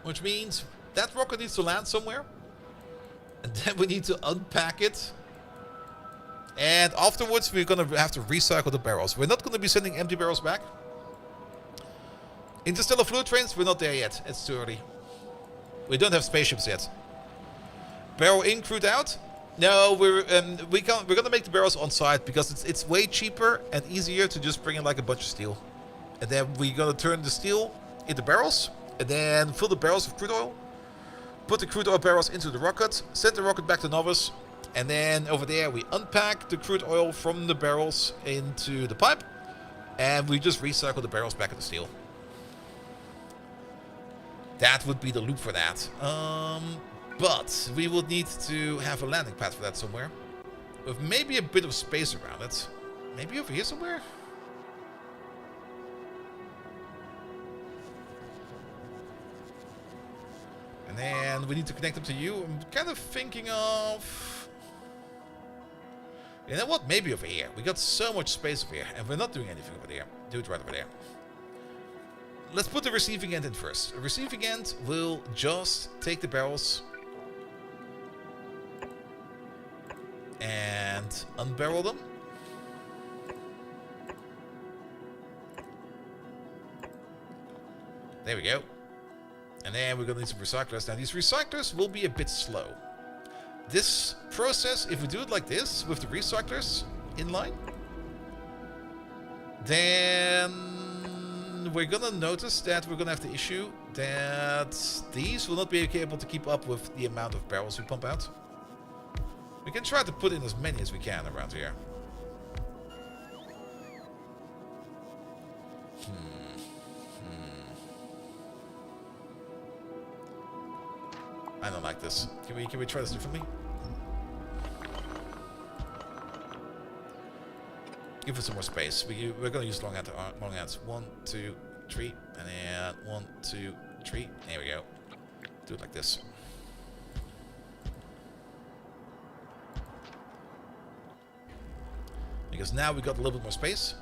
Which means that rocket needs to land somewhere. And then we need to unpack it. And afterwards we're going to have to recycle the barrels. We're not going to be sending empty barrels back. Interstellar fluid trains, we're not there yet. It's too early. We don't have spaceships yet. Barrel in, crude out. No, we're gonna make the barrels on site because it's way cheaper and easier to just bring in like a bunch of steel. And then we're gonna turn the steel into barrels. And then fill the barrels with crude oil. Put the crude oil barrels into the rocket. Send the rocket back to Novus. And then over there we unpack the crude oil from the barrels into the pipe. And we just recycle the barrels back into steel. That would be the loop for that. But we would need to have a landing pad for that somewhere. With maybe a bit of space around it. Maybe over here somewhere? And then we need to connect them to you. I'm kind of thinking of... You know what? Maybe over here. We got so much space over here. And we're not doing anything over there. Do it right over there. Let's put the receiving end in first. The receiving end will just take the barrels and unbarrel them. There we go. And then we're going to need some recyclers. Now these recyclers will be a bit slow. This process, if we do it like this, with the recyclers in line, then we're gonna notice that we're gonna have the issue that these will not be able to keep up with the amount of barrels we pump out. We can try to put in as many as we can around here. I don't like this. Can we try this differently? Give us some more space. We're gonna use long hands. 1, 2, 3, and then 1, 2, 3. There we go. Do it like this. Because now we got a little bit more space.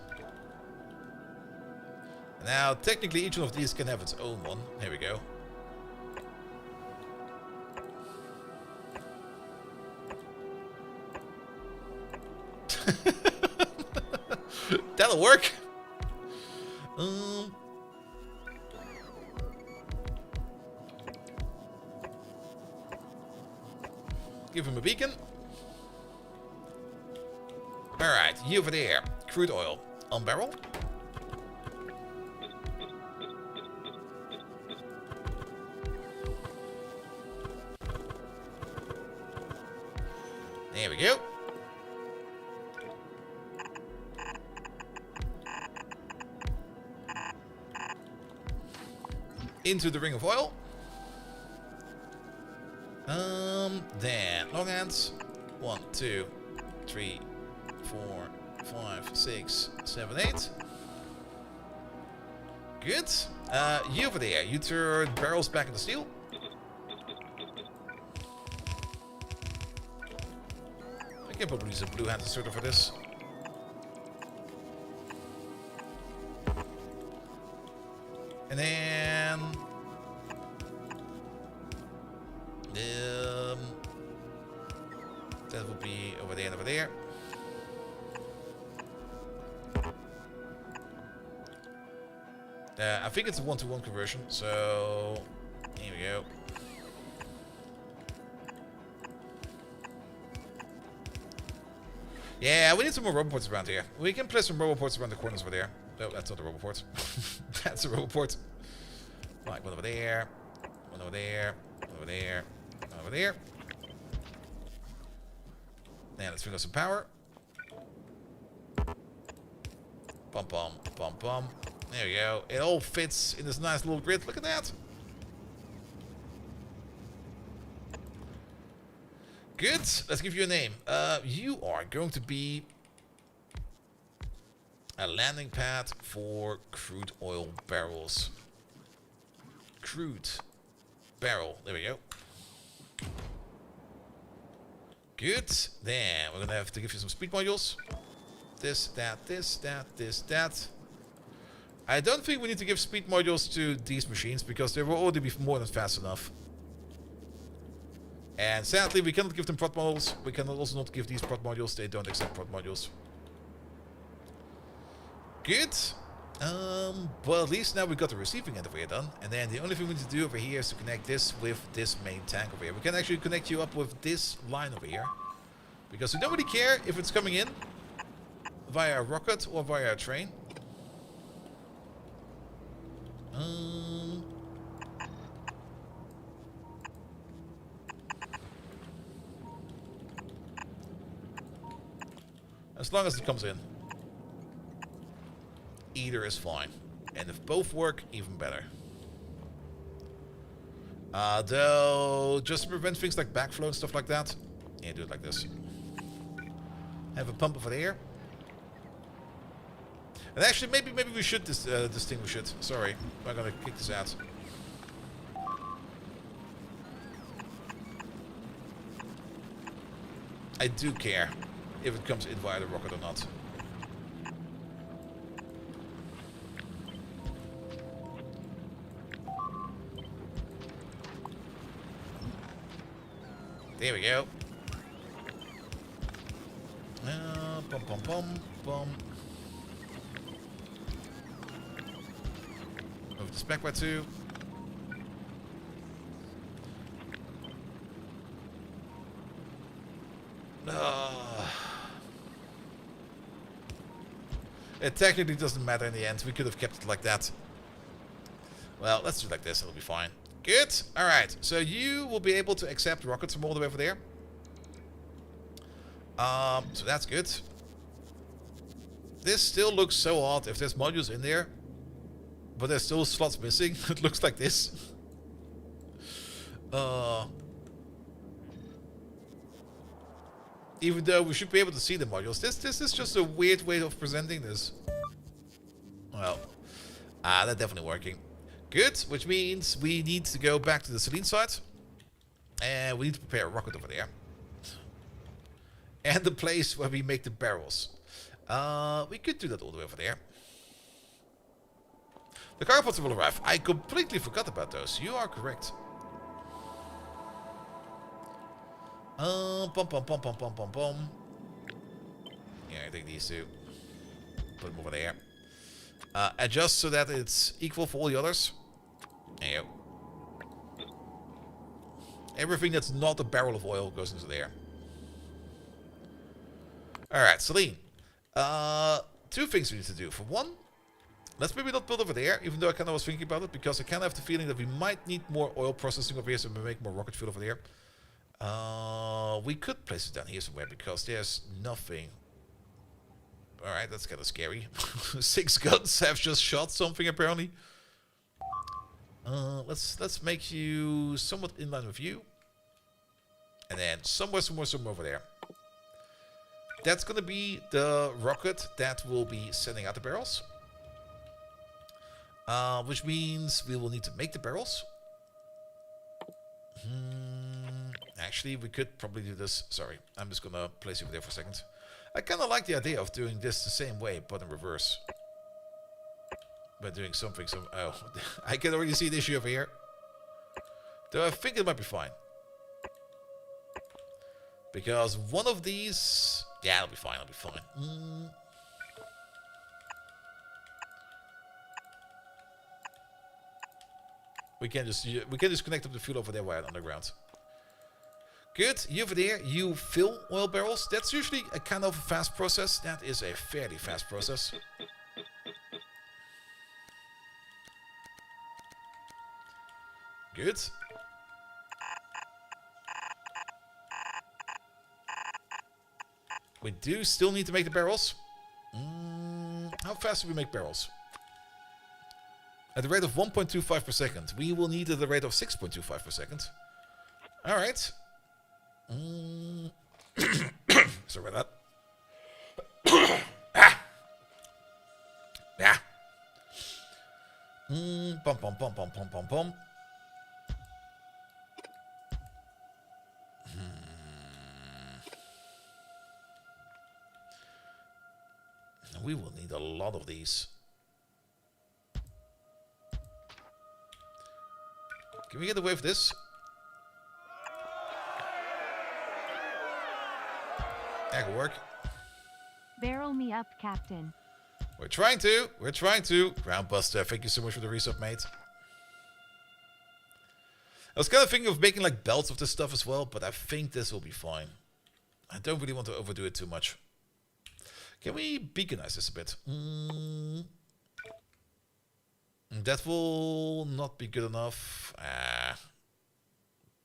Now, technically, each one of these can have its own one. Here we go. That'll work. Give him a beacon. Alright, you over there. Crude oil on barrel. There we go. Into the ring of oil. Then long hands. 1, 2, 3, 4, 5, 6, 7, 8. Good. You over there. You turn barrels back into steel. I can probably use a blue hand inserter for this. And then that will be over there and over there. I think it's a 1-to-1 conversion, so here we go. Yeah, we need some more roboports around here. We can place some roboports around the corners over there. No, that's not a roboport. That's a roboport. Right, one over there. One over there. One over there. One over there. Now let's bring up some power. Bum bum bum bum. There we go. It all fits in this nice little grid. Look at that. Good. Let's give you a name. You are going to be a landing pad for crude oil barrels. Crude barrel. There we go. Good. Then we're going to have to give you some speed modules. This, that, this, that, this, that. I don't think we need to give speed modules to these machines because they will already be more than fast enough. And sadly, we cannot give them prot modules. We cannot also not give these prot modules. They don't accept prot modules. Good. Well, at least now we got the receiving end over here done. And then the only thing we need to do over here is to connect this with this main tank over here. We can actually connect you up with this line over here. Because we don't really care if it's coming in via a rocket or via a train. As long as it comes in. Either is fine. And if both work, even better. Though, just to prevent things like backflow and stuff like that, yeah, do it like this. Have a pump over there. And actually, maybe we should distinguish it. Sorry, I'm gonna kick this out. I do care if it comes in via the rocket or not. There we go. Bum bum bum bum. Move the spec by 2. It technically doesn't matter in the end. We could have kept it like that. Well, let's do it like this. It'll be fine. Good. Alright. So you will be able to accept rockets from all the way over there. So that's good. This still looks so odd if there's modules in there. But there's still slots missing. It looks like this. Even though we should be able to see the modules. This is just a weird way of presenting this. Well, that's definitely working. Good, which means we need to go back to the Selene site. And we need to prepare a rocket over there. And the place where we make the barrels. We could do that all the way over there. The cargo pods will arrive. I completely forgot about those. You are correct. Bum, bum, bum, bum, bum, bum, bum. Yeah, I take these two. Put them over there. Adjust so that it's equal for all the others. There you go. Everything that's not a barrel of oil goes into there. Alright, Celine. Two things we need to do. For one, let's maybe not build over there, even though I kind of was thinking about it, because I kind of have the feeling that we might need more oil processing over here, so we make more rocket fuel over there. We could place it down here somewhere, because there's nothing. Alright, that's kind of scary. 6 guns have just shot something, apparently. Let's make you somewhat in line with you. And then somewhere over there. That's going to be the rocket that will be sending out the barrels. Which means we will need to make the barrels. Actually, we could probably do this. Sorry, I'm just going to place you over there for a second. I kind of like the idea of doing this the same way, but in reverse. By doing something, oh, I can already see the issue over here. Though I think it might be fine. Because one of these... Yeah, it'll be fine, it'll be fine. We can just connect up the fuel over there while underground. Good, you over there, you fill oil barrels. That's usually a kind of a fast process. That is a fairly fast process. Good. We do still need to make the barrels. How fast do we make barrels? At the rate of 1.25 per second. We will need it at the rate of 6.25 per second. Alright. Sorry about that. Yeah. Bum, bum, bum, bum, bum, bum, bum. We will need a lot of these. Can we get away with this? That could work. Barrel me up, Captain. We're trying to. We're trying to. Groundbuster, thank you so much for the resub, mate. I was kind of thinking of making like belts of this stuff as well, but I think this will be fine. I don't really want to overdo it too much. Can we beaconize this a bit? That will not be good enough.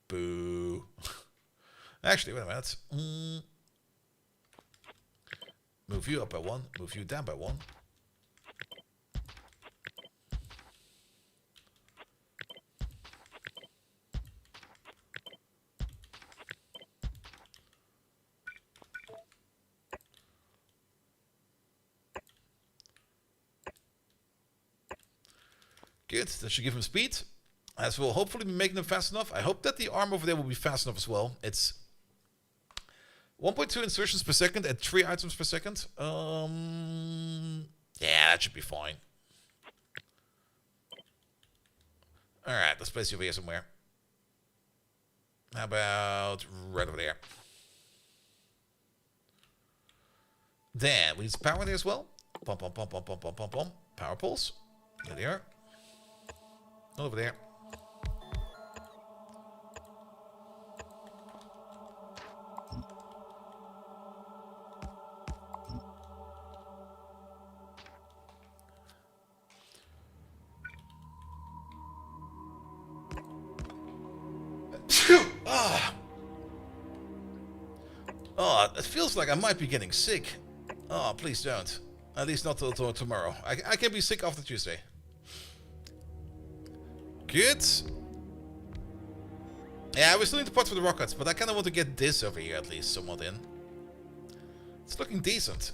Boo. Actually, wait a minute. Move you up by 1. Move you down by 1. Good, that should give him speed. As we'll hopefully be making them fast enough. I hope that the arm over there will be fast enough as well. It's 1.2 insertions per second and 3 items per second. Yeah, that should be fine. Alright, let's place you over here somewhere. How about right over there? Then we need some power there as well. Pump, pump, pump, pump, pump, pump, pump, pump. Power poles. There they are. Over there. Oh, it feels like I might be getting sick. Oh, please don't. At least not till tomorrow. I can be sick after Tuesday. Good. Yeah, we still need the pot for the rockets, but I kind of want to get this over here at least somewhat in. It's looking decent.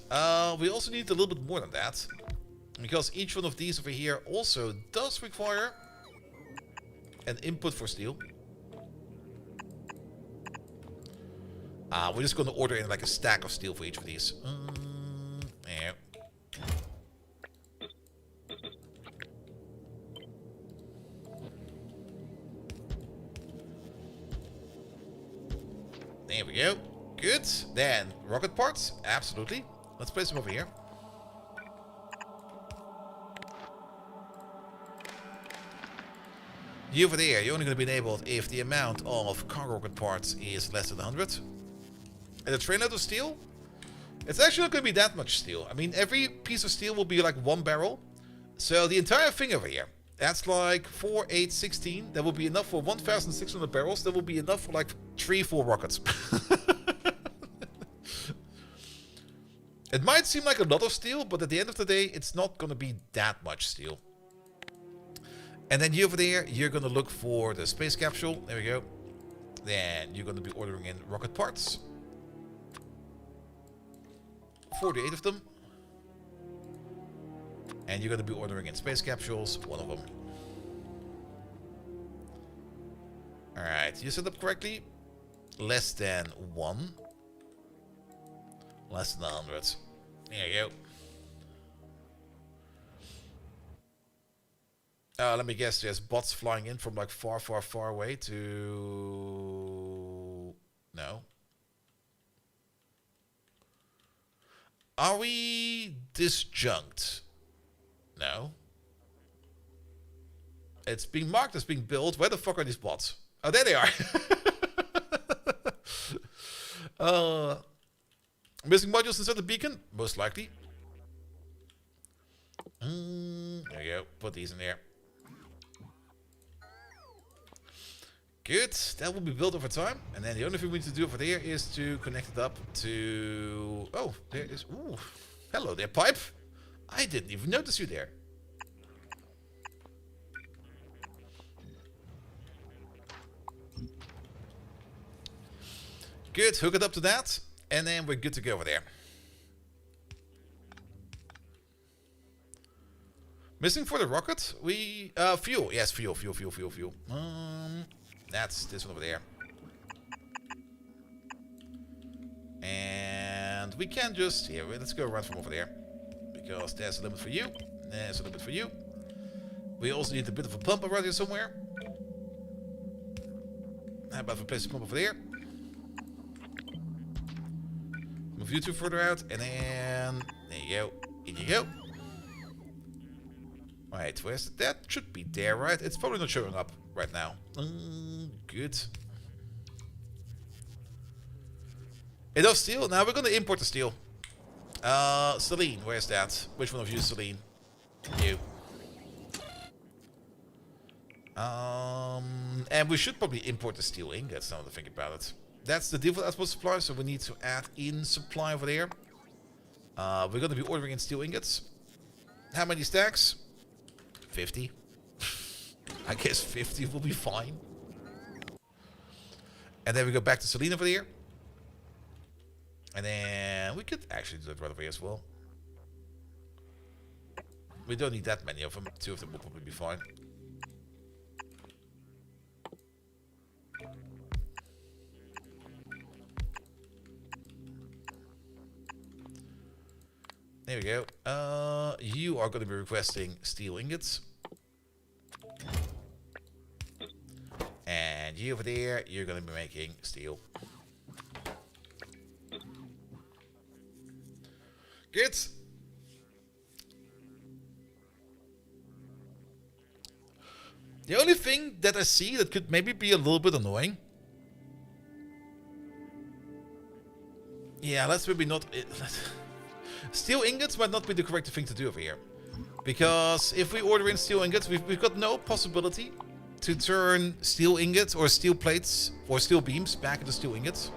We also need a little bit more than that. Because each one of these over here also does require an input for steel. We're just going to order in like a stack of steel for each of these. Yeah. There we go. Good. Then, rocket parts. Absolutely. Let's place them over here. You over there, you're only going to be enabled if the amount of cargo rocket parts is less than 100. And the train load of steel, it's actually not going to be that much steel. I mean, every piece of steel will be like 1 barrel. So the entire thing over here, that's like 4, 8, 16. That will be enough for 1,600 barrels. That will be enough for like 3, 4 rockets. It might seem like a lot of steel, but at the end of the day, it's not going to be that much steel. And then you over there, you're going to look for the space capsule. There we go. Then you're going to be ordering in rocket parts. 48 of them. And you're going to be ordering in space capsules, 1 of them. Alright, you set up correctly. Less than 1. Less than 100. There you go. Let me guess, there's bots flying in from like far, far, far away to... No. Are we disjunct? No. It's being marked as being built. Where the fuck are these bots? Oh, there they are. Missing modules inside the beacon? Most likely. There you go. Put these in there. Good. That will be built over time. And then the only thing we need to do over there is to connect it up to... Oh, there is... Ooh. Hello there, pipe. I didn't even notice you there. Good. Hook it up to that. And then we're good to go over there. Missing for the rocket? We... fuel. Yes, fuel. That's this one over there. And we can just... Here, let's go around from over there. Because there's a limit for you. There's a limit for you. We also need a bit of a pump around here somewhere. How about if we place a pump over there? Move you two further out. And then... There you go. In you go. Right, where's that? Should be there, right? It's probably not showing up right now. Good. Enough steel. Now we're gonna import the steel. Celine, where's that? Which one of you is Celine? You. And we should probably import the steel ingots now that I think about it. That's the default output supply, so we need to add in supply over there. We're gonna be ordering in steel ingots. How many stacks? 50. I guess 50 will be fine. And then we go back to Celine over here. And then we could actually do that right over here as well. We don't need that many of them. 2 of them will probably be fine. There we go. You are going to be requesting steel ingots. And you over there, you're going to be making steel. Good. The only thing that I see that could maybe be a little bit annoying. Yeah, let's maybe not... Steel ingots might not be the correct thing to do over here. Because if we order in steel ingots, we've got no possibility to turn steel ingots or steel plates or steel beams back into steel ingots.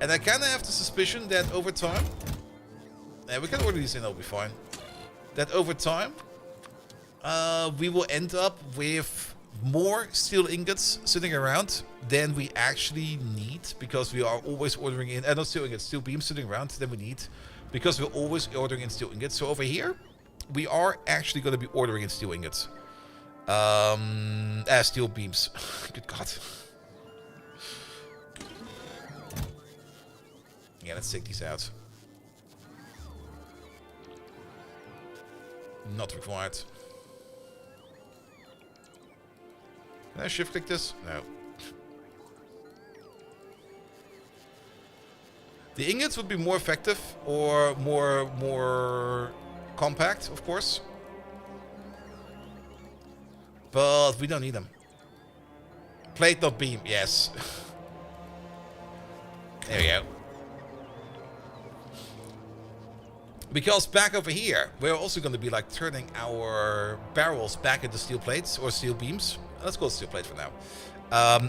And I kind of have the suspicion that over time... we can order these in, that'll be fine. That over time, we will end up with more steel ingots sitting around than we actually need. Because we are always ordering in... not steel ingots, steel beams sitting around than we need. Because we're always ordering in steel ingots. So over here, we are actually going to be ordering in steel ingots. Steel beams. Good God. Yeah, let's take these out. Not required. Can I shift click this? No. The ingots would be more effective or more compact, of course. But we don't need them. Plate, not beam. Yes. There we go. Because back over here, we're also going to be like turning our barrels back into steel plates or steel beams. Let's call it steel plate for now.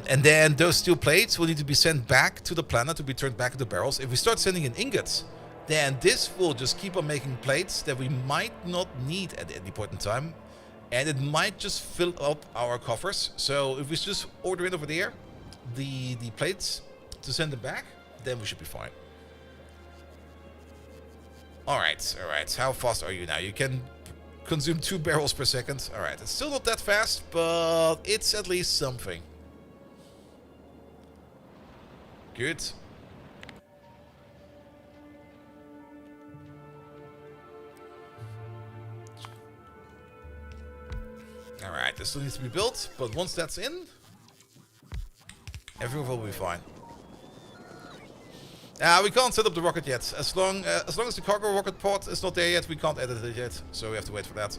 And then those steel plates will need to be sent back to the planet to be turned back into barrels. If we start sending in ingots, then this will just keep on making plates that we might not need at any point in time. And it might just fill up our coffers. So if we just order in over there, the plates to send them back, then we should be fine. Alright. How fast are you now? You can consume 2 barrels per second. Alright, it's still not that fast, but it's at least something. Good. Alright, this still needs to be built, but once that's in, everything will be fine. We can't set up the rocket yet. As long as the cargo rocket pod is not there yet, we can't edit it yet. So we have to wait for that.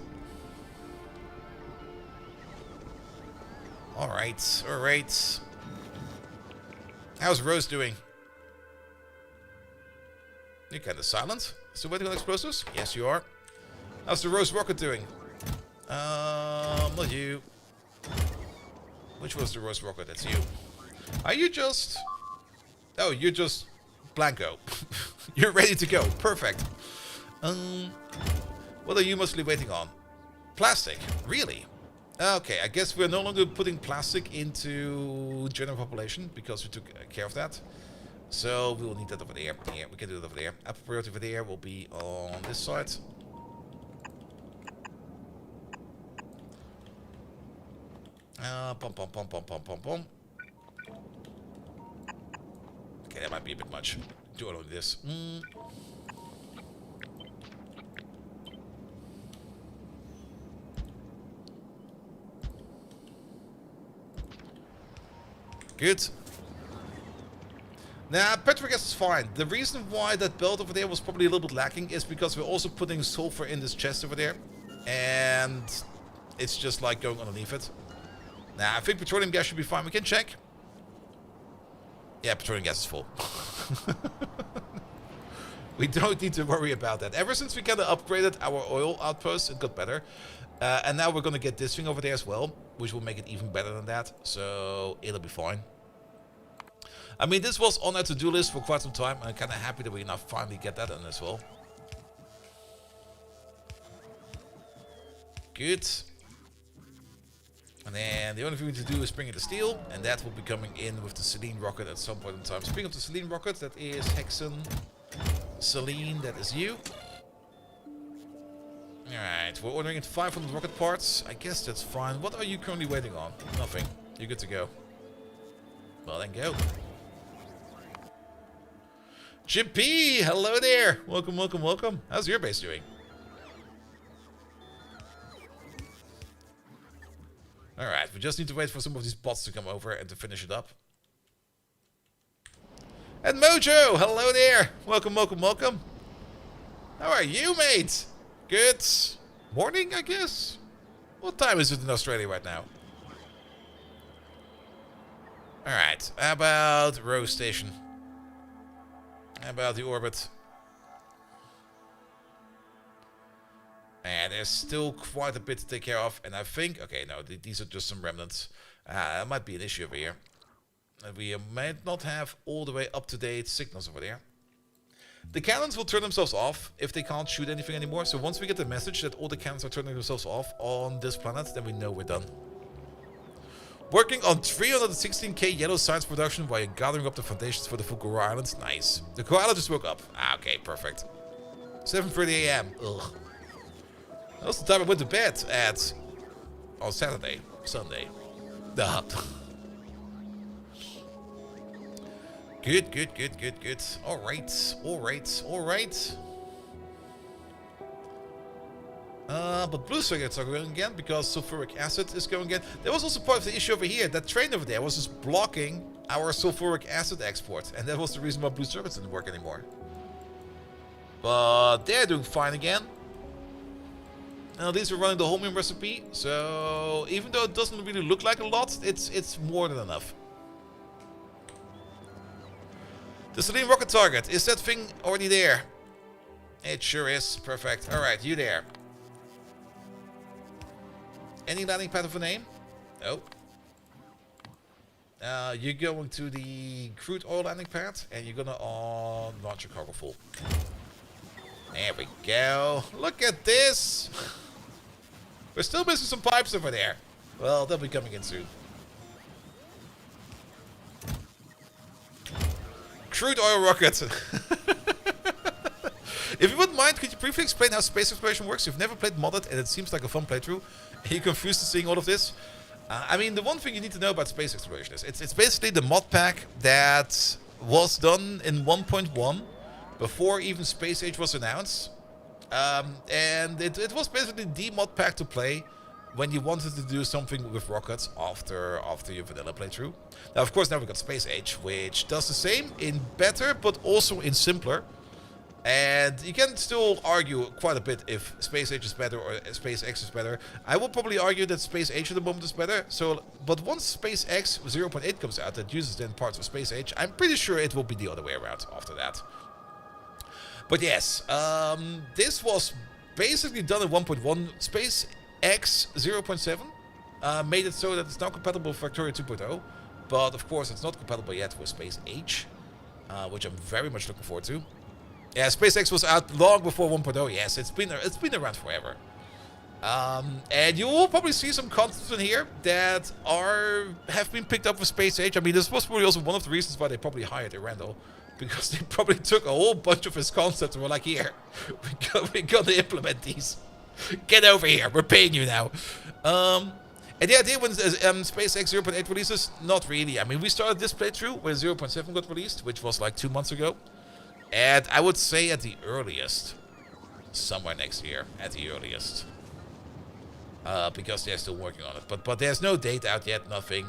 Alright. How's Rose doing? You're kind of silent. Still waiting on explosives? Yes, you are. How's the Rose rocket doing? Not you. Which was the Rose rocket? That's you. Are you just... Oh, you're just... Blanco. You're ready to go. Perfect. What are you mostly waiting on? Plastic. Really? Okay, I guess we're no longer putting plastic into general population because we took care of that. So we will need that over there. Yeah, we can do it over there. Our priority over there will be on this side. Pom. Okay, that might be a bit much. Do all of this. Good. Nah, petrogas is fine. The reason why that belt over there was probably a little bit lacking is because we're also putting sulfur in this chest over there. And it's just like going underneath it. Nah, I think petroleum gas should be fine. We can check. Yeah, petroleum gas is full. We don't need to worry about that. Ever since we kind of upgraded our oil outpost, it got better. And now we're going to get this thing over there as well, which will make it even better than that. So it'll be fine. I mean, this was on our to-do list for quite some time. I'm kind of happy that we now finally get that done as well. Good. And then the only thing we need to do is bring in the steel, and that will be coming in with the Selene rocket at some point in time. Speaking of the Selene rocket, that is Hexen. Selene, that is you. Alright, we're ordering in 500 rocket parts. I guess that's fine. What are you currently waiting on? Nothing. You're good to go. Well, then go. Jim P, hello there. Welcome. How's your base doing? Alright, we just need to wait for some of these bots to come over and to finish it up. And Mojo, hello there. Welcome. How are you, mate? Good morning, I guess? What time is it in Australia right now? Alright, how about Rose Station? How about the orbit? And there's still quite a bit to take care of. And I think... Okay, no, these are just some remnants. That might be an issue over here. We might not have all the way up-to-date signals over there. The cannons will turn themselves off if they can't shoot anything anymore. So once we get the message that all the cannons are turning themselves off on this planet, then we know we're done. Working on 316k yellow science production while you're gathering up the foundations for the full Koala Islands. Nice. The koala just woke up. Okay, perfect. 7:30 a.m. Ugh. That's the time I went to bed at... on Saturday. Sunday. Duh. Good. Alright. But blue circuits are going again because sulfuric acid is going again. There was also part of the issue over here. That train over there was just blocking our sulfuric acid export. And that was the reason why blue circuits didn't work anymore. But they're doing fine again. Now these are running the Holmium recipe. So even though it doesn't really look like a lot, it's more than enough. The Selene rocket target. Is that thing already there? It sure is. Perfect. Alright, you there. Any landing pad of a name? No. You're going to the crude oil landing pad, and you're gonna launch your cargo full. There we go. Look at this. We're still missing some pipes over there. Well, they'll be coming in soon. Crude oil rocket. If you wouldn't mind, could you briefly explain how space exploration works? You've never played modded, and it seems like a fun playthrough. Are you confused to seeing all of this? I mean, the one thing you need to know about space exploration is it's basically the mod pack that was done in 1.1 before even Space Age was announced. And it was basically the mod pack to play when you wanted to do something with rockets after your vanilla playthrough. Now, of course, now we got Space Age, which does the same in better, but also in simpler. And you can still argue quite a bit if Space Age is better or Space X is better. I will probably argue that Space Age at the moment is better. But once Space X 0.8 comes out that uses then parts of Space Age, I'm pretty sure it will be the other way around after that. But yes, this was basically done in 1.1. Space X 0.7 made it so that it's now compatible with Factorio 2.0. But of course, it's not compatible yet with Space Age, which I'm very much looking forward to. Yeah, SpaceX was out long before 1.0. Yes, it's been around forever. And you will probably see some concepts in here that have been picked up with Space Age. I mean, this was probably also one of the reasons why they probably hired Randall, because they probably took a whole bunch of his concepts and were like, "Here, we're gonna implement these. Get over here. We're paying you now." And the idea when SpaceX 0.8 releases, not really. I mean, we started this playthrough when 0.7 got released, which was like 2 months ago. And I would say at the earliest, somewhere next year, at the earliest. Because they're still working on it. But there's no date out yet, nothing.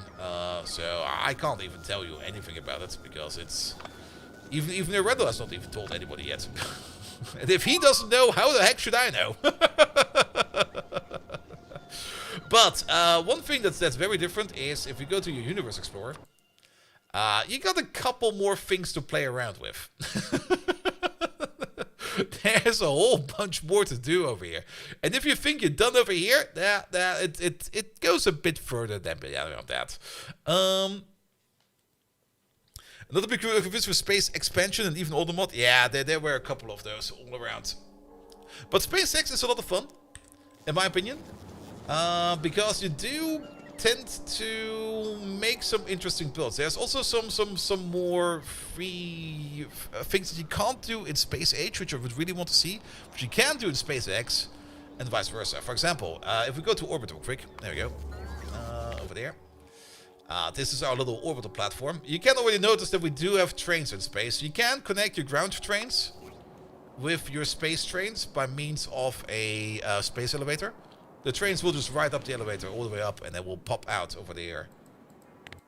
So I can't even tell you anything about it, because it's... Even Randall has not even told anybody yet. And if he doesn't know, how the heck should I know? But one thing that's very different is if you go to your Universe Explorer, you got a couple more things to play around with. There's a whole bunch more to do over here. And if you think you're done over here, it goes a bit further than beyond that. Another big confused with space expansion and even older mod. Yeah, there were a couple of those all around. But SpaceX is a lot of fun, in my opinion. Because you do tend to make some interesting builds. There's also some more free things that you can't do in Space Age, which I would really want to see, which you can do in Space X, and vice versa. For example, if we go to Orbital quick, there we go, over there. This is our little orbital platform. You can already notice that we do have trains in space. You can connect your ground trains with your space trains by means of a space elevator. The trains will just ride up the elevator all the way up, and then will pop out over there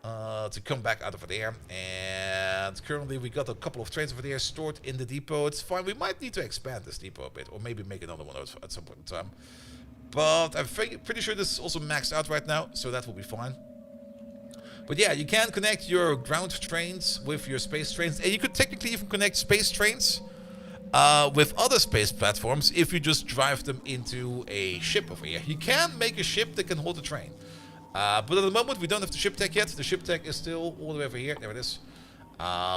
to come back out over there. And currently we got a couple of trains over there stored in the depot. It's fine. We might need to expand this depot a bit, or maybe make another one at some point in time. But I'm pretty sure this is also maxed out right now, so that will be fine. But yeah, you can connect your ground trains with your space trains, and you could technically even connect space trains with other space platforms if you just drive them into a ship over here. You can make a ship that can hold a train. But at the moment, we don't have the ship tech yet. The ship tech is still all the way over here. There it is.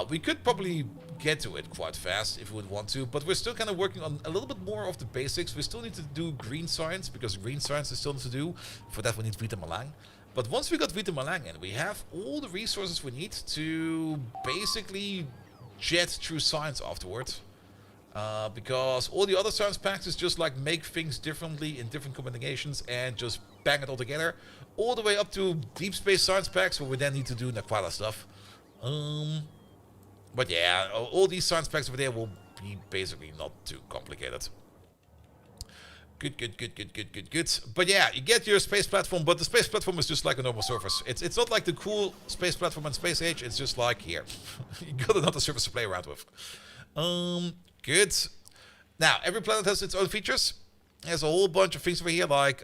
We could probably get to it quite fast if we would want to, but we're still kind of working on a little bit more of the basics. We still need to do green science, because green science is still to do. For that, we need Vita Malang. But once we got Vita Malang in, we have all the resources we need to basically jet through science afterwards. Because all the other science packs is just like make things differently in different combinations and just bang it all together. All the way up to deep space science packs where we then need to do Naquala stuff. But yeah, all these science packs over there will be basically not too complicated. Good, good, good, good, good, good, good. But yeah, you get your space platform, but the space platform is just like a normal surface. It's not like the cool space platform on Space Age. It's just like here. You got another surface to play around with. Good. Now, every planet has its own features. There's a whole bunch of things over here, like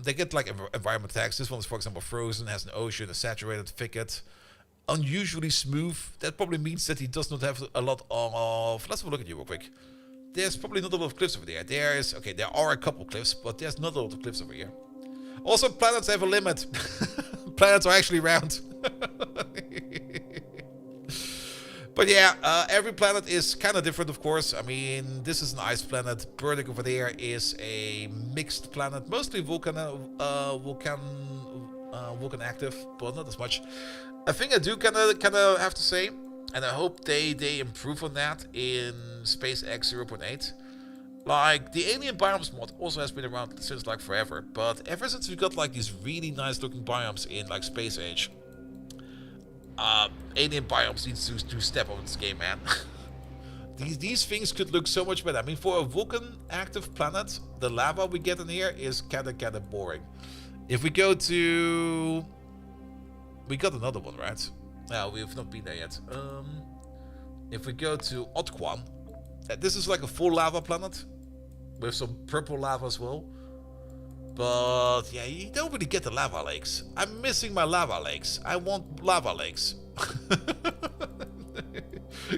they get like environment tags. This one is, for example, frozen, has an ocean, a saturated thicket, unusually smooth. That probably means that he does not have a lot of. Let's have a look at you real quick. There's probably not a lot of cliffs over there. There are a couple cliffs, but there's not a lot of cliffs over here. Also, planets have a limit. Planets are actually round. But yeah, every planet is kind of different, of course. I mean, this is an ice planet. Burdick over there is a mixed planet, mostly Vulcan active, but not as much. I think I do kind of have to say, and I hope they improve on that in Space X 0.8. Like, the alien biomes mod also has been around since like forever, but ever since we got like these really nice looking biomes in like Space Age, alien biomes needs to step up this game, man. these things could look so much better. I mean, for a Vulcan active planet, the lava we get in here is kind of boring. If we go to, we got another one, right? No, we have not been there yet. If we go to Otquan, this is like a full lava planet with some purple lava as well. But yeah, you don't really get the lava lakes. I'm missing my lava lakes. I want lava lakes.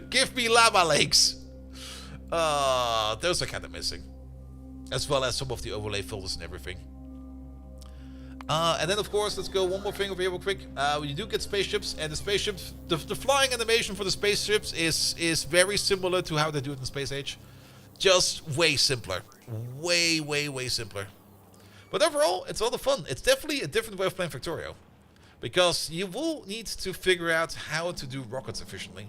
Give me lava lakes. Those are kind of missing, as well as some of the overlay filters and everything. And then, of course, let's go one more thing over here real quick. You do get spaceships, and the spaceships, the flying animation for the spaceships is very similar to how they do it in Space Age. Just way simpler. Way simpler. But overall, it's a lot of fun. It's definitely a different way of playing Factorio, because you will need to figure out how to do rockets efficiently.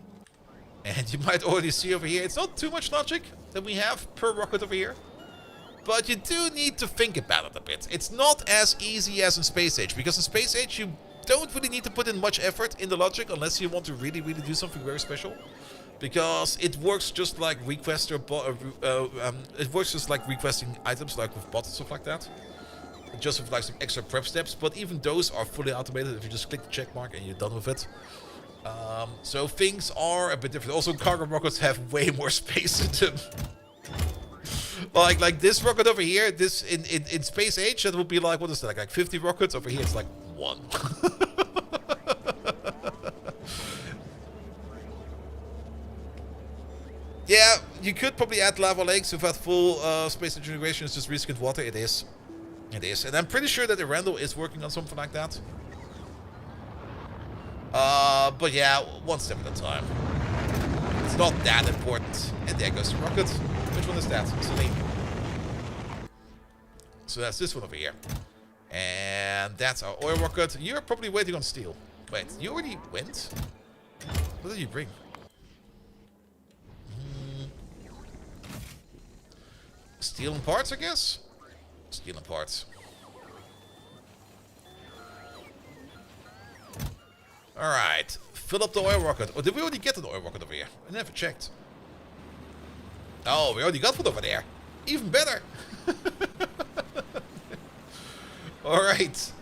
And you might already see over here, it's not too much logic that we have per rocket over here. But you do need to think about it a bit. It's not as easy as in Space Age, because in Space Age you don't really need to put in much effort in the logic unless you want to really do something very special. Because it works just like request it works just like requesting items, like with bots and stuff like that. Just with like some extra prep steps, but even those are fully automated if you just click the check mark and you're done with it. So things are a bit different. Also, cargo rockets have way more space in them. Like this rocket over here, this in Space Age, that would be like, what is that, like 50 rockets? Over here it's like 1. Yeah, you could probably add lava lakes without full Space Age integration. It's just reskinned water. It is. And I'm pretty sure that Randall is working on something like that. But yeah, one step at a time. It's not that important. And there goes the rocket. Which one is that? Celine. So that's this one over here. And that's our oil rocket. You're probably waiting on steel. Wait, you already went? What did you bring? Steel and parts, I guess? Steel and parts. Alright. Fill up the oil rocket. Or did we already get an oil rocket over here? I never checked. Oh, we already got one over there. Even better. Alright.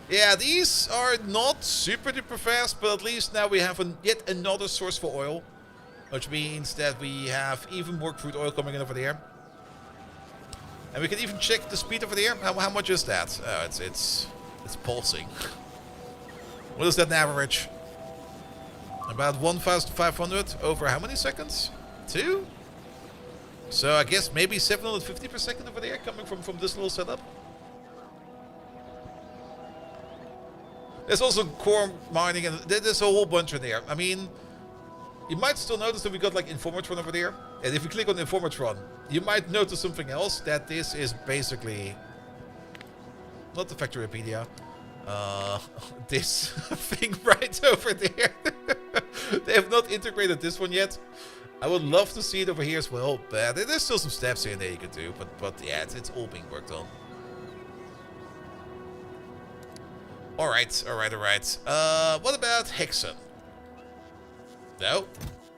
Yeah, these are not super duper fast, but at least now we have yet another source for oil. Which means that we have even more crude oil coming in over there. And we can even check the speed over there. How much is that? Oh, it's pulsing. What is that in average? About 1,500 over how many seconds? 2? So I guess maybe 750 per second over there coming from this little setup. There's also core mining, and there's a whole bunch in there. I mean, you might still notice that we got like Informatron over there. And if you click on Informatron, you might notice something else, that this is basically not the Factoriopedia. This thing right over there. They have not integrated this one yet. I would love to see it over here as well, but there's still some steps here and there you can do. But yeah, it's all being worked on. Alright. What about Hexen? No,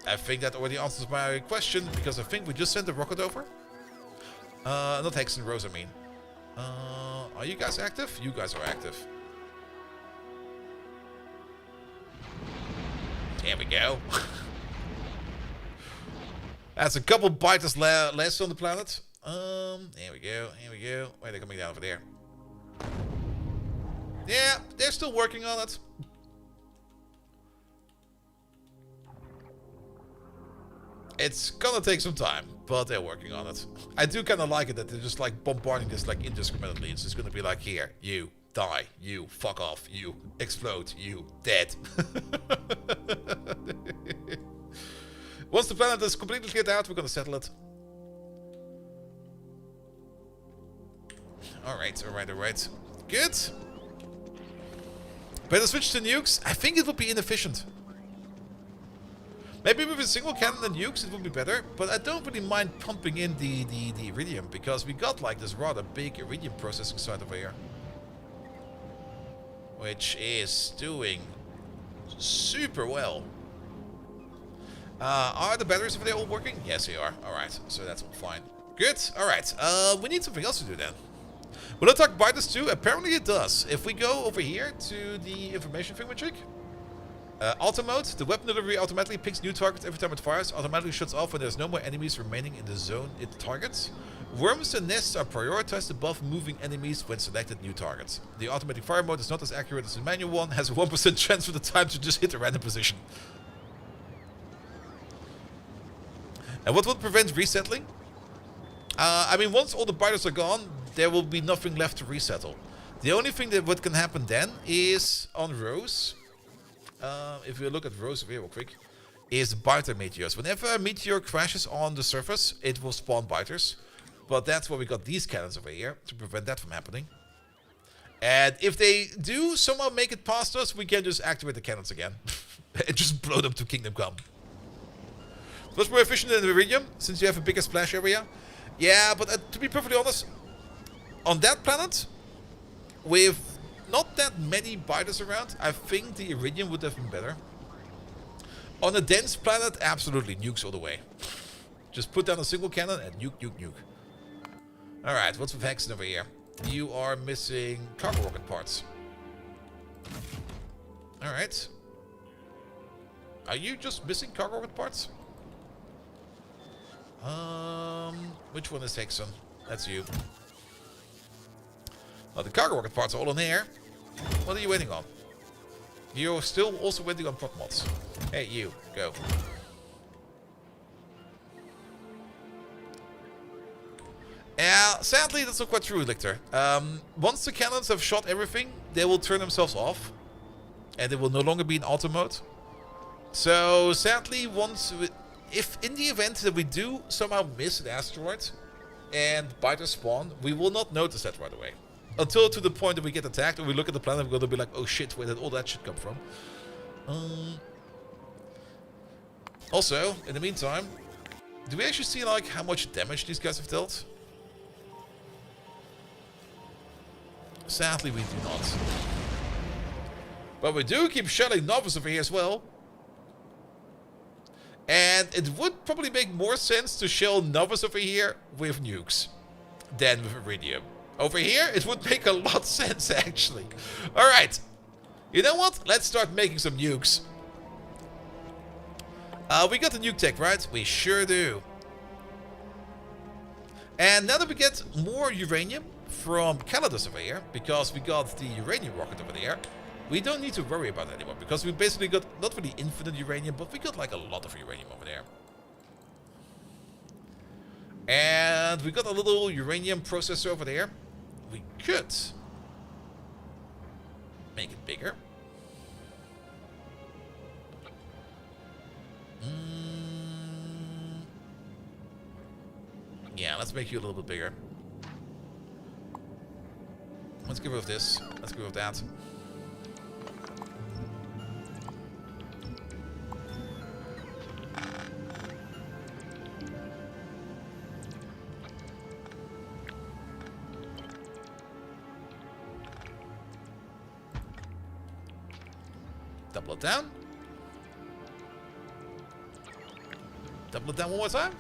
I think that already answers my question, because I think we just sent the rocket over. Not Hexen, Rose, I mean. Are you guys active? You guys are active. There we go. That's a couple biters less on the planet. Here we go. Here we go. Wait, they're coming down over there. Yeah, they're still working on it. It's gonna take some time, but they're working on it. I do kind of like it that they're just like bombarding this like indiscriminately. It's just gonna be like, here, you die, you fuck off, you explode, you dead. Once the planet is completely cleared out, we're gonna settle it. Alright, alright, alright. Good. Better switch to nukes? I think it would be inefficient. Maybe with a single cannon and nukes it would be better, but I don't really mind pumping in the iridium, because we got like this rather big iridium processing site over here. Which is doing super well. Are the batteries over there all working? Yes, they are. Alright, so that's all fine. Good, alright. We need something else to do then. Will it attack biters too? Apparently it does. If we go over here to the information thingamajig, auto mode, the weapon delivery automatically picks new targets every time it fires, automatically shuts off when there's no more enemies remaining in the zone it targets. Worms and nests are prioritized above moving enemies when selected new targets. The automatic fire mode is not as accurate as the manual one, has a 1% chance for the time to just hit a random position. And what would prevent resettling? I mean, once all the biters are gone, there will be nothing left to resettle. The only thing that what can happen then is on Rose. If we look at Rose over here real quick, is biter meteors. Whenever a meteor crashes on the surface, it will spawn biters. But that's why we got these cannons over here, to prevent that from happening. And if they do somehow make it past us, we can just activate the cannons again. And just blow them to Kingdom Come. Much more efficient than the Iridium, since you have a bigger splash area. Yeah, but to be perfectly honest, on that planet, with not that many biters around, I think the Iridium would have been better. On a dense planet, absolutely, nukes all the way. Just put down a single cannon and nuke, nuke, nuke. Alright, what's with Hexen over here? You are missing cargo rocket parts. Alright. Are you just missing cargo rocket parts? Which one is Hexen? That's you. Well, the cargo rocket parts are all in here. What are you waiting on? You're still also waiting on prop mods. Hey, you, go. Yeah, sadly that's not quite true, Lictor. Once the cannons have shot everything, they will turn themselves off. And they will no longer be in auto mode. So, sadly, if in the event that we do somehow miss an asteroid and biters spawn, we will not notice that right away. Until to the point that we get attacked and we look at the planet, we're going to be like, oh shit, where did all that shit come from? Also, in the meantime, do we actually see like how much damage these guys have dealt? Sadly, we do not. But we do keep shelling Novus over here as well. And it would probably make more sense to shell Novus over here with nukes than with Iridium. Over here, it would make a lot of sense, actually. Alright. You know what? Let's start making some nukes. We got the nuke tech, right? We sure do. And now that we get more uranium from Calidus over here, because we got the uranium rocket over there, we don't need to worry about it anymore, because we basically got not really infinite uranium, but we got like a lot of uranium over there. And we got a little uranium processor over there. We could make it bigger. Yeah, let's make you a little bit bigger. Let's get rid of this. Let's get rid of that. Double it down. Double it down one more time.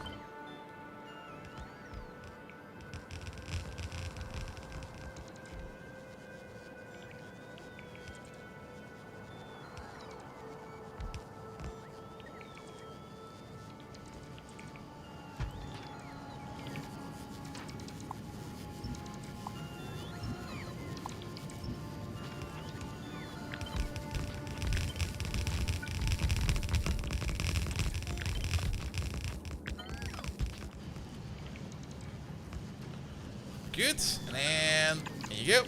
Good. And then, there you go.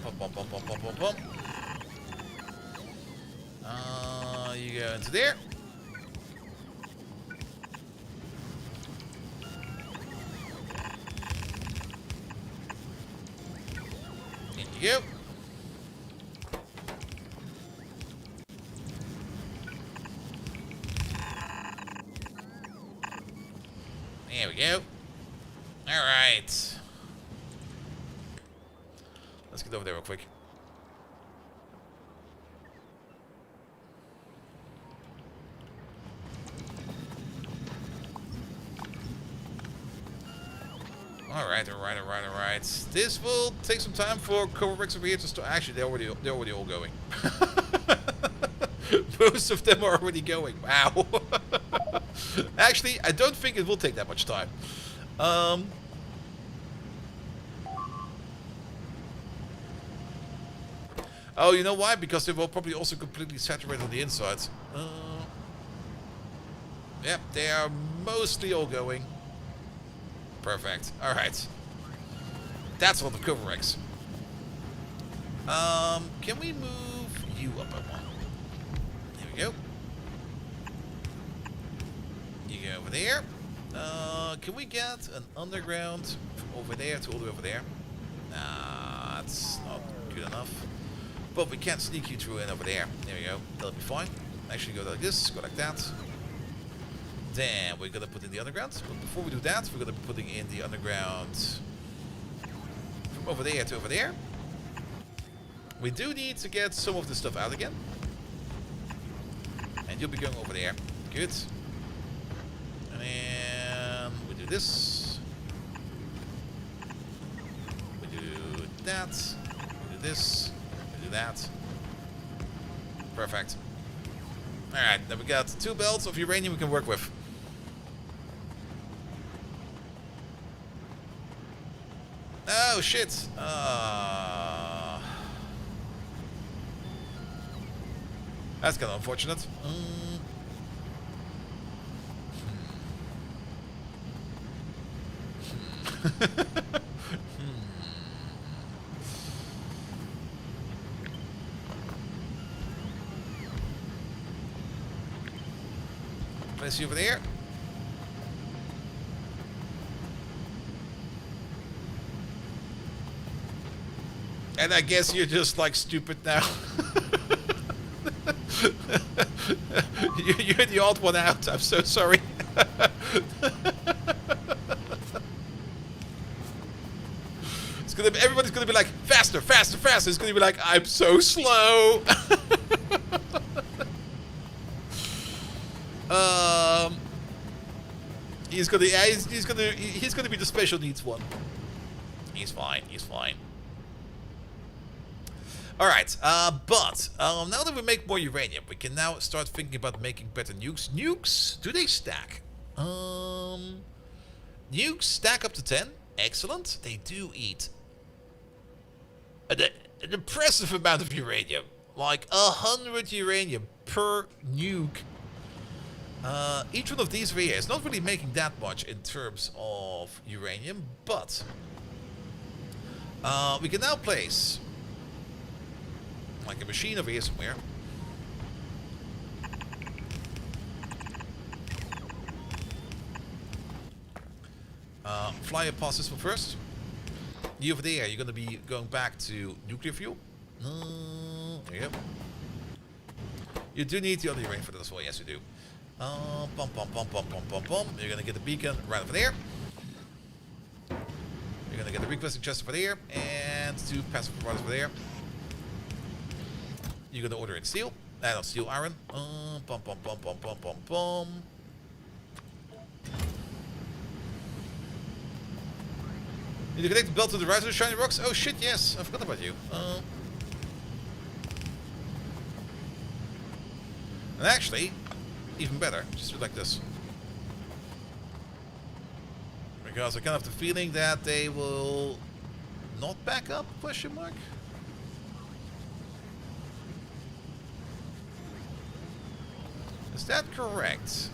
Pump, pump, pump, pump, pump, pump, pump. You go into there. In you go. There we go. Alright. Let's get over there real quick. Alright. This will take some time for Coverbricks over here to start. Actually, they're already all going. Most of them are already going. Wow. Actually, I don't think it will take that much time. Oh, you know why? Because they will probably also completely saturate on the inside. Yep, they are mostly all going. Perfect. Alright. That's a lot of Coverbricks. Can we move you up a one? There we go. You go over there. Can we get an underground from over there to all the way over there? Nah, that's not good enough. But we can sneak you through in over there. There we go. That'll be fine. Actually, go like this, go like that. Then we're gonna put in the underground. But before we do that, we're gonna be putting in the underground from over there to over there. We do need to get some of the stuff out again. And you'll be going over there. Good. And then we do this. We do that. We do this. We do that. Perfect. Alright, then we got 2 belts of uranium we can work with. Oh shit. That's kind of unfortunate. Place you over there. And I guess you're just like stupid now. You're the odd one out. I'm so sorry. It's gonna be, everybody's gonna be like faster, faster, faster. It's gonna be like I'm so slow. He's gonna be the special needs one. He's fine. He's fine. Alright, but now that we make more uranium, we can now start thinking about making better nukes. Nukes, do they stack? Nukes stack up to 10. Excellent. They do eat an impressive amount of uranium. Like 100 uranium per nuke. Each one of these over here is not really making that much in terms of uranium, but we can now place like a machine over here somewhere. Fly past this one first. You over there, you're going to be going back to nuclear fuel. There you go. You do need the other uranium for that as well. Yes, you do. Bum, bum, bum, bum, bum, bum, bum. You're going to get the beacon right over there. You're going to get the requesting chest over there. And 2 passive providers over there. You're going to order in steel. Not steel, iron. Bum, bum, bum, bum, bum, bum, bum. Need to connect the belt to the rise of the shiny rocks. Oh shit, yes. I forgot about you. And actually, even better, just do it like this. Because I kind of have the feeling that they will not back up, question mark. Is that correct?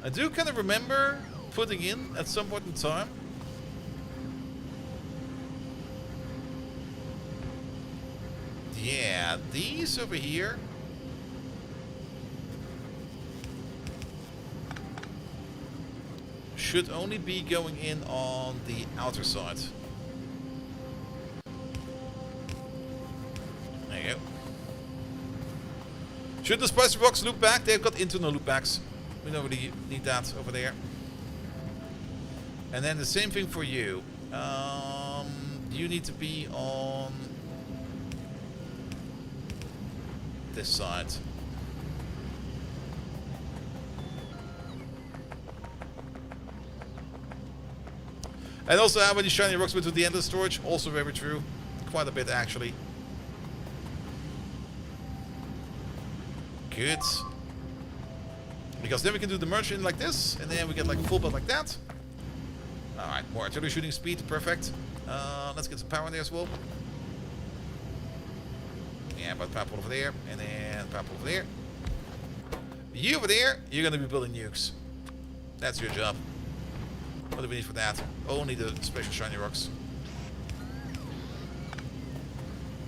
I do kind of remember putting in at some point in time. Yeah, these over here. Should only be going in on the outer side. There you go. Should the spicy rocks loop back? They've got internal loop backs. We don't really need that over there. And then the same thing for you. You need to be on this side. And also how many shiny rocks went to the endless storage? Also very true. Quite a bit actually. Good. Because then we can do the merge in like this, and then we get like a full build like that. Alright, more artillery shooting speed, perfect. Let's get some power in there as well. Yeah, but purple over there, and then purple over there. You over there, you're gonna be building nukes. That's your job. What do we need for that? Only the special shiny rocks.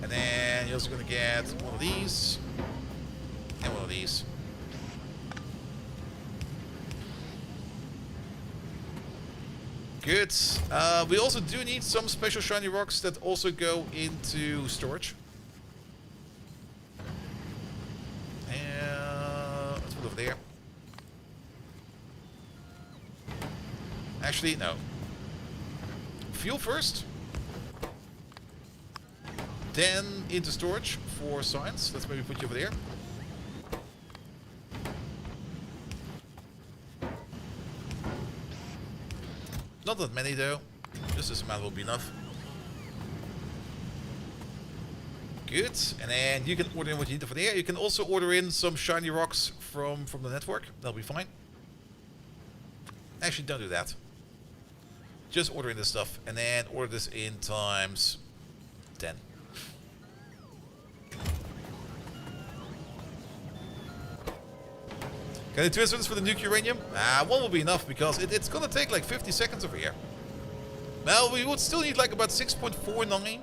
And then you're also gonna get one of these. And one of these. Good. We also do need some special shiny rocks that also go into storage. And let's put it over there. Actually, no. Fuel first. Then into storage for science. Let's maybe put you over there. Not that many though. Just this amount will be enough. Good. And then you can order in what you need over there. You can also order in some shiny rocks from the network. That'll be fine. Actually, don't do that. Just order in this stuff and then order this in times 10. Can I do 2 incidents for the nuke uranium? One will be enough because it's gonna take like 50 seconds over here. Well, we would still need like about 6.49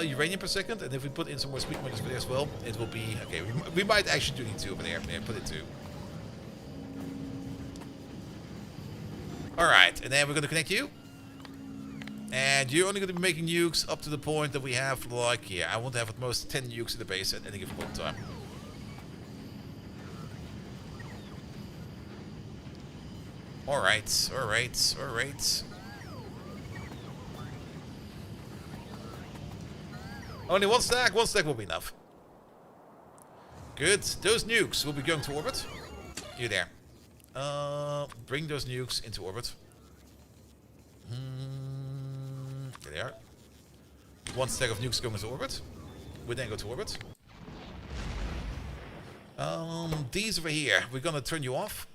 uranium per second, and if we put in some more speed modules for there as well, it will be okay. We might actually do need 2 over there. Yeah, put it 2. Alright, and then we're gonna connect you. And you're only gonna be making nukes up to the point that we have like, yeah, I want to have at most 10 nukes in the base at any given point in time. Alright, alright, alright. Only one stack will be enough. Good, those nukes will be going to orbit. You there. Bring those nukes into orbit. There they are. 1 stack of nukes going into orbit. We then go to orbit. These over here, we're gonna turn you off.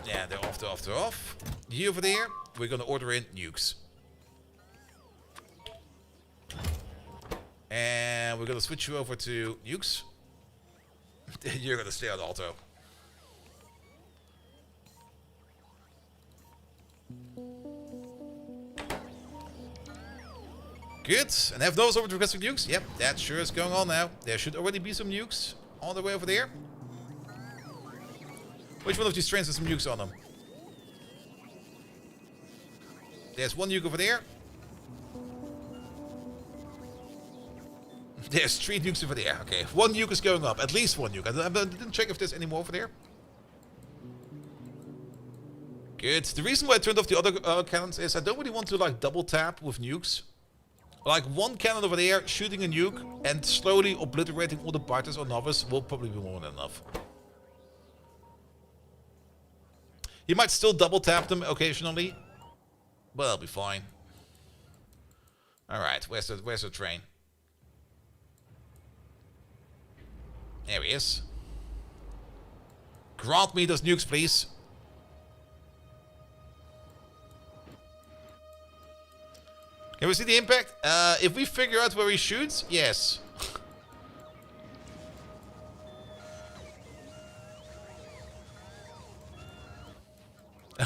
Yeah, they're off, they're off, they're off. You over there, we're gonna order in nukes. And we're gonna switch you over to nukes. You're gonna stay on auto. Good. And have those over to requesting nukes? Yep, that sure is going on now. There should already be some nukes on the way over there. Which one of these trains has some nukes on them? There's 1 nuke over there. There's 3 nukes over there. Okay, 1 nuke is going up. At least 1 nuke. I didn't check if there's any more over there. Good. The reason why I turned off the other cannons is I don't really want to like double tap with nukes. Like 1 cannon over there shooting a nuke and slowly obliterating all the biters or novice will probably be more than enough. You might still double tap them occasionally, but that'll be fine. Alright, where's the train? There he is. Grant me those nukes, please. Can we see the impact? If we figure out where he shoots, yes.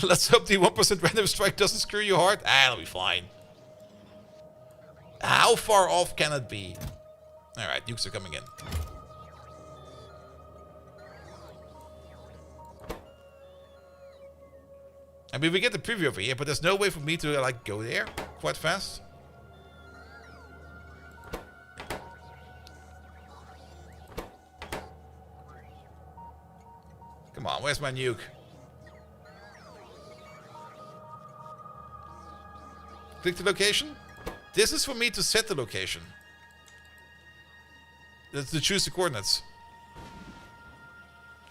Let's hope the 1% random strike doesn't screw you hard. Ah, it'll be fine. How far off can it be? Alright, nukes are coming in. I mean, we get the preview over here, but there's no way for me to, like, go there quite fast. Come on, where's my nuke? Click the location. This is for me to set the location. That's to choose the coordinates.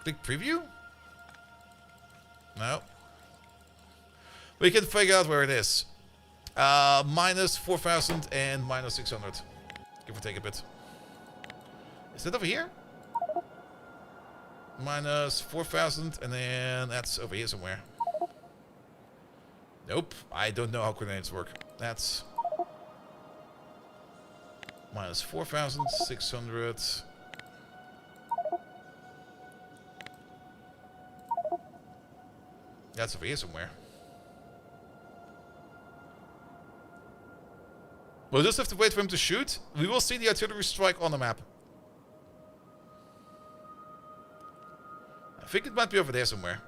Click preview? No. We can figure out where it is. Minus 4,000 and minus 600. Give or take a bit. Is that over here? Minus 4,000 and then that's over here somewhere. Nope. I don't know how coordinates work. That's minus 4,600. That's over here somewhere. We'll just have to wait for him to shoot. We will see the artillery strike on the map. I think it might be over there somewhere.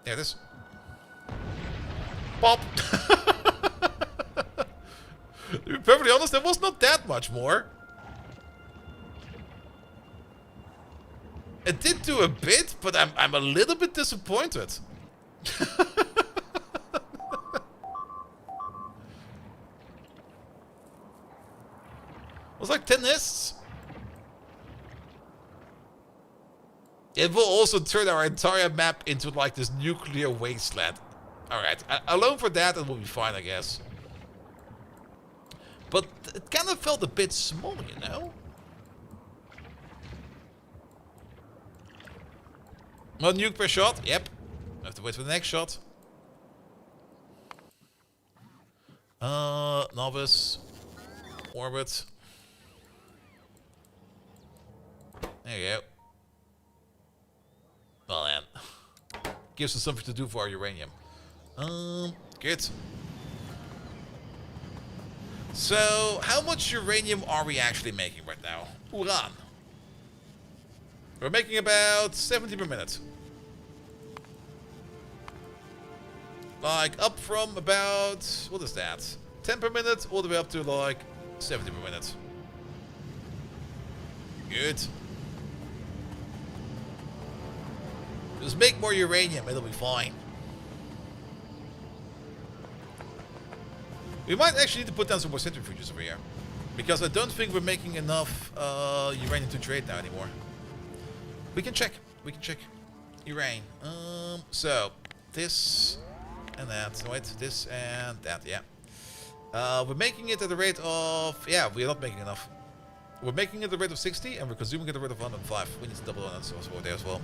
There it is. Pop! To be perfectly honest, there was not that much more. It did do a bit, but I'm a little bit disappointed. It was like 10 nests. It will also turn our entire map into like this nuclear wasteland. Alright, alone for that it will be fine, I guess. But it kind of felt a bit small, you know? One nuke per shot? Yep. I have to wait for the next shot. Novice. Orbit. There you go. Well then. Gives us something to do for our uranium. Good. So, how much uranium are we actually making right now? Uran. We're making about 70 per minute. Like, up from about, what is that? 10 per minute, all the way up to like 70 per minute. Good. Just make more uranium, it'll be fine. We might actually need to put down some more centrifuges over here. Because I don't think we're making enough uranium to trade now anymore. We can check. We can check. Uranium. So, this and that. Wait, this and that, yeah. We're making it at the rate of... Yeah, we're not making enough. We're making it at the rate of 60 and we're consuming it at the rate of 105. We need to double on that source over there as well.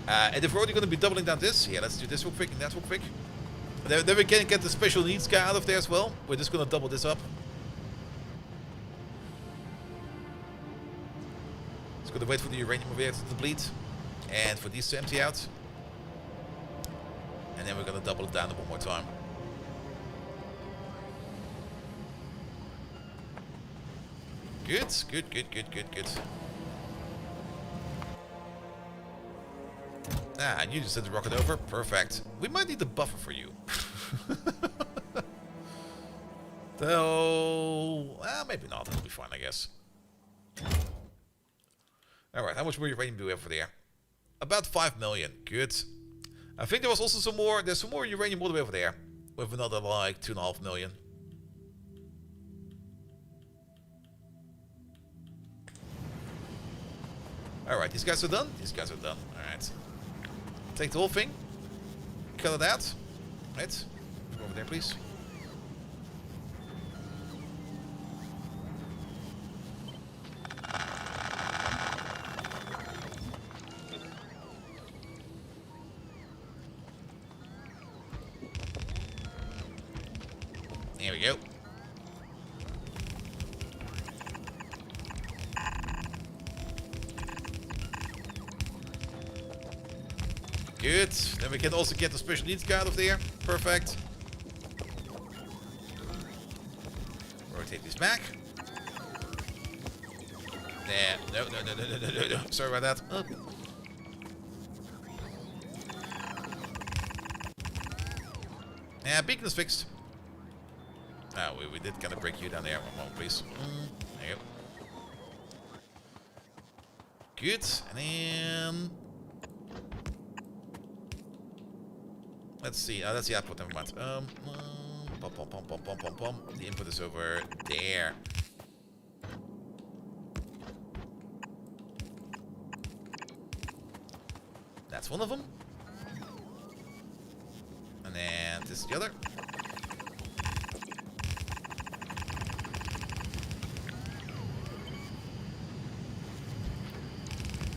And if we're already going to be doubling down this, yeah, let's do this real quick and that real quick. Then we can get the special needs guy out of there as well. We're just going to double this up. Just going to wait for the uranium over here to deplete. And for these to empty out. And then we're going to double it down one more time. Good, good, good, good, good, good. Ah, you just sent the rocket over. Perfect. We might need a buffer for you. Though, maybe not. That'll be fine, I guess. Alright, how much more uranium do we have for there? About 5 million. Good. I think there was also some more. There's some more uranium all the way over there. With another, like, 2.5 million. Alright, these guys are done? These guys are done. Alright. Take the whole thing. Cut it out. Right. Go over there, please. There we go. Good. Then we can also get the special needs guy out of there. Perfect. Rotate these back. There. No. Sorry about that. Oh. Yeah, beacon is fixed. Oh, we did kind of break you down there. One moment, please. There you go. Good. And then... let's see. That's the output. Never mind. The input is over there. That's one of them. And then this is the other.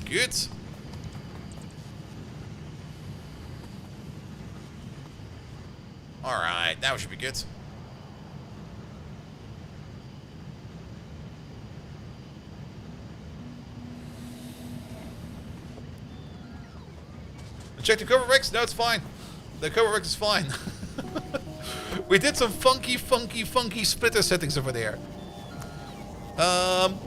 Good. Alright, now it should be good. Check the cover Rex. No, it's fine. The cover Rex is fine. We did some funky splitter settings over there.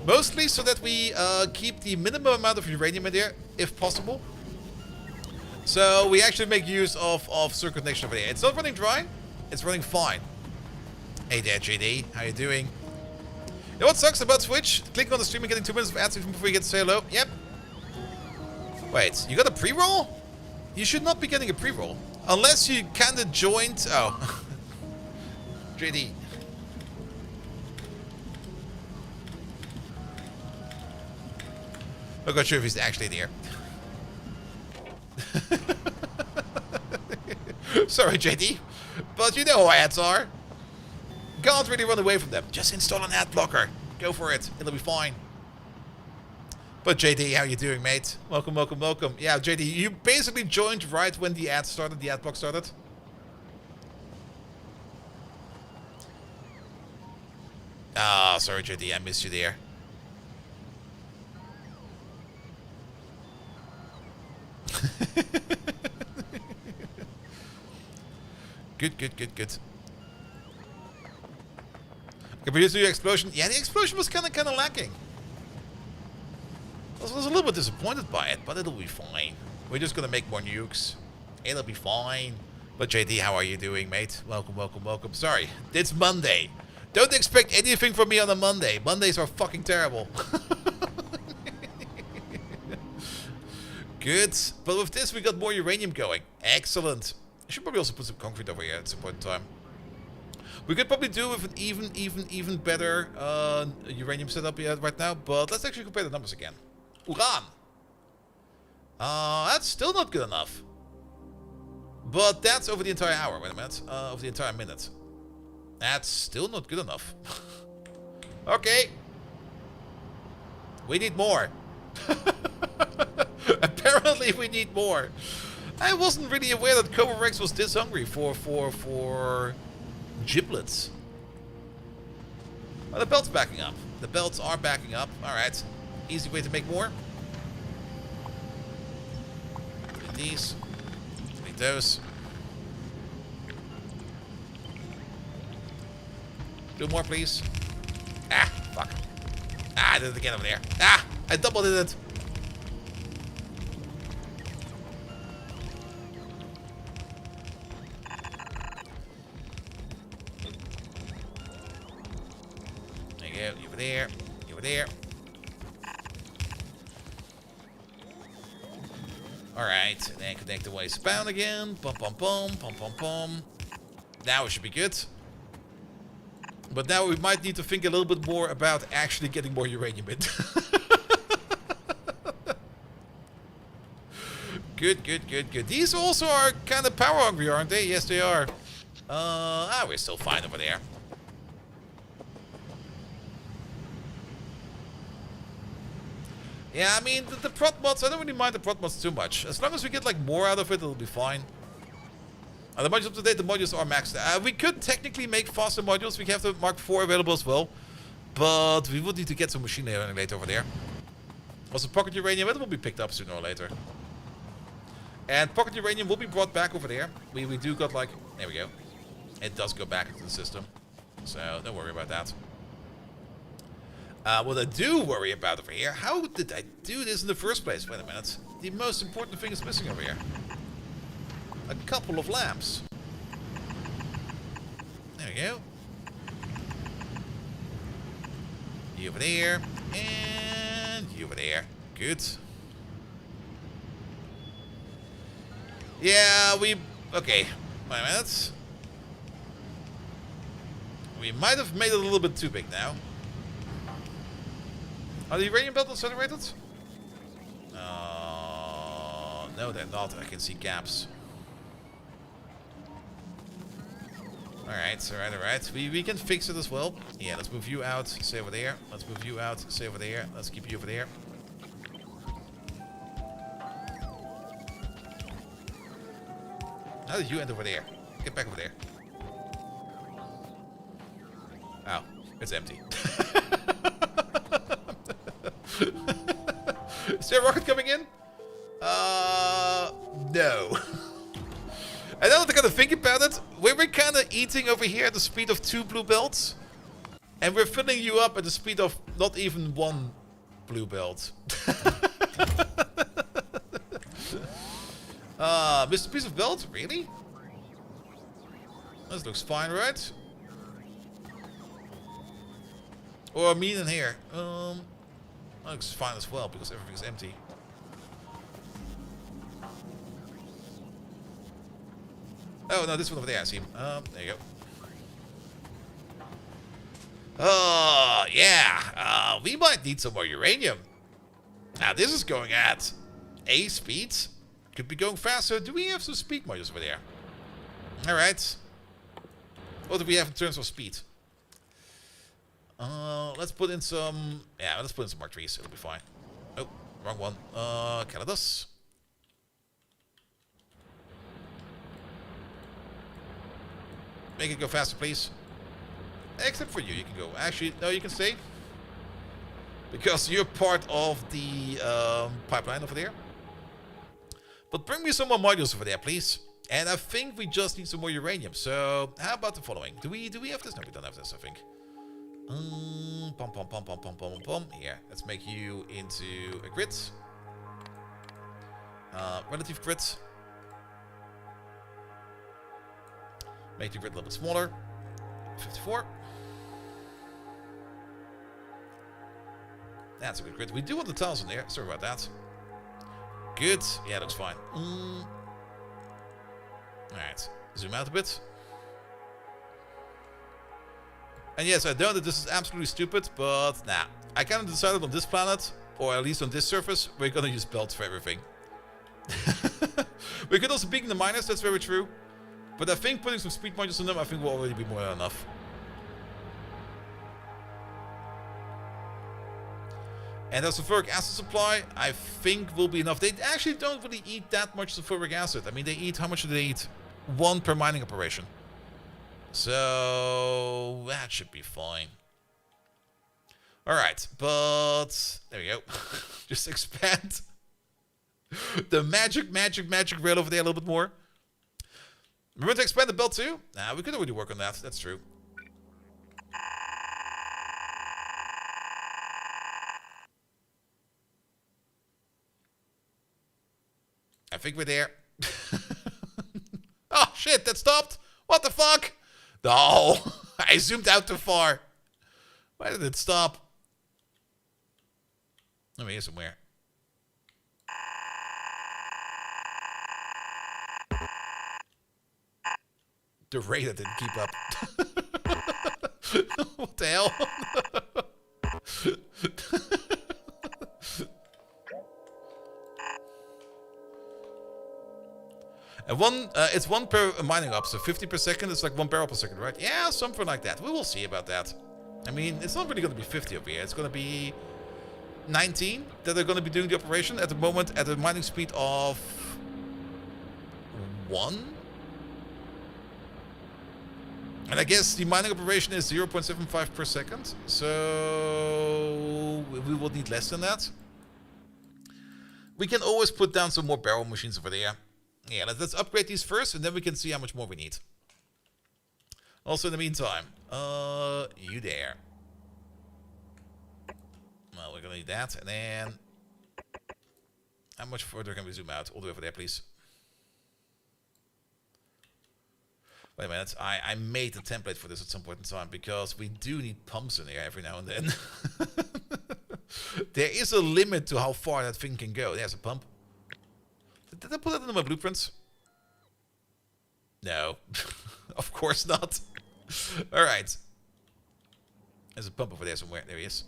Mostly so that we keep the minimum amount of uranium in there, if possible. So we actually make use of circuit connection over there. It's not running dry. It's running fine. Hey there, JD. How you doing? You know what sucks about Switch? Clicking on the stream and getting 2 minutes of ads before you get to say hello. Yep. Wait, you got a pre-roll? You should not be getting a pre-roll. Unless you kinda joined... oh. JD. I'm not sure if he's actually there. Sorry, JD. But you know how ads are. Can't really run away from them. Just install an ad blocker. Go for it. It'll be fine. But JD, how you doing, mate? Welcome. Yeah, JD, you basically joined right when the ad started, the ad block started. Ah, oh, sorry, JD, I missed you there. Good. Okay, produce your explosion. Yeah, the explosion was kind of lacking. I was a little bit disappointed by it, but it'll be fine. We're just gonna make more nukes. It'll be fine. But JD, how are you doing, mate? Welcome. Sorry, it's Monday. Don't expect anything from me on a Monday. Mondays are fucking terrible. Good. But with this, we got more uranium going. Excellent. I should probably also put some concrete over here at some point in time. We could probably do with an even better uranium setup here right now. But let's actually compare the numbers again. Uran. That's still not good enough. But that's over the entire hour. Wait a minute. Over the entire minute. That's still not good enough. Okay. We need more. Apparently we need more. I wasn't really aware that Cobra Rex was this hungry for giblets. Oh, the belt's backing up. The belts are backing up. Alright. Easy way to make more. Delete these. Delete those. Do more, please. Ah, fuck. Ah, I did it again over there. Ah, I double did it. There you go. You were there. You were there. Alright, then connect the way spawn again. Bum. Now it should be good. But now we might need to think a little bit more about actually getting more uranium in. Good. These also are kind of power hungry, aren't they? Yes, they are. We're still fine over there. Yeah, I mean, the prot mods, I don't really mind the prot mods too much. As long as we get, like, more out of it, it'll be fine. The modules up to date, the modules are maxed. We could technically make faster modules. We have the Mark IV available as well. But we would need to get some machine learning later over there. Also, pocket uranium, it will be picked up sooner or later. And pocket uranium will be brought back over there. We do got like... There we go. It does go back into the system. So don't worry about that. What I do worry about over here... How did I do this in the first place? Wait a minute. The most important thing is missing over here. A couple of lamps. There we go. You over there. And you over there. Good. Yeah, okay. Wait a minute. We might have made it a little bit too big now. Are the uranium belts saturated? No, they're not. I can see gaps. Alright, alright, alright. We can fix it as well. Yeah, let's move you out. Stay over there. Let's move you out. Stay over there. Let's keep you over there. How did you end over there? Get back over there. Oh, it's empty. Is there a rocket coming in? No. And now that I kind of think about it, we're kind of eating over here at the speed of 2 blue belts. And we're filling you up at the speed of not even 1 blue belt. Missed a piece of belt? Really? This looks fine, right? Or me in here. That looks fine as well because everything's empty. Oh no, this one over there I see him. There you go. Oh yeah. We might need some more uranium. Now this is going at A speeds. Could be going faster. Do we have some speed modules over there? Alright. What do we have in terms of speed? Let's put in some... Yeah, let's put in some Mark 3s. It'll be fine. Oh, wrong one. Caladas. Make it go faster, please. Except for you, you can go. Actually, no, you can stay. Because you're part of the pipeline over there. But bring me some more modules over there, please. And I think we just need some more uranium. So, how about the following? Do we have this? No, we don't have this, I think. Here, let's make you into a grid. Relative grid. Make the grid a little bit smaller. 54. That's a good grid. We do want the tiles in there. Sorry about that. Good. Yeah, looks fine. Alright. Zoom out a bit. And yes, I know that this is absolutely stupid, but nah. I kind of decided on this planet, or at least on this surface, we're gonna use belts for everything. We could also beacon the miners, that's very true. But I think putting some speed modules on them, I think will already be more than enough. And the sulfuric acid supply, I think will be enough. They actually don't really eat that much sulfuric acid. I mean, they eat, how much do they eat? 1 per mining operation. So, that should be fine. Alright, but... There we go. Just expand the magic rail over there a little bit more. Remember to expand the belt too? Nah, we could already work on that. That's true. I think we're there. Oh shit, that stopped. What the fuck? No, I zoomed out too far. Why did it stop? Let me hear somewhere. The radar didn't keep up. What the hell? And it's 1 per mining up, so 50 per second is like 1 barrel per second, right? Yeah, something like that. We will see about that. I mean, it's not really going to be 50 over here. It's going to be 19 that are going to be doing the operation at the moment at a mining speed of 1. And I guess the mining operation is 0.75 per second, so we will need less than that. We can always put down some more barrel machines over there. Yeah, let's upgrade these first, and then we can see how much more we need. Also, in the meantime, you there. Well, we're gonna need that, and then... How much further can we zoom out? All the way over there, please. Wait a minute, I made a template for this at some point in time, because we do need pumps in here every now and then. There is a limit to how far that thing can go. There's a pump. Did I put that in my blueprints? No. Of course not. Alright. There's a pump over there somewhere. There he is.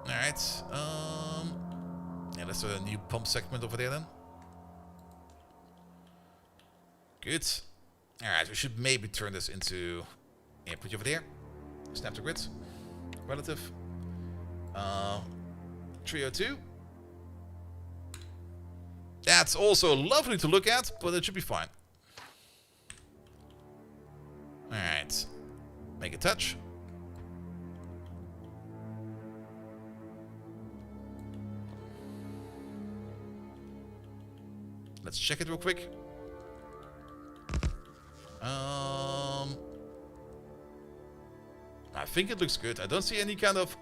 Alright. Yeah, let's do a new pump segment over there then. Good. Alright, we should maybe turn this into... Yeah, put you over there. Snap the grid. Relative. 302. That's also lovely to look at, but it should be fine. Alright. Make a touch. Let's check it real quick. I think it looks good. I don't see any kind of...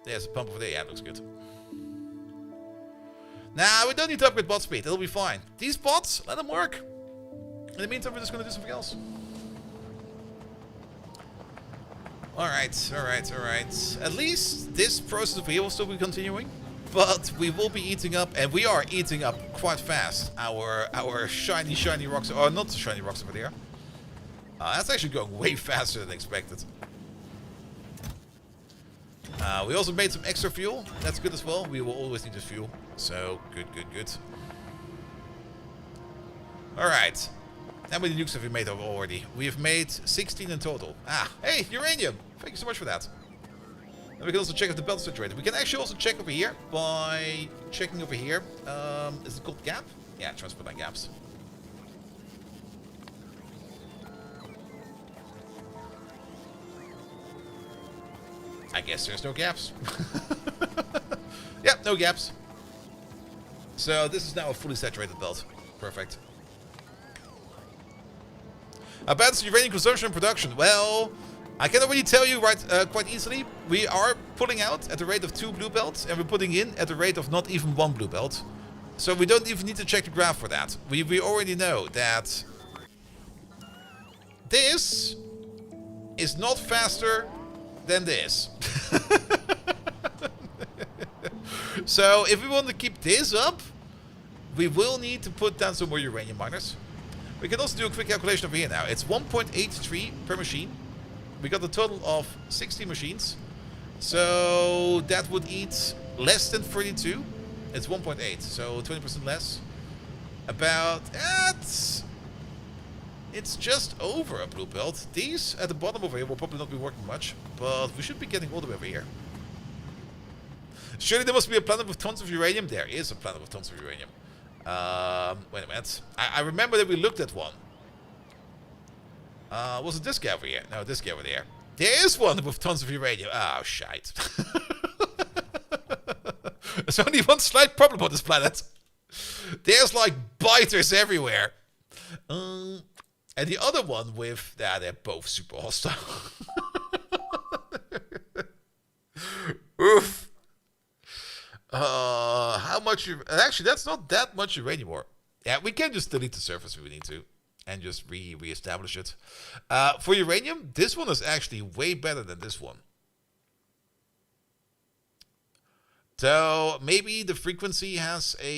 There's a pump over there. Yeah, it looks good. Nah, we don't need to upgrade bot speed. It'll be fine. These bots, let them work. In the meantime, we're just going to do something else. Alright, alright, alright. At least this process over here will still be continuing. But we will be eating up, and we are eating up quite fast, our shiny rocks, or not the shiny rocks over there. That's actually going way faster than expected. We also made some extra fuel. That's good as well. We will always need this fuel. So, good, good, good. Alright. How many nukes have we made already? We have made 16 in total. Ah, hey, uranium! Thank you so much for that. And we can also check if the belt is saturated. We can actually also check over here by checking over here. Is it called gap? Yeah, transport line gaps. I guess there's no gaps. Yep, no gaps. So this is now a fully saturated belt. Perfect. About uranium consumption and production. Well, I can already tell you quite easily. We are pulling out at the rate of 2 blue belts, and we're putting in at the rate of not even 1 blue belt. So we don't even need to check the graph for that. We already know that this is not faster than this. So if we want to keep this up, we will need to put down some more uranium miners. We can also do a quick calculation over here now. It's 1.83 per machine. We got a total of 60 machines. So that would eat less than 32. It's 1.8, so 20% less. About that. It's just over a blue belt. These at the bottom over here will probably not be working much, but we should be getting all the way over here. Surely there must be a planet with tons of uranium. There is a planet with tons of uranium. Wait a minute. I remember that we looked at one. Was it this guy over here? No, this guy over there. There is one with tons of uranium. Oh, shite. There's only one slight problem on this planet. There's like biters everywhere. And the other one with... Yeah, they're both super hostile. Oof. How much... Actually, that's not that much uranium ore. Yeah, we can just delete the surface if we need to. And just re-establish it. For uranium, this one is actually way better than this one. So, maybe the frequency has a...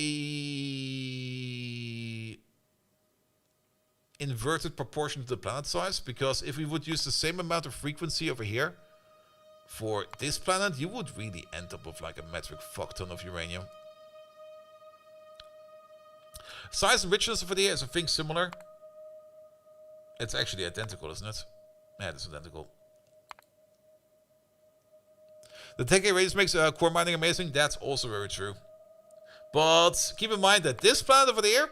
inverted proportion to the planet size. Because if we would use the same amount of frequency over here... for this planet, you would really end up with like a metric fuck ton of uranium. Size and richness over there is a thing similar. It's actually identical, isn't it? Yeah, it's identical. The decay radius makes core mining amazing. That's also very true. But keep in mind that this planet over there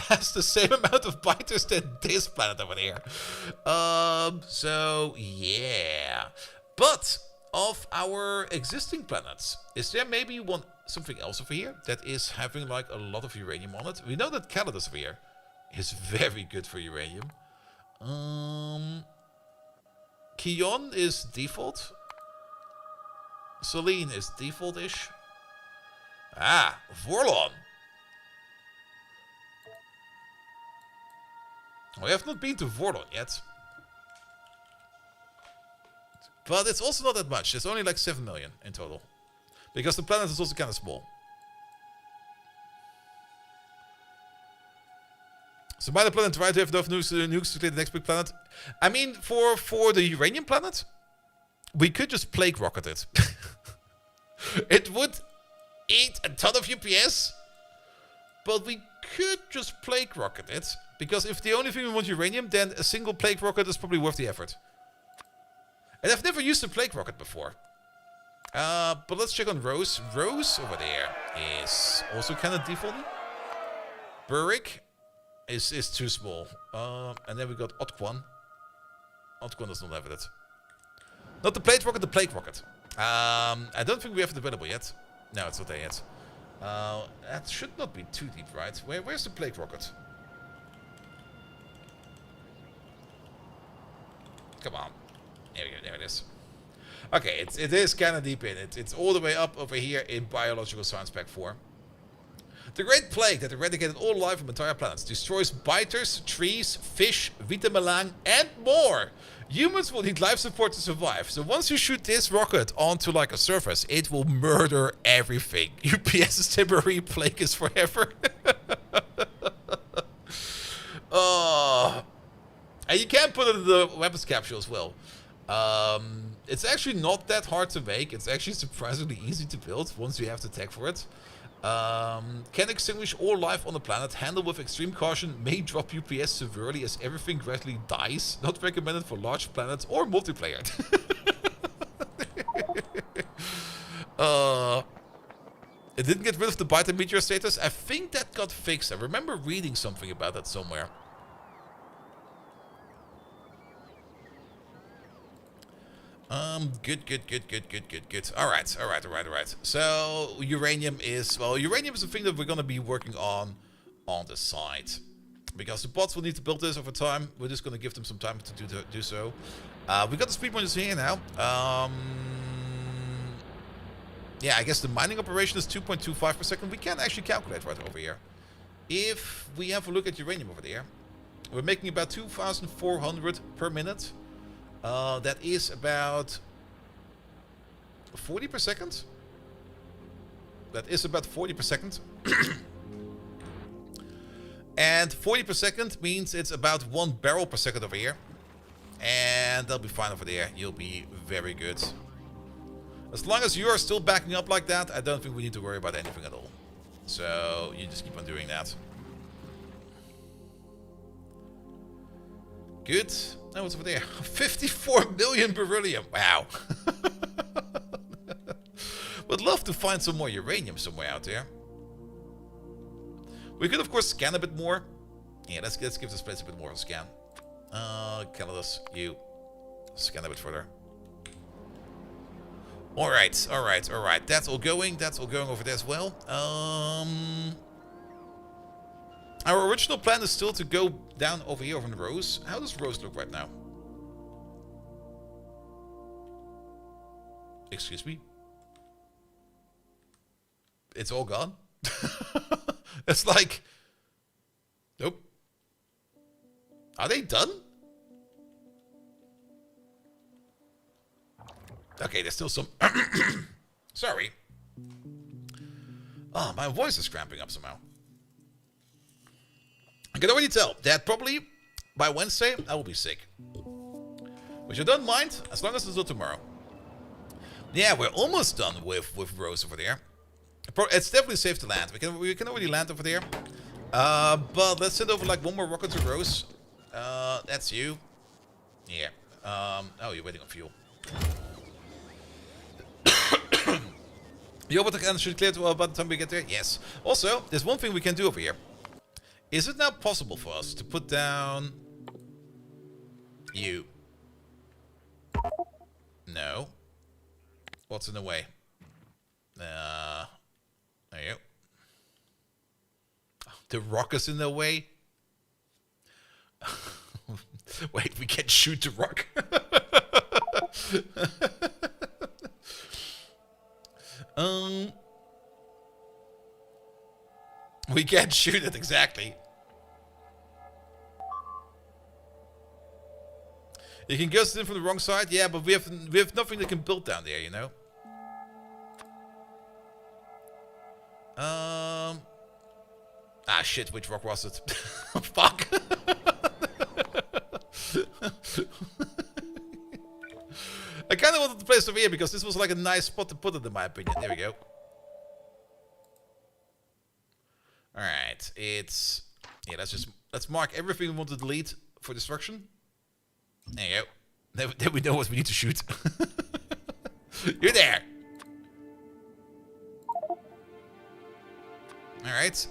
has the same amount of biters than this planet over there. So yeah. But of our existing planets, is there maybe something else over here that is having like a lot of uranium on it? We know that Calidus over here is very good for uranium. Kion is default. Selene is default-ish. Ah, Vorlon. We have not been to Vorlon yet. But it's also not that much. It's only like 7 million in total. Because the planet is also kind of small. So by the planet, try to have enough nukes to clear the next big planet. I mean, for the uranium planet, we could just plague rocket it. It would eat a ton of UPS, but we could just plague rocket it. Because if the only thing we want uranium, then a single plague rocket is probably worth the effort. And I've never used a plague rocket before. But let's check on Rose. Rose over there is also kind of default. Burrick is too small. And then we got Otquan. Otquan does not have it. Not the plate rocket, the plague rocket. I don't think we have it available yet. No, it's not there yet. That should not be too deep, right? Where's the plague rocket? Come on. There we go, there it is. Okay, it is kind of deep in. It's all the way up over here in Biological Science Pack 4. The Great Plague that eradicated all life from entire planets destroys biters, trees, fish, vitamelang, and more. Humans will need life support to survive. So once you shoot this rocket onto like a surface, it will murder everything. UPS's temporary plague is forever. Oh. And you can put it in the weapons capsule as well. It's actually not that hard to make. It's actually surprisingly easy to build once you have the tech for it. Can extinguish all life on the planet. Handle with extreme caution. May drop UPS severely as everything gradually dies. Not recommended for large planets or multiplayer. It didn't get rid of the bite and meteor status. I think that got fixed. I remember reading something about that somewhere. Good. Alright. So, uranium is the thing that we're gonna be working on the side. Because the bots will need to build this over time. We're just gonna give them some time to do so. We got the speed pointers here now. Yeah, I guess the mining operation is 2.25 per second. We can actually calculate right over here. If we have a look at uranium over there, we're making about 2,400 per minute. That is about 40 per second. That is about 40 per second. And 40 per second means it's about 1 barrel per second over here. And they'll be fine over there. You'll be very good. As long as you are still backing up like that, I don't think we need to worry about anything at all. So you just keep on doing that. Good. Now what's over there? 54 million beryllium. Wow. Would love to find some more uranium somewhere out there. We could of course scan a bit more. Yeah, let's give this place a bit more of a scan. Calidus, you scan a bit further. Alright. That's all going over there as well. Our original plan is still to go down over here on Rose. How does Rose look right now? Excuse me? It's all gone? It's like... Nope. Are they done? Okay, there's still some... Sorry. Oh, my voice is cramping up somehow. I can already tell that probably by Wednesday I will be sick. Which I don't mind, as long as it's not tomorrow. Yeah, we're almost done with Rose over there. It's definitely safe to land. We can already land over there. But let's send over like one more rocket to Rose. That's you. Yeah. Oh, you're waiting on fuel. The orbital cannon should clear by the time we get there. Yes. Also, there's one thing we can do over here. Is it now possible for us to put down you? No. What's in the way? There you go. The rock is in the way. Wait, we can't shoot the rock. We can't shoot it exactly. You can gust it in from the wrong side, yeah, but we have nothing that can build down there, you know. Ah shit, which rock was it? Fuck. I kind of wanted to place it over here because this was like a nice spot to put it in my opinion. There we go. Alright, it's... Yeah, let's mark everything we want to delete for destruction. There you go. Then we know what we need to shoot. You're there. Alright.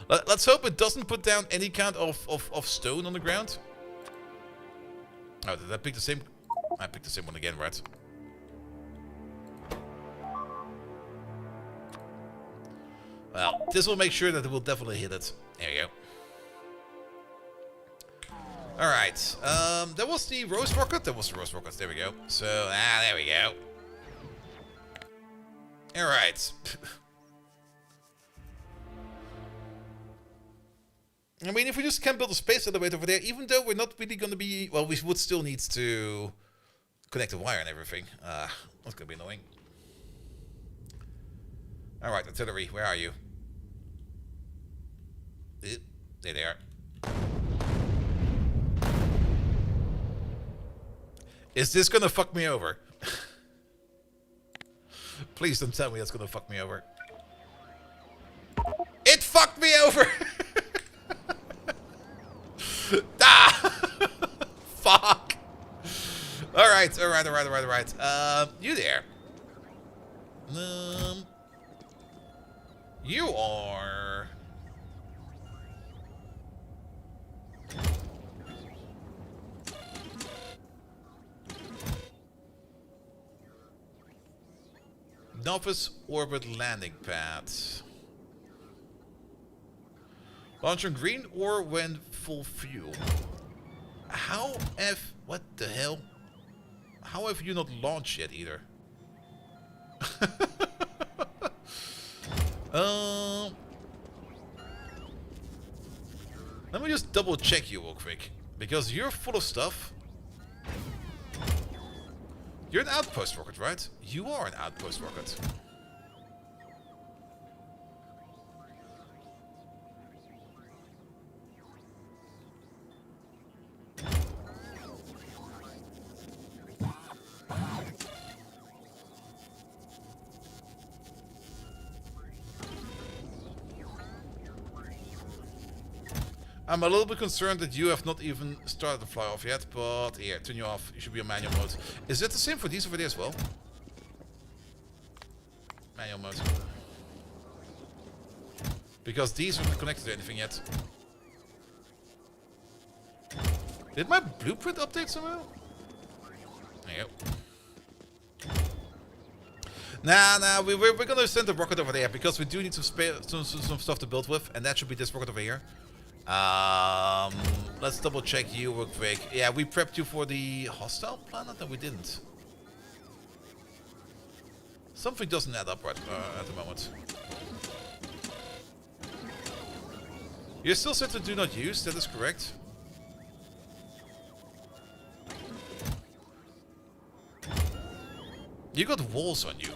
Let's hope it doesn't put down any kind of stone on the ground. Oh, did I pick the same? I picked the same one again, right? Well, this will make sure that it will definitely hit it. There you go. Alright. That was the rose rocket? That was the rose rocket. There we go. So, there we go. Alright. I mean, if we just can't build a space elevator over there, even though we're not really going to be... Well, we would still need to connect the wire and everything. That's going to be annoying. Alright, artillery, where are you? There they are. Is this going to fuck me over? Please don't tell me that's going to fuck me over. It fucked me over! Ah! Fuck! Alright. You there. You are... Novice orbit landing pad. Launch on green or when full fuel. How have... What the hell? How have you not launched yet either? Let me just double check you real quick. Because you're full of stuff. You're an outpost rocket, right? You are an outpost rocket. I'm a little bit concerned that you have not even started to fly off yet, but here, turn you off. You should be on manual mode. Is it the same for these over there as well? Manual mode. Because these aren't connected to anything yet. Did my blueprint update somehow? There you go. Nah, we're gonna send the rocket over there because we do need some stuff to build with, and that should be this rocket over here. Let's double check you real quick. Yeah, we prepped you for the hostile planet, and we didn't. Something doesn't add up right at the moment. You're still set to do not use, that is correct. You got walls on you.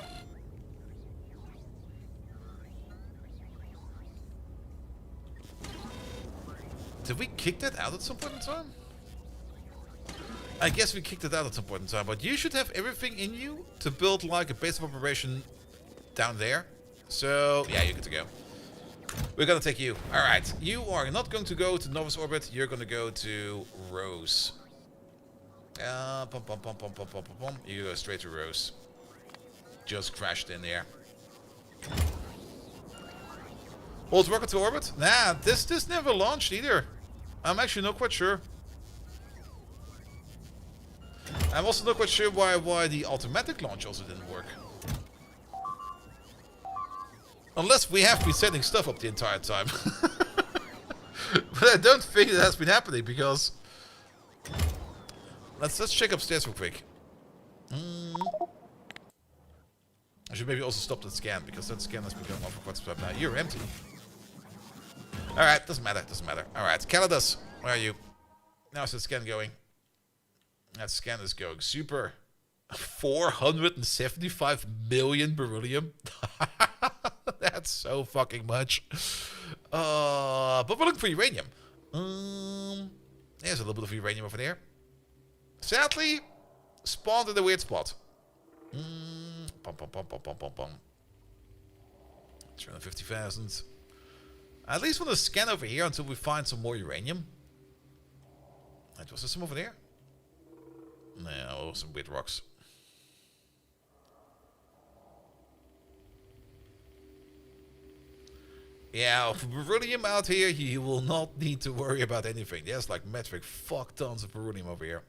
Did we kick that out at some point in time? I guess we kicked it out at some point in time, but you should have everything in you to build like a base of operation down there. So, yeah, you're good to go. We're gonna take you. Alright, you are not going to go to Novice Orbit, you're gonna go to Rose. You go straight to Rose. Just crashed in there. Old rocket to orbit? Nah, this never launched either. I'm actually not quite sure. I'm also not quite sure why the automatic launch also didn't work. Unless we have been setting stuff up the entire time. But I don't think it has been happening because... Let's check upstairs real quick. I should maybe also stop that scan because that scan has been going on for quite some time now. You're empty. Alright, doesn't matter, doesn't matter. Alright, Caladas, where are you? Now is that scan going? That scan is going super. 475 million beryllium. That's so fucking much. But we're looking for uranium. There's a little bit of uranium over there. Sadly, spawned in a weird spot. 350,000. At least want to scan over here until we find some more uranium. Right, was there some over there? No, some weird rocks. Yeah, for beryllium out here, you will not need to worry about anything. There's like metric fuck tons of beryllium over here.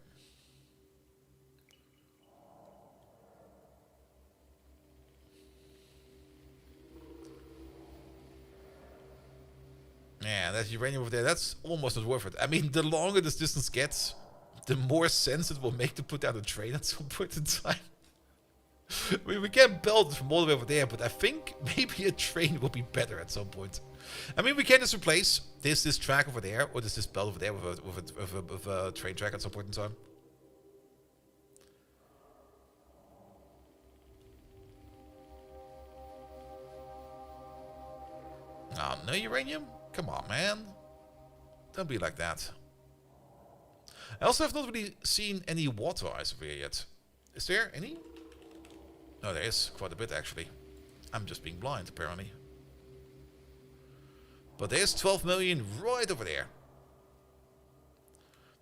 Yeah, that uranium over there, that's almost not worth it. I mean, the longer this distance gets, the more sense it will make to put down a train at some point in time. I mean, we can build it from all the way over there, but I think maybe a train will be better at some point. I mean, we can just replace this track over there, or this belt over there with a train track at some point in time. Oh, no uranium? Come on, man. Don't be like that. I also have not really seen any water ice over here yet. Is there any? No, there is quite a bit actually. I'm just being blind apparently. But there's 12 million right over there.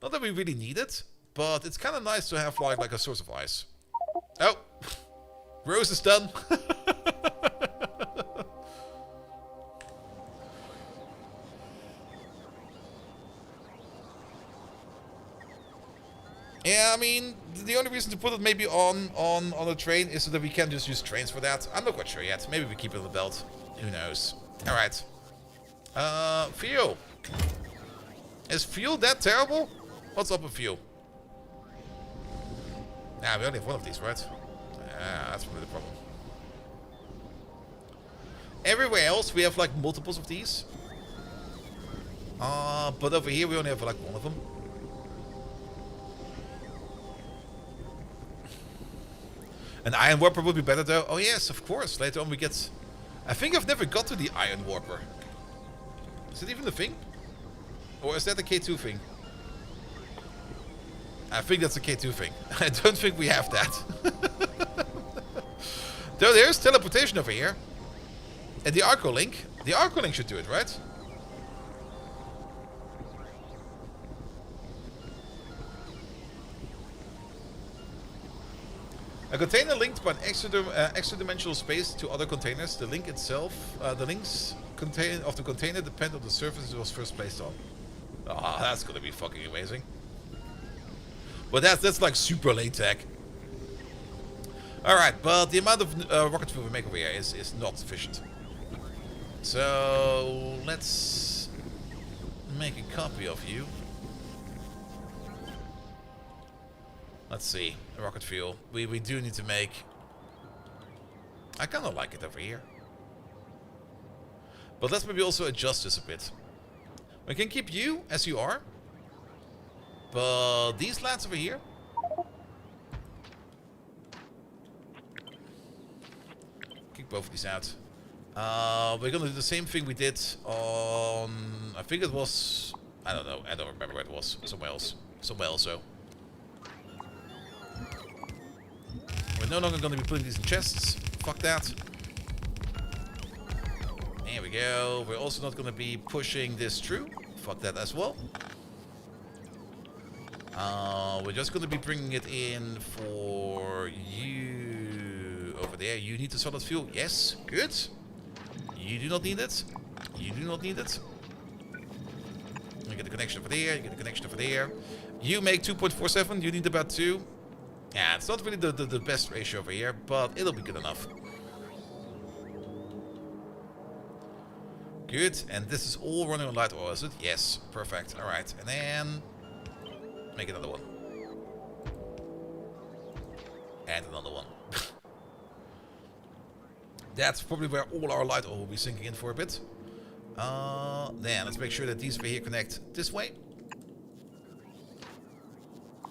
Not that we really need it, but it's kind of nice to have like a source of ice. Oh, Rose is done. Yeah, I mean, the only reason to put it maybe on a train is so that we can just use trains for that. I'm not quite sure yet. Maybe we keep it on the belt. Who knows? Alright. Fuel. Is fuel that terrible? What's up with fuel? Nah, we only have one of these, right? That's probably the problem. Everywhere else we have like multiples of these. But over here we only have like one of them. An iron warper would be better though. Oh yes, of course. Later on we get... I think I've never got to the iron warper. Is it even a thing? Or is that a K2 thing? I think that's a K2 thing. I don't think we have that. Though there's teleportation over here. And the Arco Link. The Arco Link should do it, right? A container linked by an extra-dimensional space to other containers. The link itself, the links of the container depend on the surface it was first placed on. Ah, oh, that's gonna be fucking amazing. But that's like super late tech. Alright, but the amount of rocket fuel we make over here is not sufficient. So let's make a copy of you. Let's see, rocket fuel. We do need to make... I kind of like it over here. But let's maybe also adjust this a bit. We can keep you as you are. But these lads over here... Kick both of these out. We're gonna do the same thing we did on... I think it was... I don't know, I don't remember where it was. Somewhere else. Somewhere else, so. We're no longer going to be putting these in chests. Fuck that. There we go. We're also not going to be pushing this through. Fuck that as well. We're just going to be bringing it in for you over there. You need the solid fuel. Yes. Good. You do not need it. You do not need it. You get a connection over there, you get a connection over there. You make 2.47, you need about 2. Yeah, it's not really the best ratio over here, but it'll be good enough. Good, and this is all running on light oil, is it? Yes, perfect. Alright, and then make another one. And another one. That's probably where all our light oil will be sinking in for a bit. Then let's make sure that these over here connect this way.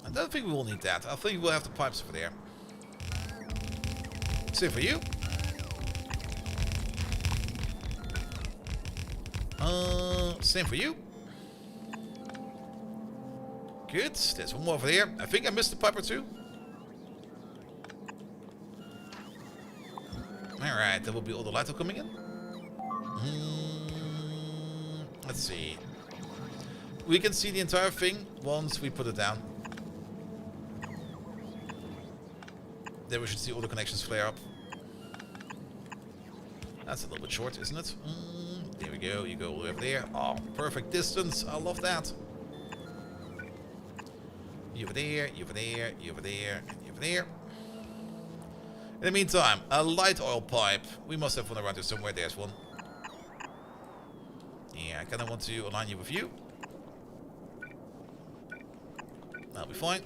I don't think we will need that. I think we'll have the pipes over there. Same for you. Same for you. Good. There's one more over there. I think I missed a pipe or two. Alright, that will be all the light coming in. Let's see. We can see the entire thing once we put it down. Then we should see all the connections flare up. That's a little bit short, isn't it? There we go. You go over there. Oh, perfect distance. I love that. You over there, you over there, you over there, and you over there. In the meantime, a light oil pipe. We must have one around here somewhere. There's one. Yeah, I kind of want to align you with you. That'll be fine.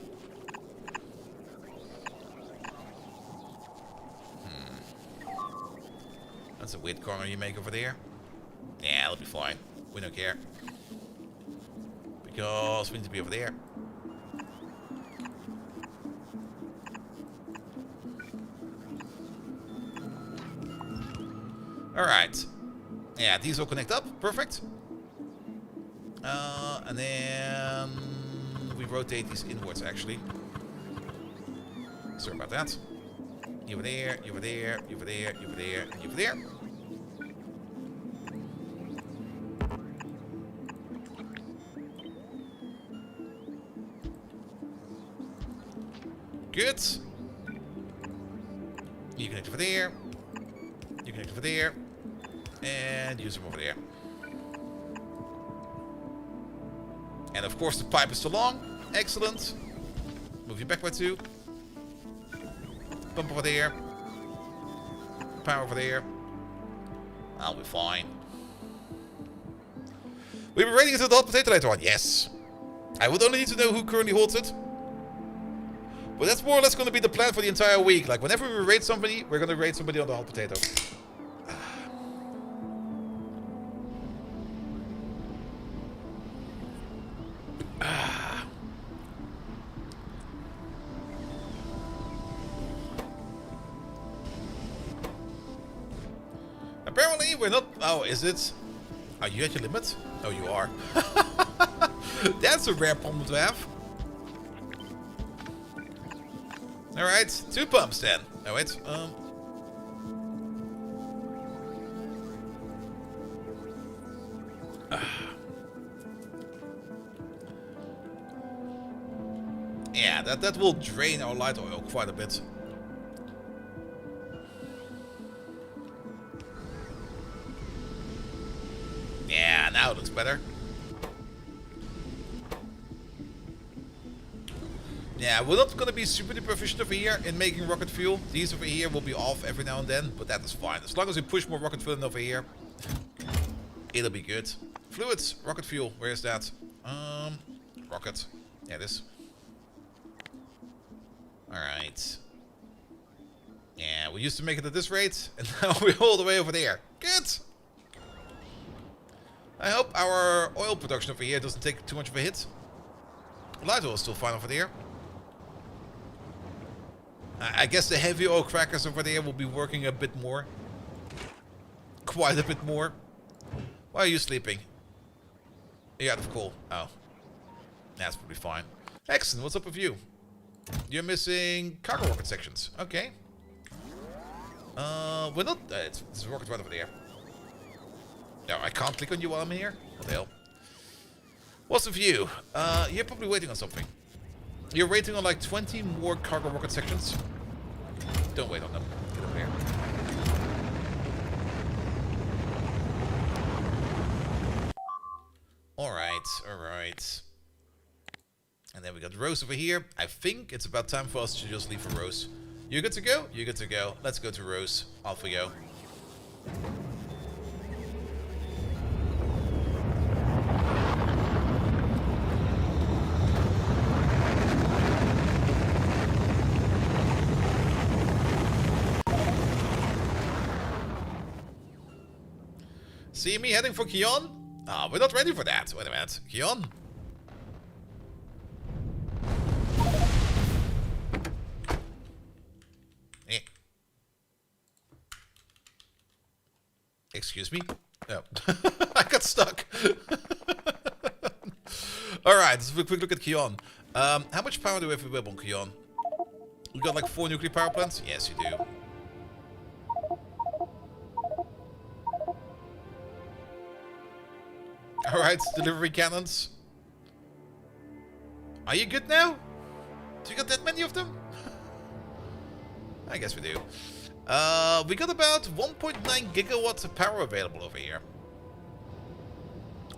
That's a weird corner you make over there. Yeah, that'll be fine. We don't care. Because we need to be over there. Alright. Yeah, these will connect up. Perfect. And then we rotate these inwards, actually. Sorry about that. You over there, you over there, you over there, you over there, and you over there. Good. You connect over there. You connect over there. And use them over there. And of course the pipe is too long. Excellent. Move you back by 2. Pump over there. Power over there. I'll be fine. We'll be raiding into the hot potato later on. Yes. I would only need to know who currently holds it. But that's more or less going to be the plan for the entire week. Like, whenever we raid somebody, we're going to raid somebody on the hot potato. Apparently, we're not... Oh, is it? Are you at your limit? Oh, you are. That's a rare problem to have. Alright, 2 pumps then. Oh, wait. Yeah, that will drain our light oil quite a bit. Yeah, now it looks better. Yeah, we're not going to be super duper efficient over here in making rocket fuel. These over here will be off every now and then, but that is fine. As long as we push more rocket fuel in over here, it'll be good. Fluids, rocket fuel, where is that? Rocket. Yeah, this. Alright. Yeah, we used to make it at this rate, and now we're all the way over there. Good! I hope our oil production over here doesn't take too much of a hit. Light oil is still fine over there. I guess the heavy oil crackers over there will be working a bit more. Quite a bit more. Why are you sleeping? You're out of coal. Oh. That's probably fine. Excellent, what's up with you? You're missing cargo rocket sections. Okay. We're not... it's a rocket right over there. No, I can't click on you while I'm here. What the hell? What's with you? You're probably waiting on something. You're waiting on like 20 more cargo rocket sections. Don't wait on them. Get over here. Alright, alright. And then we got Rose over here. I think it's about time for us to just leave for Rose. You good to go? You good to go. Let's go to Rose. Off we go. See me heading for Kion? Ah, we're not ready for that. Wait a minute. Kion? Eh. Excuse me? Oh. I got stuck. Alright, let's have a quick look at Kion. How much power do we have on Kion? We got like 4 nuclear power plants? Yes, you do. Alright, delivery cannons. Are you good now? Do you got that many of them? I guess we do. We got about 1.9 gigawatts of power available over here.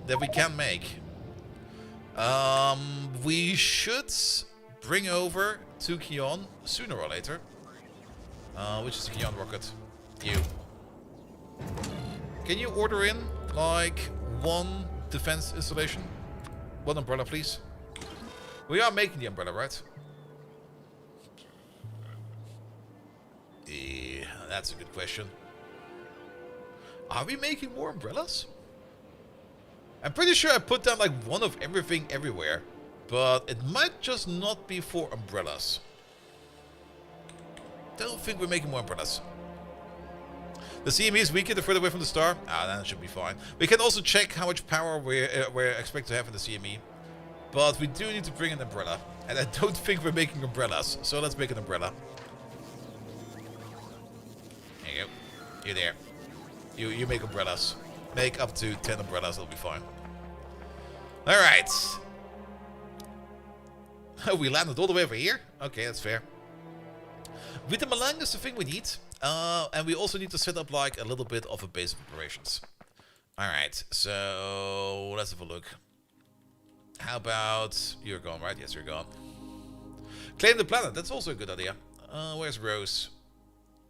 That we can make. We should bring over to Kion sooner or later. Which is the Kion rocket? You. Can you order in, like, 1 defense installation? 1 umbrella, please. We are making the umbrella, right? Yeah, that's a good question. Are we making more umbrellas? I'm pretty sure I put down like 1 of everything everywhere. But it might just not be for umbrellas. Don't think we're making more umbrellas. The CME is weaker the further away from the star. Ah, then it should be fine. We can also check how much power we're expected to have in the CME. But we do need to bring an umbrella. And I don't think we're making umbrellas. So let's make an umbrella. There you go. You're there. You make umbrellas. Make up to 10 umbrellas, it'll be fine. Alright. We landed all the way over here? Okay, that's fair. Vita Malang is the thing we need. And we also need to set up like a little bit of a base of operations. Alright, so let's have a look. How about... You're gone, right? Yes, you're gone. Claim the planet, that's also a good idea. Where's Rose?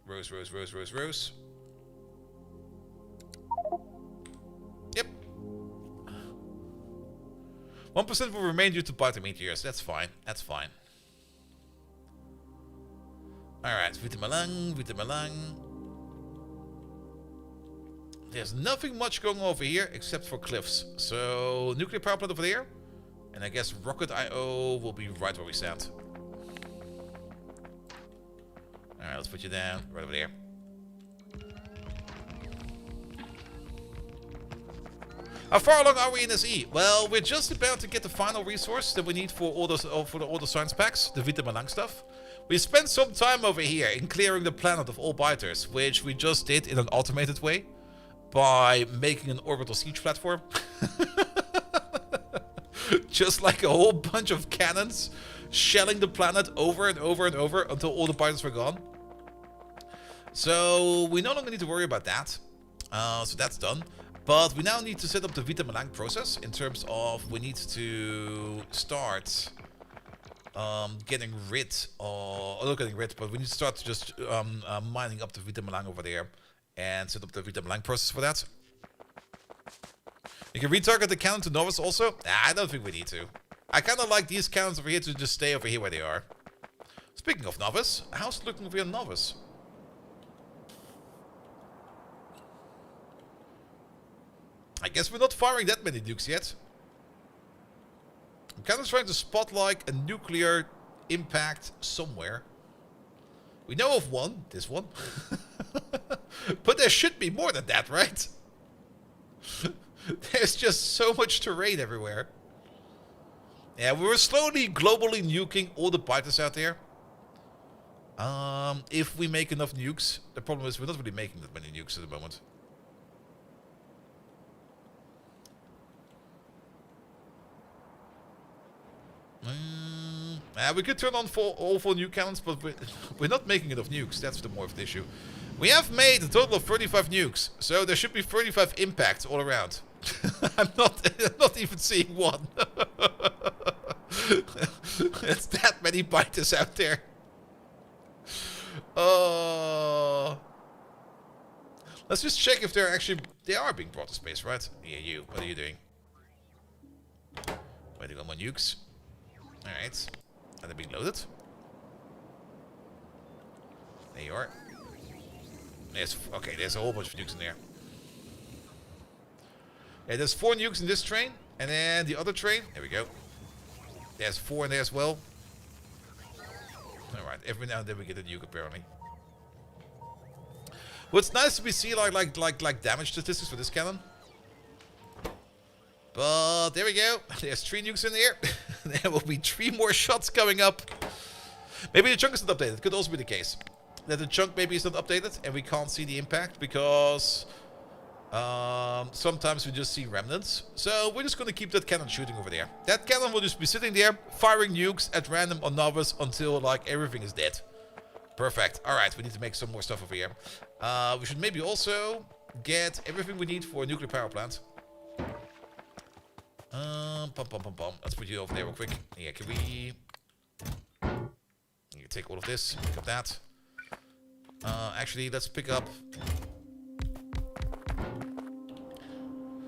Rose. Yep. 1% will remain due to bite meteors. That's fine. That's fine. Alright, Vita Malang. There's nothing much going on over here except for cliffs. So, nuclear power plant over there. And I guess Rocket IO will be right where we stand. Alright, let's put you down. Right over there. How far along are we in SE? Well, we're just about to get the final resource that we need for all the science packs, the Vita Malang stuff. We spent some time over here in clearing the planet of all biters, which we just did in an automated way by making an orbital siege platform. Just like a whole bunch of cannons shelling the planet over and over and over until all the biters were gone. So we no longer need to worry about that. So that's done. But we now need to set up the Vita Malang process in terms of we need to start getting rid, or not getting rid, but we need to start just mining up the Vita Malang over there and set up the Vita Malang process for that. You can retarget the cannon to novice also. Nah, I don't think we need to. I kind of like these cannons over here to just stay over here where they are. Speaking of novice, how's it looking over here on novice? I guess we're not firing that many nukes yet. I'm kind of trying to spot like a nuclear impact somewhere. We know of one, this one. But there should be more than that, right? There's just so much terrain everywhere. Yeah, we were slowly globally nuking all the biters out there. If we make enough nukes. The problem is we're not really making that many nukes at the moment. We could turn on all 4 nuke cannons, but we're not making enough nukes. That's the more of the issue. We have made a total of 35 nukes, so there should be 35 impacts all around. I'm not even seeing one. There's that many biters out there. Let's just check if they are being brought to space, right? Yeah, you. What are you doing? Waiting on my nukes. Alright. Are they being loaded? There you are. There's a whole bunch of nukes in there. Yeah, there's 4 nukes in this train. And then the other train. There we go. There's 4 in there as well. Alright, every now and then we get a nuke apparently. Well, it's nice to see like damage statistics for this cannon. But there we go. There's 3 nukes in here. There will be 3 more shots coming up. Maybe the chunk is not updated. Could also be the case that the chunk maybe is not updated and we can't see the impact because sometimes we just see remnants. So we're just going to keep that cannon shooting over there. That cannon will just be sitting there firing nukes at random on novice until like everything is dead. Perfect. Alright, we need to make some more stuff over here. We should maybe also get everything we need for a nuclear power plant. Let's put you over there real quick. Yeah, can we... You take all of this, pick up that. Actually, let's pick up...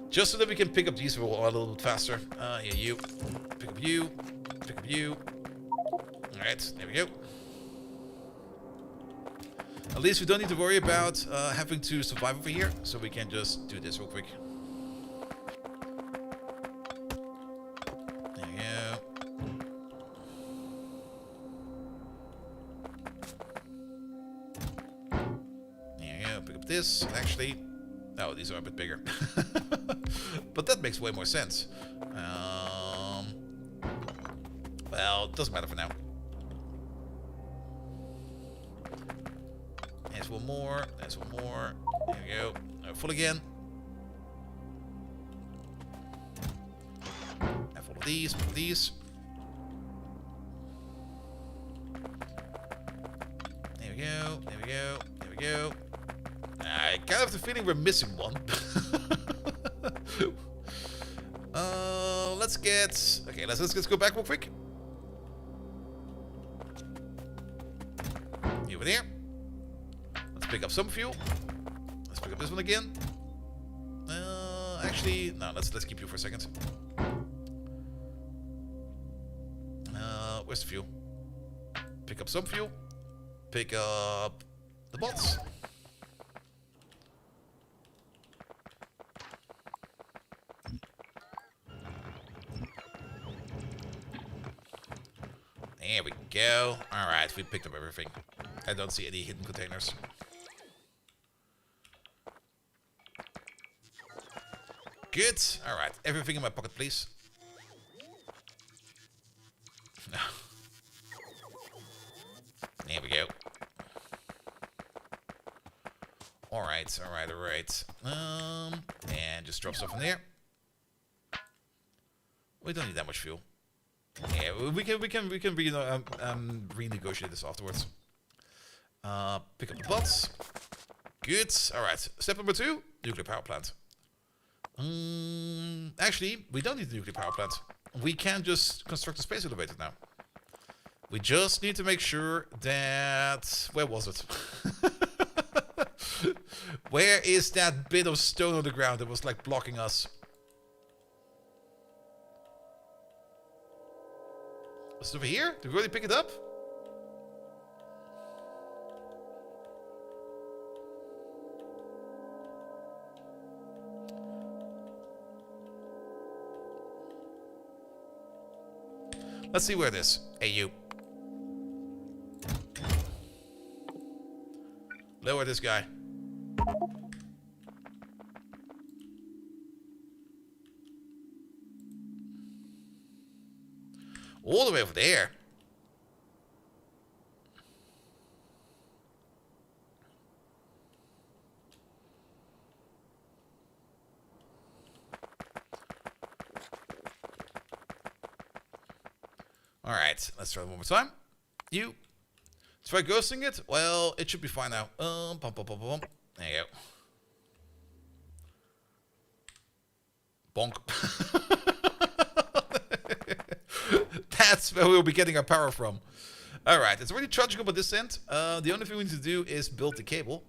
Just so that we can pick up these a little bit faster. Yeah, you. Pick up you. Pick up you. Alright, there we go. At least we don't need to worry about having to survive over here. So we can just do this real quick. There we go. There we go. Pick up this. Actually... Oh, these are a bit bigger. But that makes way more sense. Well, it doesn't matter for now. There's one more. There's one more. There we go. Full again. And full of these. Full of these. There we go. There we go. There we go. I kind of have the feeling we're missing one. Let's get... Okay, let's go back real quick. Over there. Let's pick up some fuel. Let's pick up this one again. Actually, no, let's keep you for a second. Where's the fuel? Pick up some fuel. Pick up the bots. There we go. Alright, we picked up everything. I don't see any hidden containers. Good. Alright, everything in my pocket, please. No. There we go. Alright, alright. And just drop stuff in there. We don't need that much fuel. Yeah, we can renegotiate this afterwards. Pick up the bots. Good. Alright. Step number 2, nuclear power plant. Actually, we don't need the nuclear power plant. We can just construct a space elevator now. We just need to make sure that... Where was it? Where is that bit of stone on the ground that was like blocking us? Was it over here? Did we really pick it up? Let's see where it is. Hey, you. Lower this guy. All the way over there. Alright, let's try it one more time. You. Try ghosting it? Well, it should be fine now. There you go. Bonk. That's where we'll be getting our power from. Alright, it's already charging up at this end. The only thing we need to do is build the cable.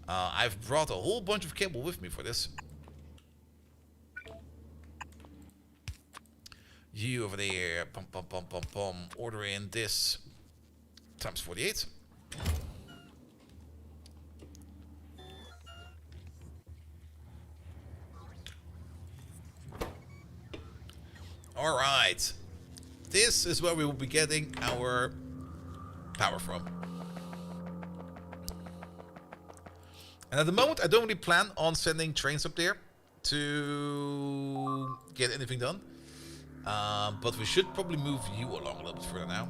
I've brought a whole bunch of cable with me for this. You over there, pum pum pum pum pum. Order in this times 48. Alright. This is where we will be getting our power from. And at the moment, I don't really plan on sending trains up there to get anything done. But we should probably move you along a little bit further now.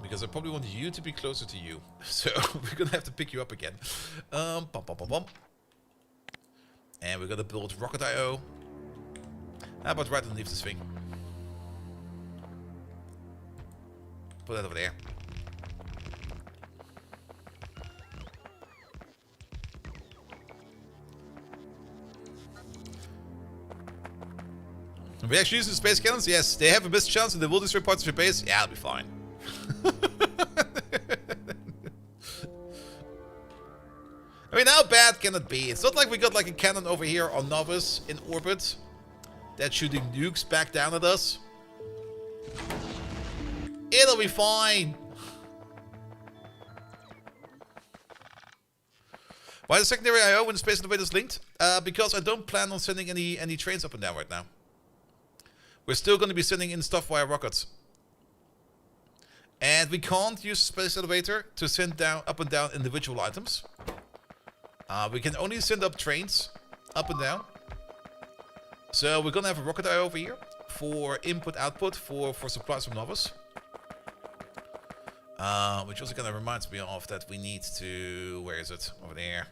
Because I probably want you to be closer to you. So we're going to have to pick you up again. Bum, bum, bum, bum. And we're going to build Rocket.io. How about right underneath this thing? Put that over there. We actually use the space cannons? Yes, they have a best chance and they will destroy parts of your base. Yeah, I'll be fine. I mean, how bad can it be? It's not like we got like a cannon over here on Novice in orbit that's shooting nukes back down at us. It'll be fine. Why the secondary IO when the space elevator is linked? Because I don't plan on sending any trains up and down right now. We're still going to be sending in stuff via rockets. And we can't use space elevator to send down up and down individual items. We can only send up trains up and down. So we're going to have a rocket eye over here for input-output for supplies from Novus. Which also kind of reminds me of that we need to... Where is it? Over there.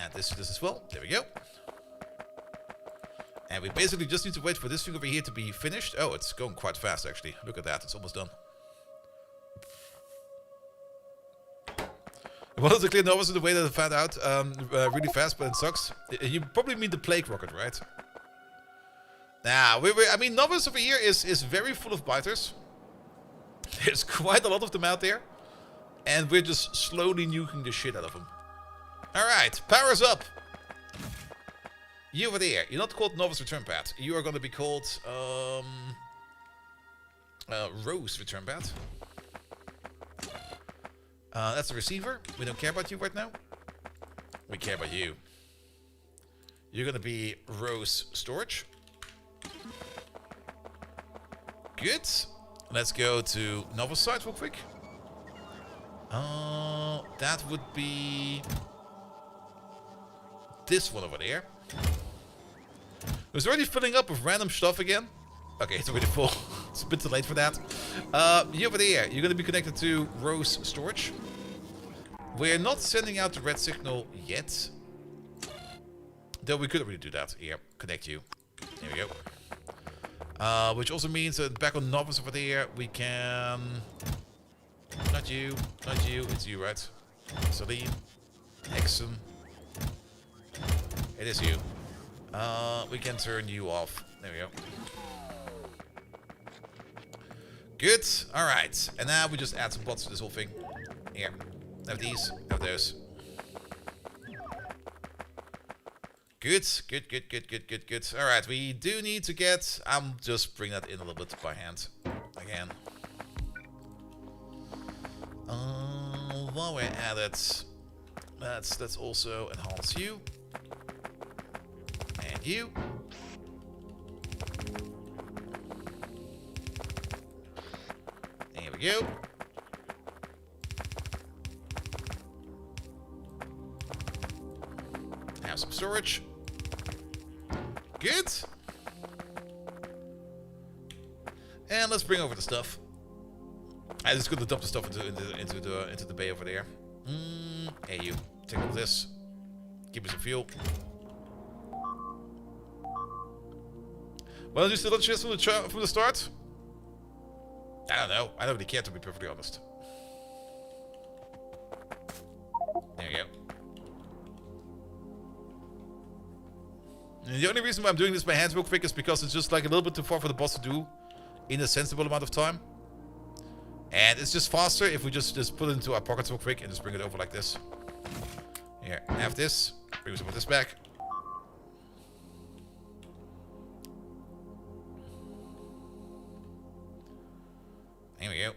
And this as well. There we go. And we basically just need to wait for this thing over here to be finished. Oh, it's going quite fast, actually. Look at that. It's almost done. One of the clear Novus in the way that I found out really fast, but it sucks. You probably mean the plague rocket, right? Nah, I mean, Novus over here is very full of biters. There's quite a lot of them out there. And we're just slowly nuking the shit out of them. Alright, power's up. You over there, you're not called Novus Return Pad. You are going to be called Rose Return Pad. That's the receiver. We don't care about you right now. We care about you. You're going to be Rose Storage. Good. Let's go to Novus side real quick. That would be this one over there. It's already filling up with random stuff again. Okay, it's already full. It's a bit too late for that. You over there, you're going to be connected to Rose Storage. We're not sending out the red signal yet. Though we could already do that. Here, connect you. There we go. Which also means that back on Novus over there, we can... Not you, it's you, right? Celine, Hexen. It is you. We can turn you off. There we go. Good. Alright. And now we just add some bots to this whole thing. Here. Have these. Have those. Good. Good. Alright. We do need to get... I'm just bring that in a little bit by hand. Again. While we're at it, let's also enhance you. And you. There we go. Have some storage. Good. And let's bring over the stuff. I'm just gonna dump the stuff into the bay over there. Hey you, take all this. Give me some fuel. Why don't you still chase from the start? I don't know. I don't really care, to be perfectly honest. There you go. And the only reason why I'm doing this by hand real quick is because it's just like a little bit too far for the boss to do in a sensible amount of time. And it's just faster if we just put it into our pockets real quick and just bring it over like this. Here, have this. Bring some of this back. There we go.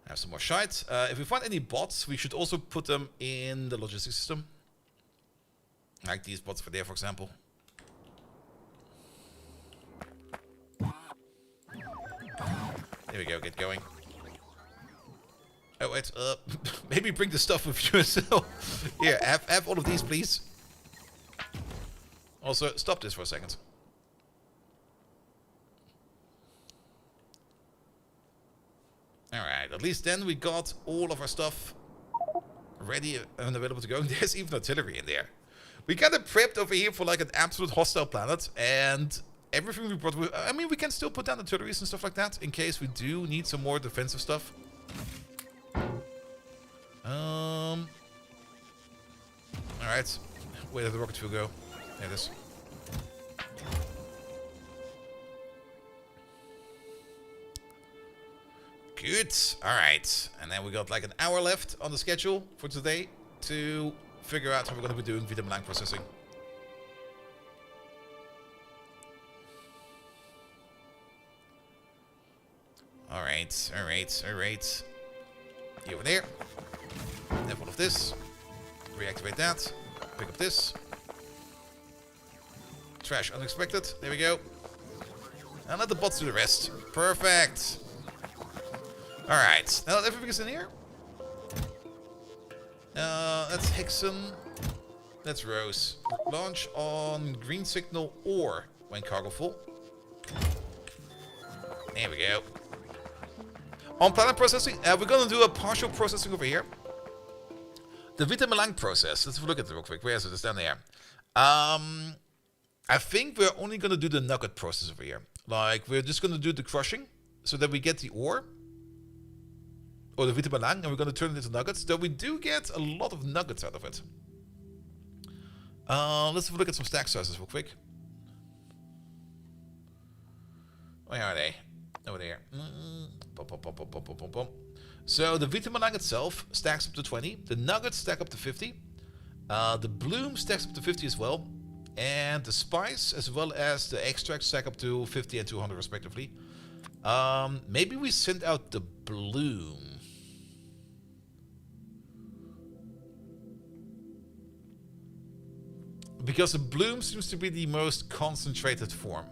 Have some more shite. If we find any bots, we should also put them in the logistics system. Like these bots for there, for example. There we go, get going. Oh, wait, maybe bring the stuff with you as well. Here, have all of these, please. Also, stop this for a second. Alright, at least then we got all of our stuff ready and available to go. There's even artillery in there. We kind of prepped over here for like an absolute hostile planet, and everything we brought with... I mean, we can still put down artilleries and stuff like that in case we do need some more defensive stuff. Alright. Where did the rocket fuel go? There it is. Good. Alright. And then we got like an hour left on the schedule for today to figure out how we're going to be doing Vitam Lang processing. Alright, alright, alright. Here over there. Have all of this. Reactivate that. Pick up this. Trash unexpected. There we go. And let the bots do the rest. Perfect. Alright. Now that everything is in here. That's Hickson. That's Rose. Launch on green signal or when cargo full. There we go. On planet processing, we're going to do a partial processing over here. The Vitam Lang process. Let's have a look at it real quick. Where is it? It's down there. I think we're only going to do the nugget process over here. Like, we're just going to do the crushing so that we get the ore. Or the Vitam Lang, and we're going to turn it into nuggets. Though we do get a lot of nuggets out of it. Let's have a look at some stack sizes real quick. Where are they? Over there. So the Vitam Lang itself stacks up to 20. The nuggets stack up to 50. The bloom stacks up to 50 as well. And the spice as well as the extract stack up to 50 and 200 respectively. Maybe we send out the bloom. Because the bloom seems to be the most concentrated form.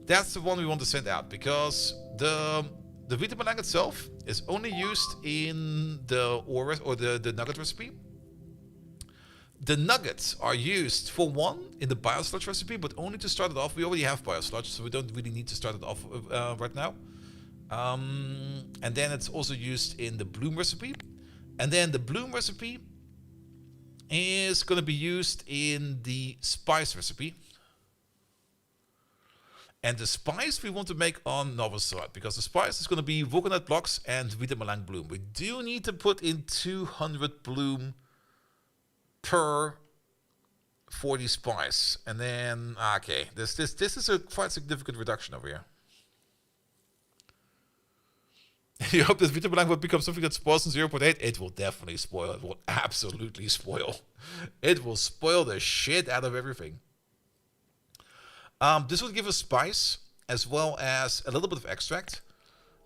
That's the one we want to send out, because the Vitam Lang itself is only used in the ore or the nugget recipe. The nuggets are used for one in the biosludge recipe, but only to start it off. We already have biosludge, so we don't really need to start it off right now. And then it's also used in the bloom recipe. And then the bloom recipe is going to be used in the spice recipe. And the spice we want to make on Novosad, because the spice is going to be Vulcanite blocks and Vitam Lang bloom. We do need to put in 200 bloom per 40 spice. And then, okay, this is a quite significant reduction over here. You hope that Vitam Lang will become something that spoils in 0.8. It will definitely spoil. It will absolutely spoil. It will spoil the shit out of everything. This will give us spice as well as a little bit of extract.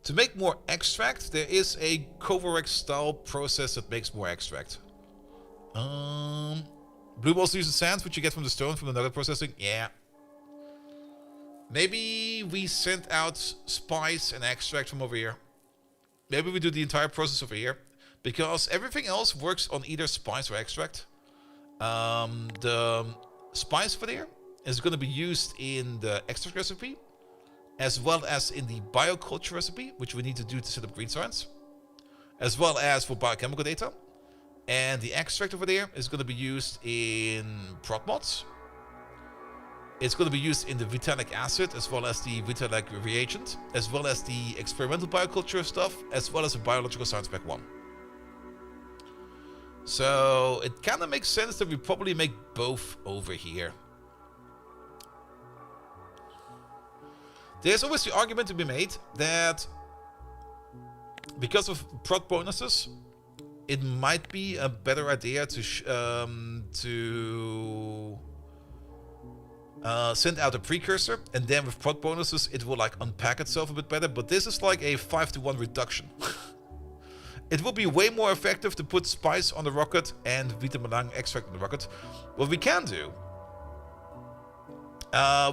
To make more extract, there is a Kovarex style process that makes more extract. Blue balls uses sand, which you get from the stone from the nugget processing. Yeah. Maybe we send out spice and extract from over here. Maybe we do the entire process over here, because everything else works on either spice or extract. The spice for there is going to be used in the extract recipe, as well as in the bioculture recipe, which we need to do to set up green science, as well as for biochemical data. And the extract over there is going to be used in prot mods. It's going to be used in the vitalic acid, as well as the vitalic reagent, as well as the experimental bioculture stuff, as well as the biological science pack 1. So it kind of makes sense that we probably make both over here. There's always the argument to be made that because of prot bonuses, it might be a better idea to send out a precursor, and then with prot bonuses it will like unpack itself a bit better. But this is like a 5-to-1 reduction. It will be way more effective to put spice on the rocket and vitamin extract on the rocket. What we can do,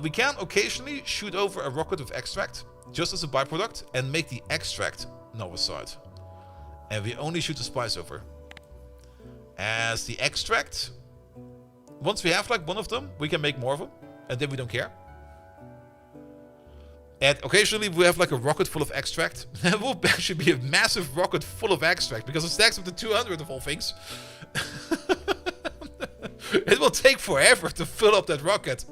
we can occasionally shoot over a rocket with extract just as a byproduct and make the extract Novicide. And we only shoot the spice over. As the extract, once we have like one of them, we can make more of them, and then we don't care. And occasionally we have like a rocket full of extract. That will actually be a massive rocket full of extract because it stacks up to 200 of all things. It will take forever to fill up that rocket.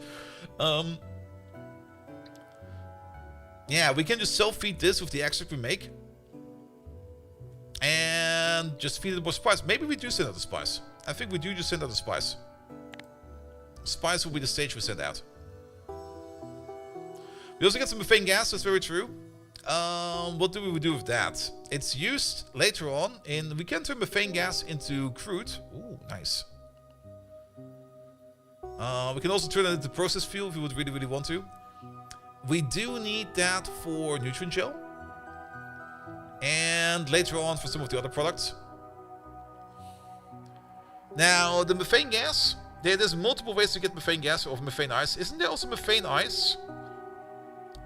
Yeah, we can just self-feed this with the extract we make. And just feed it more spice. Maybe we do send out the spice. I think we do just send out the spice. Spice will be the stage we send out. We also get some methane gas, that's very true. What do we do with that? It's used later on in... We can turn methane gas into crude. Ooh, nice. We can also turn it into process fuel if we would really want to. We do need that for nutrient gel. And later on for some of the other products. Now, the methane gas, there's multiple ways to get methane gas or methane ice. Isn't there also methane ice?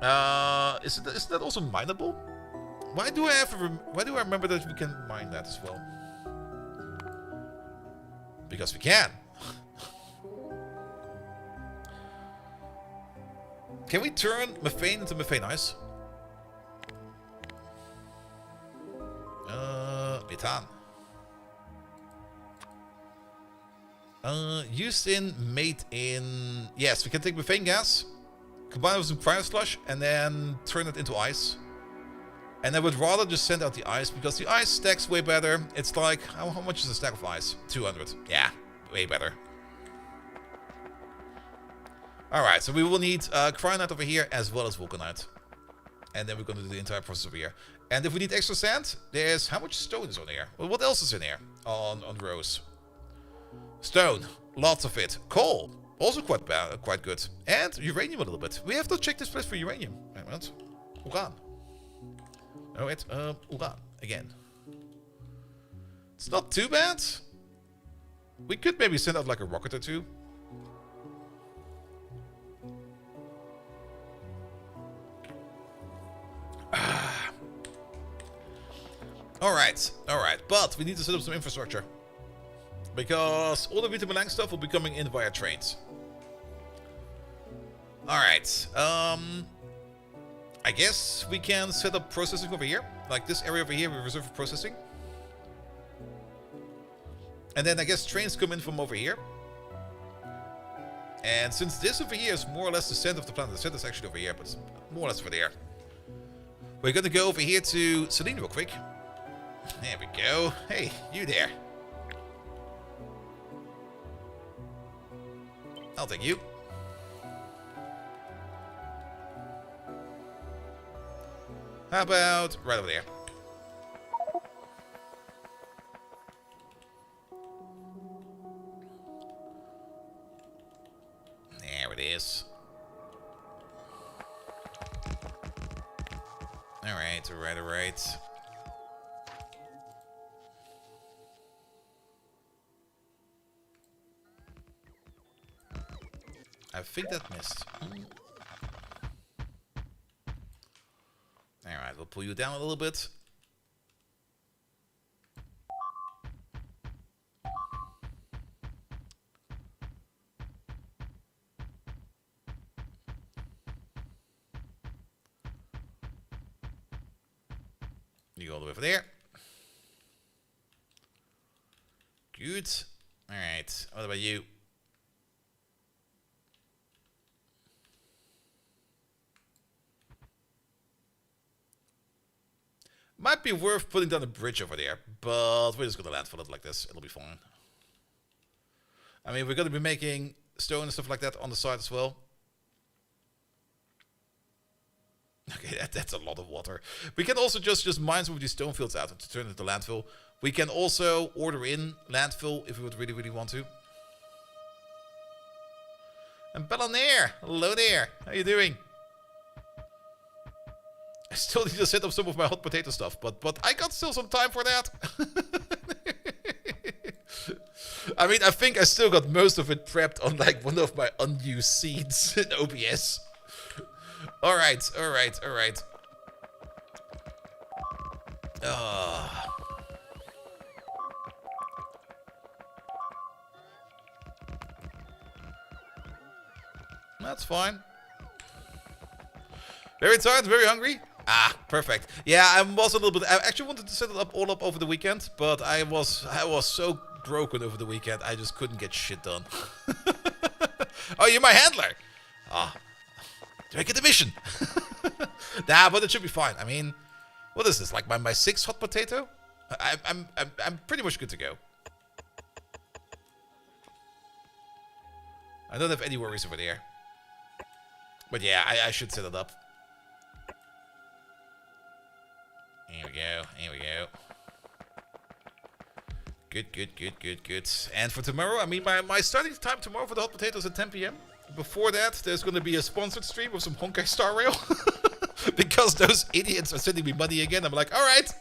Isn't that also mineable? Why do I remember that we can mine that as well? Because we can. Can we turn methane into methane ice? Methane. Used in, made in... Yes, we can take methane gas, combine it with some cryo slush, and then turn it into ice. And I would rather just send out the ice, because the ice stacks way better. It's like... How much is a stack of ice? 200. Yeah, way better. Alright, so we will need cryonite over here, as well as vulcanite. And then we're going to do the entire process over here. And if we need extra sand, there's... How much stone is on here? Well, what else is in here? On rows. Stone. Lots of it. Coal. Also quite good. And uranium a little bit. We have to check this place for uranium. Wait a minute. Uran. Oh, wait. Uran. Again. It's not too bad. We could maybe send out like a rocket or two. Alright, but we need to set up some infrastructure. Because all the vitamin stuff will be coming in via trains. Alright, I guess we can set up processing over here. Like this area over here we reserve for processing. And then I guess trains come in from over here. And since this over here is more or less the center of the planet, the center is actually over here, but it's more or less over there. We're gonna go over here to Selene real quick. There we go. Hey, you there. I'll take you. How about right over there? There it is. Alright, alright. I think that missed. Alright, we'll pull you down a little bit. You go all the way over there. Good. Alright, what about you? Might be worth putting down a bridge over there, but we're just gonna landfill it like this. It'll be fine. I mean, we're gonna be making stone and stuff like that on the side as well. Okay, that's a lot of water. We can also just mine some of these stone fields out to turn it into landfill. We can also order in landfill if we would really, really want to. And Bellanair, hello there. How you doing? I still need to set up some of my hot potato stuff, but I got still some time for that. I mean, I think I still got most of it prepped on like one of my unused seeds in OBS. Alright. That's fine. Very tired, very hungry. Ah, perfect. Yeah, I was a little bit. I actually wanted to set it up all up over the weekend, but I was so broken over the weekend. I just couldn't get shit done. Oh, you're my handler. Ah, make it a mission. Nah, but it should be fine. I mean, what is this? Like my 6th hot potato? I'm pretty much good to go. I don't have any worries over there. But yeah, I should set it up. Here we go. Good. And for tomorrow, I mean, my starting time tomorrow for the hot potatoes at 10 p.m. Before that, there's going to be a sponsored stream of some Honkai Star Rail. Because those idiots are sending me money again. I'm like, alright.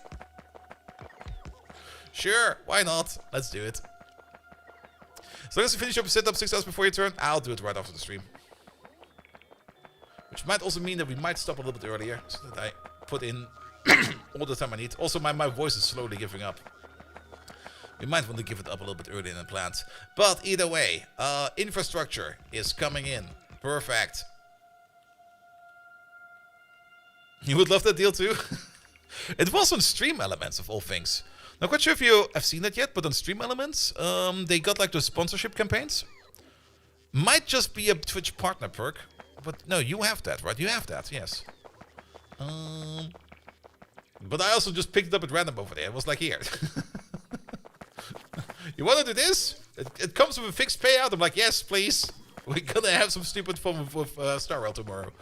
Sure, why not? Let's do it. As long as you finish up a setup 6 hours before your turn, I'll do it right after the stream. Which might also mean that we might stop a little bit earlier, so that I put in all the time I need. Also, my voice is slowly giving up. We might want to give it up a little bit earlier than planned. But either way, infrastructure is coming in. Perfect. You would love that deal too? It was on Stream Elements, of all things. Not quite sure if you have seen it yet, but on Stream Elements, they got like those sponsorship campaigns. Might just be a Twitch partner perk. But no, you have that, right? You have that, yes. But I also just picked it up at random over there. It was like, here. You want to do this? It comes with a fixed payout. I'm like, yes, please. We're gonna have some stupid fun with Star Rail tomorrow.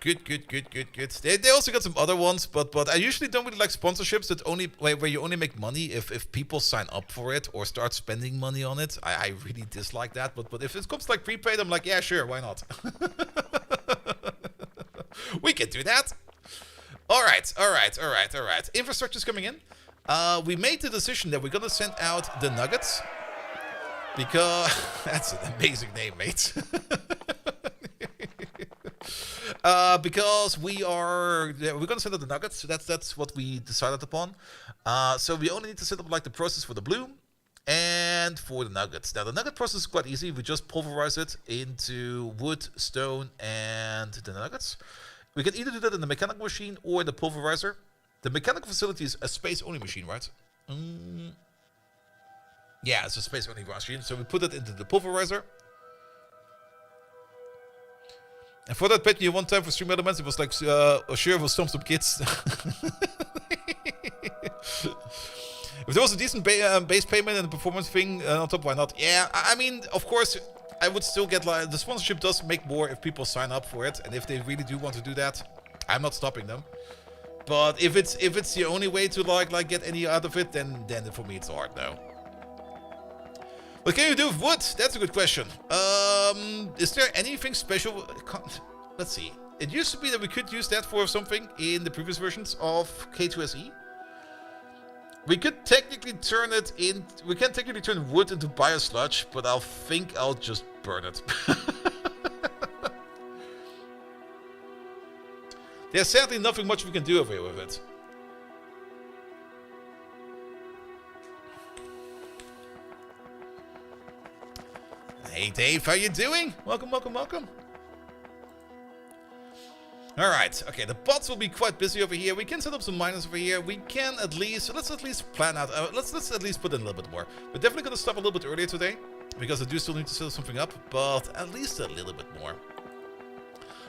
Good. They also got some other ones, but I usually don't really like sponsorships that where you only make money if people sign up for it or start spending money on it. I really dislike that. But if it comes like prepaid, I'm like, yeah, sure, why not? We can do that. All right. Infrastructure's coming in. We made the decision that we're gonna send out the Nuggets because that's an amazing name, mate. Because we're gonna send out the Nuggets. So that's what we decided upon. So we only need to set up like the process for the bloom and for the Nuggets. Now the Nugget process is quite easy. We just pulverize it into wood, stone, and the Nuggets. We can either do that in the mechanical machine or the pulverizer. The mechanical facility is a space-only machine, right? Yeah, it's a space-only machine. So we put it into the pulverizer. And for that, bet you one time for Stream Elements, it was like, sure, we'll stomp some kids. If there was a decent base payment and a performance thing on top, why not? Yeah, I mean, of course, I would still get like the sponsorship does make more if people sign up for it, and if they really do want to do that, I'm not stopping them. But if it's the only way to like get any out of it, then for me it's hard now. What can you do with wood? That's a good question. Is there anything special? Let's see. It used to be that we could use that for something in the previous versions of K2SE. We could technically turn it in. We can technically turn wood into biosludge, but I think I'll just burn it. There's sadly nothing much we can do over here with it. Hey Dave, how you doing? Welcome. Alright, okay, the bots will be quite busy over here. We can set up some miners over here. We can at least, let's at least plan out, let's at least put in a little bit more. We're definitely going to stop a little bit earlier today, because I do still need to set something up, but at least a little bit more.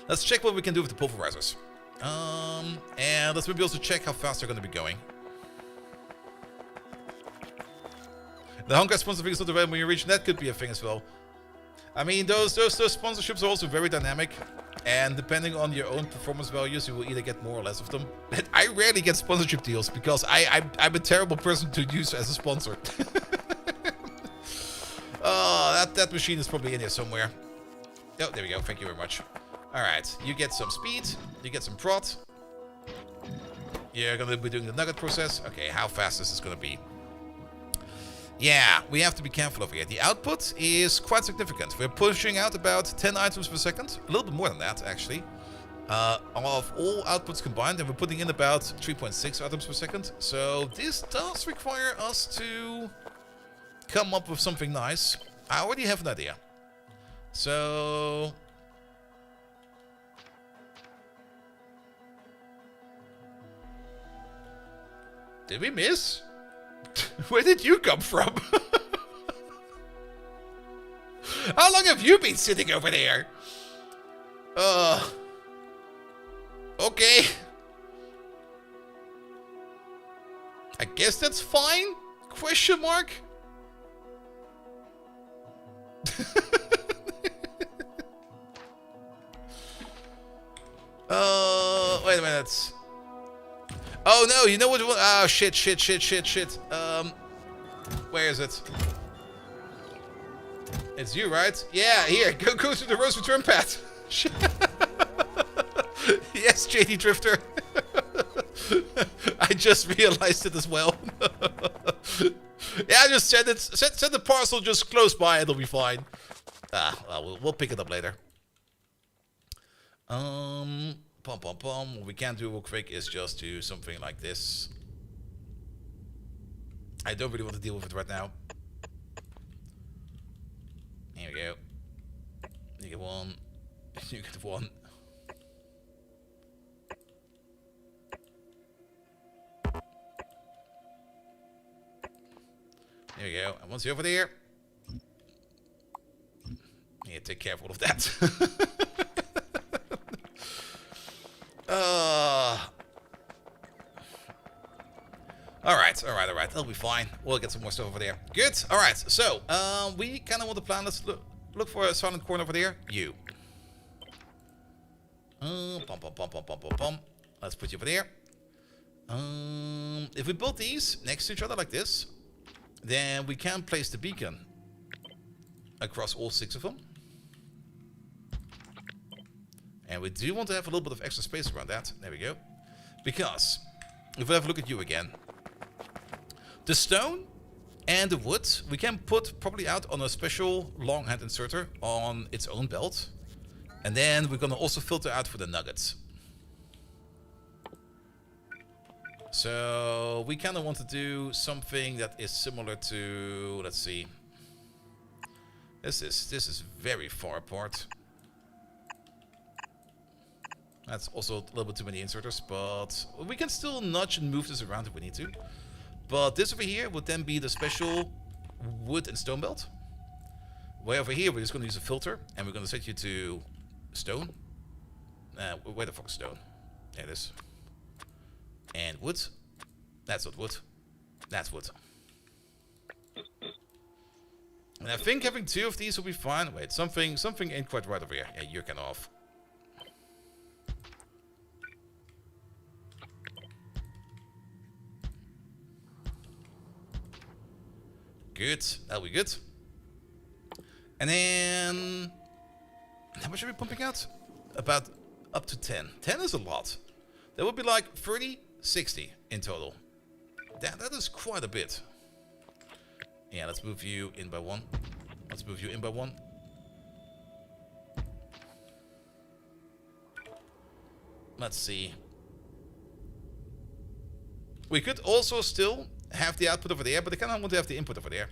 Let's check what we can do with the pulverizers. And let's maybe also check how fast they're going to be going. The Honkai sponsor thing is not available when you reach. That could be a thing as well. I mean, those sponsorships are also very dynamic, and depending on your own performance values, you will either get more or less of them. But I rarely get sponsorship deals because I'm a terrible person to use as a sponsor. Oh, that machine is probably in here somewhere. Oh, there we go. Thank you very much. All right, you get some speed, you get some prot. You're gonna be doing the nugget process. Okay, how fast is this gonna be? Yeah, we have to be careful over here. The output is quite significant. We're pushing out about 10 items per second. A little bit more than that, actually. Of all outputs combined, and we're putting in about 3.6 items per second. So this does require us to come up with something nice. I already have an idea. So... did we miss? Where did you come from? How long have you been sitting over there? Okay. I guess that's fine? Question mark? Wait a minute. Oh no, you know what? Oh shit. Where is it? It's you, right? Yeah, here, go to the Rose Return path. Yes, JD Drifter. I just realized it as well. Yeah, just send the parcel just close by, it'll be fine. Well, we'll pick it up later. What we can do real quick is just do something like this. I don't really want to deal with it right now. Here we go. You get one. You get one. There we go. And once you're over there, yeah, take care of all of that. All right. That'll be fine. We'll get some more stuff over there. Good. All right. So, we kind of want to plan. Let's look for a silent corner over there. You. Let's put you over there. If we build these next to each other like this, then we can place the beacon across all 6 of them. And we do want to have a little bit of extra space around that. There we go. Because, if we have a look at you again, the stone and the wood, we can put probably out on a special long hand inserter on its own belt. And then we're going to also filter out for the nuggets. So, we kind of want to do something that is similar to, let's see. This is very far apart. That's also a little bit too many inserters, but we can still nudge and move this around if we need to. But this over here would then be the special wood and stone belt. Way over here, we're just going to use a filter, and we're going to set you to stone. Where the fuck is stone? There it is. And wood. That's not wood. That's wood. And I think having 2 of these will be fine. Wait, something ain't quite right over here. Yeah, you're kind of off. Good. That'll be good. And then... how much are we pumping out? About up to 10. 10 is a lot. That would be like 30, 60 in total. That is quite a bit. Yeah, let's move you in by 1. Let's move you in by 1. Let's see. We could also still have the output over there, but I kind of want to have the input over there.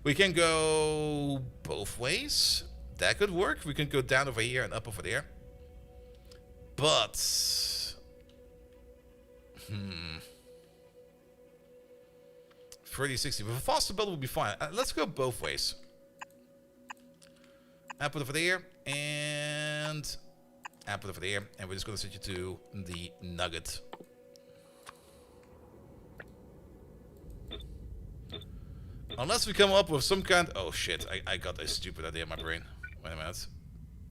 We can go both ways. That could work. We can go down over here and up over there. But... 30, 60. With a faster build would be fine. Let's go both ways. Output over there. And and put it over there. And we're just gonna set you to the nugget. Unless we come up with some kind... Oh shit, I got a stupid idea in my brain. Wait a minute.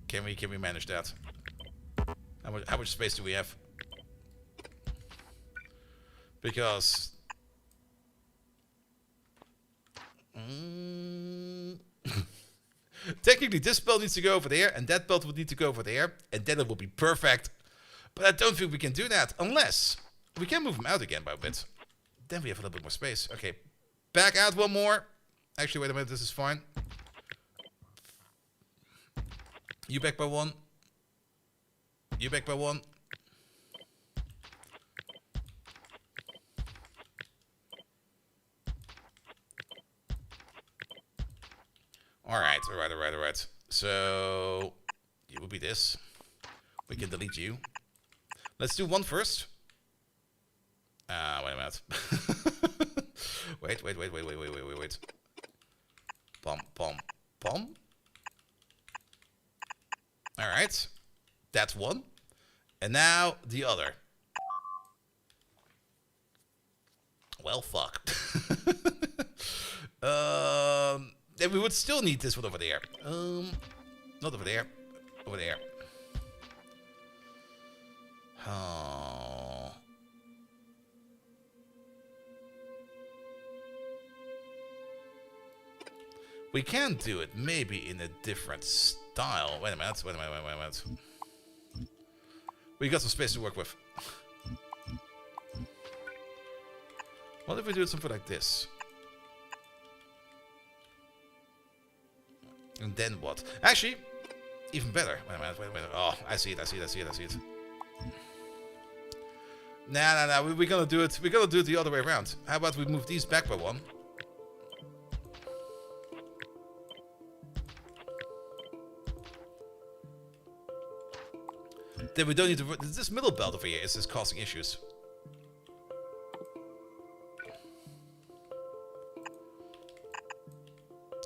Can we manage that? How much space do we have? Because... technically this belt needs to go over there, and that belt would need to go over there, and then it will be perfect. But I don't think we can do that, unless we can move them out again by a bit. Then we have a little bit more space. Okay, back out one more. Actually, wait a minute, this is fine. You back by one. You back by one. Alright. So, it will be this. We can delete you. Let's do one first. Wait a minute. wait. Pom. Alright. That's one. And now, the other. Well, fuck. Then we would still need this one over there. Not over there. Over there. Oh. We can do it maybe in a different style. Wait a minute. We got some space to work with. What if we do something like this? And then what? Actually, even better. Wait a minute. Oh, I see it. Nah. We're gonna do it. We're gonna do it the other way around. How about we move these back by one? Then we don't need to... This middle belt over here is causing issues.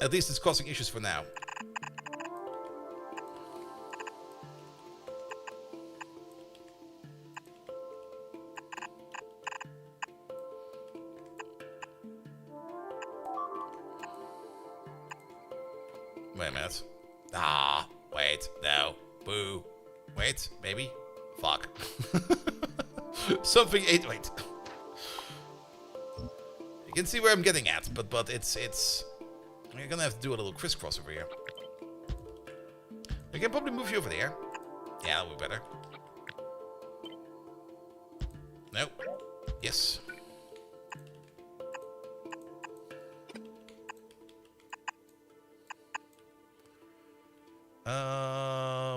At least it's causing issues for now. Wait a minute. Ah, wait, no, boo. Wait, maybe? Fuck. Something ain't... Wait. You can see where I'm getting at, but it's... You're gonna have to do a little crisscross over here. We can probably move you over there. Yeah, that'll be better. No. Yes.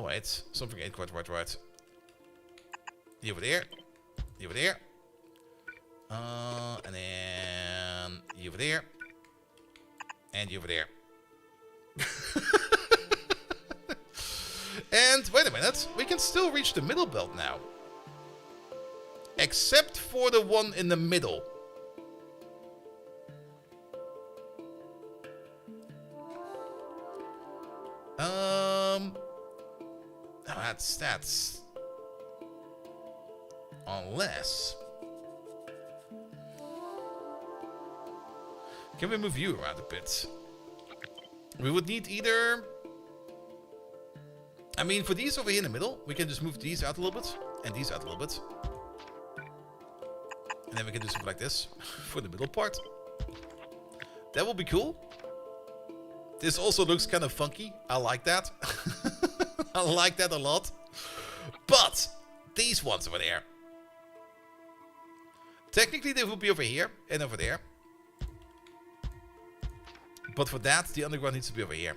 Wait. Something ain't quite right. You over there. You over there. And then you over there. And you over there. And wait a minute. We can still reach the middle belt now. Except for the one in the middle. That's unless... Can we move you around a bit? We would need either... I mean, for these over here in the middle, we can just move these out a little bit. And these out a little bit. And then we can do something like this for the middle part. That will be cool. This also looks kind of funky. I like that. I like that a lot. But these ones over there. Technically, they would be over here and over there. But for that, the underground needs to be over here.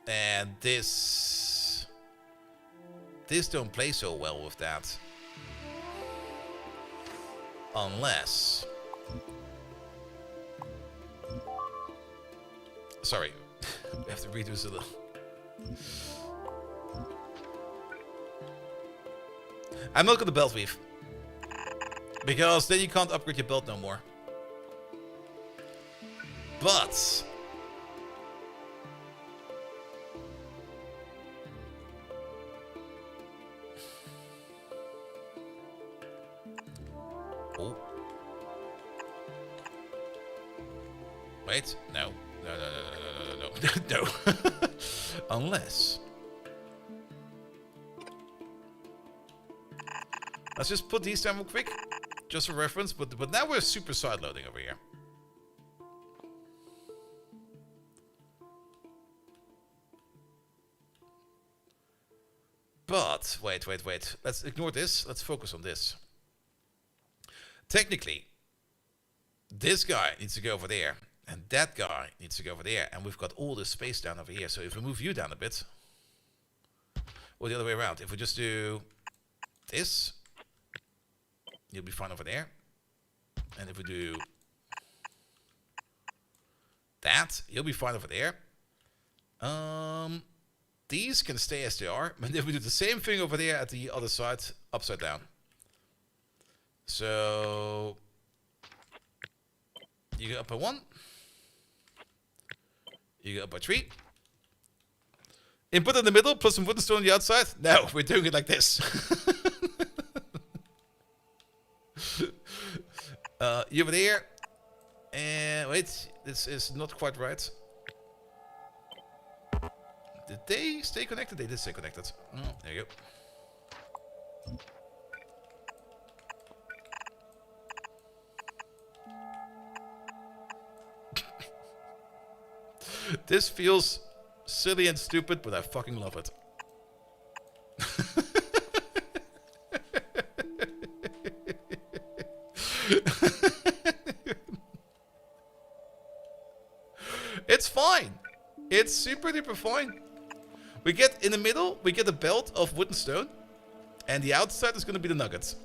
And this don't play so well with that. Unless... Sorry. We have to redo this a little. I'm not gonna belt weave. Because then you can't upgrade your belt no more. But... Oh. Wait, no. No. Unless. Let's just put these down real quick. Just for reference, but now we're super side loading over here. But, wait. Let's ignore this. Let's focus on this. Technically, this guy needs to go over there. And that guy needs to go over there. And we've got all this space down over here. So if we move you down a bit. Or the other way around. If we just do this. You'll be fine over there. And if we do that, you'll be fine over there. These can stay as they are. But if we do the same thing over there at the other side, upside down. So you go up by 1. You go up by 3. Input in the middle, plus some wooden stone on the outside. No, we're doing it like this. You over there. And wait, this is not quite right. Did they stay connected? They did stay connected. Oh, there you go. This feels silly and stupid, but I fucking love it. It's fine. It's super duper fine. We get in the middle, we get a belt of wood and stone. And the outside is going to be the nuggets.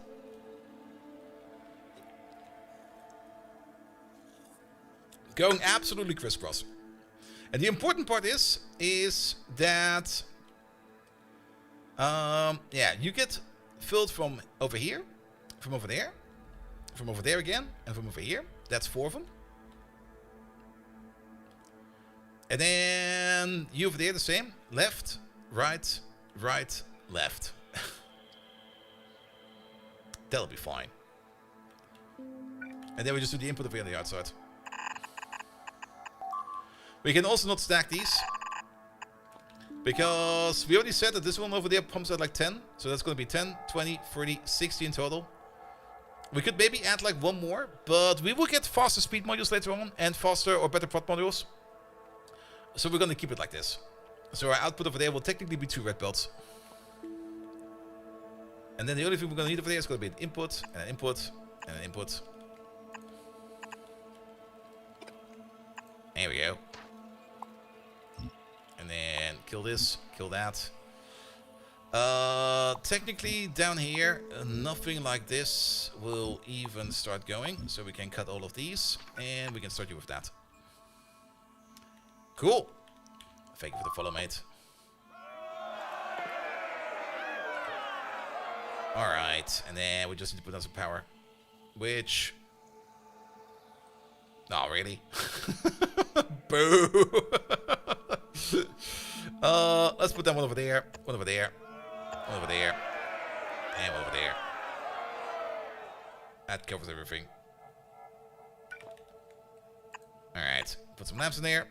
Going absolutely crisscross. And the important part is that, yeah, you get filled from over here, from over there again, and from over here. That's 4 of them. And then you over there the same. Left, right, right, left. That'll be fine. And then we just do the input over here on the outside. We can also not stack these. Because we already said that this one over there pumps out like 10. So that's going to be 10, 20, 30, 60 in total. We could maybe add like 1 more. But we will get faster speed modules later on. And faster or better prot modules. So we're going to keep it like this. So our output over there will technically be 2 red belts. And then the only thing we're going to need over there is going to be an input, and an input, and an input. There we go. And then kill this, kill that. Technically down here, nothing like this will even start going. So we can cut all of these, and we can start you with that. Cool. Thank you for the follow, mate. Alright, and then we just need to put on some power. Which... Not really. Boo! Let's put that one over there, one over there, one over there, and one over there. That covers everything. Alright, put some lamps in there.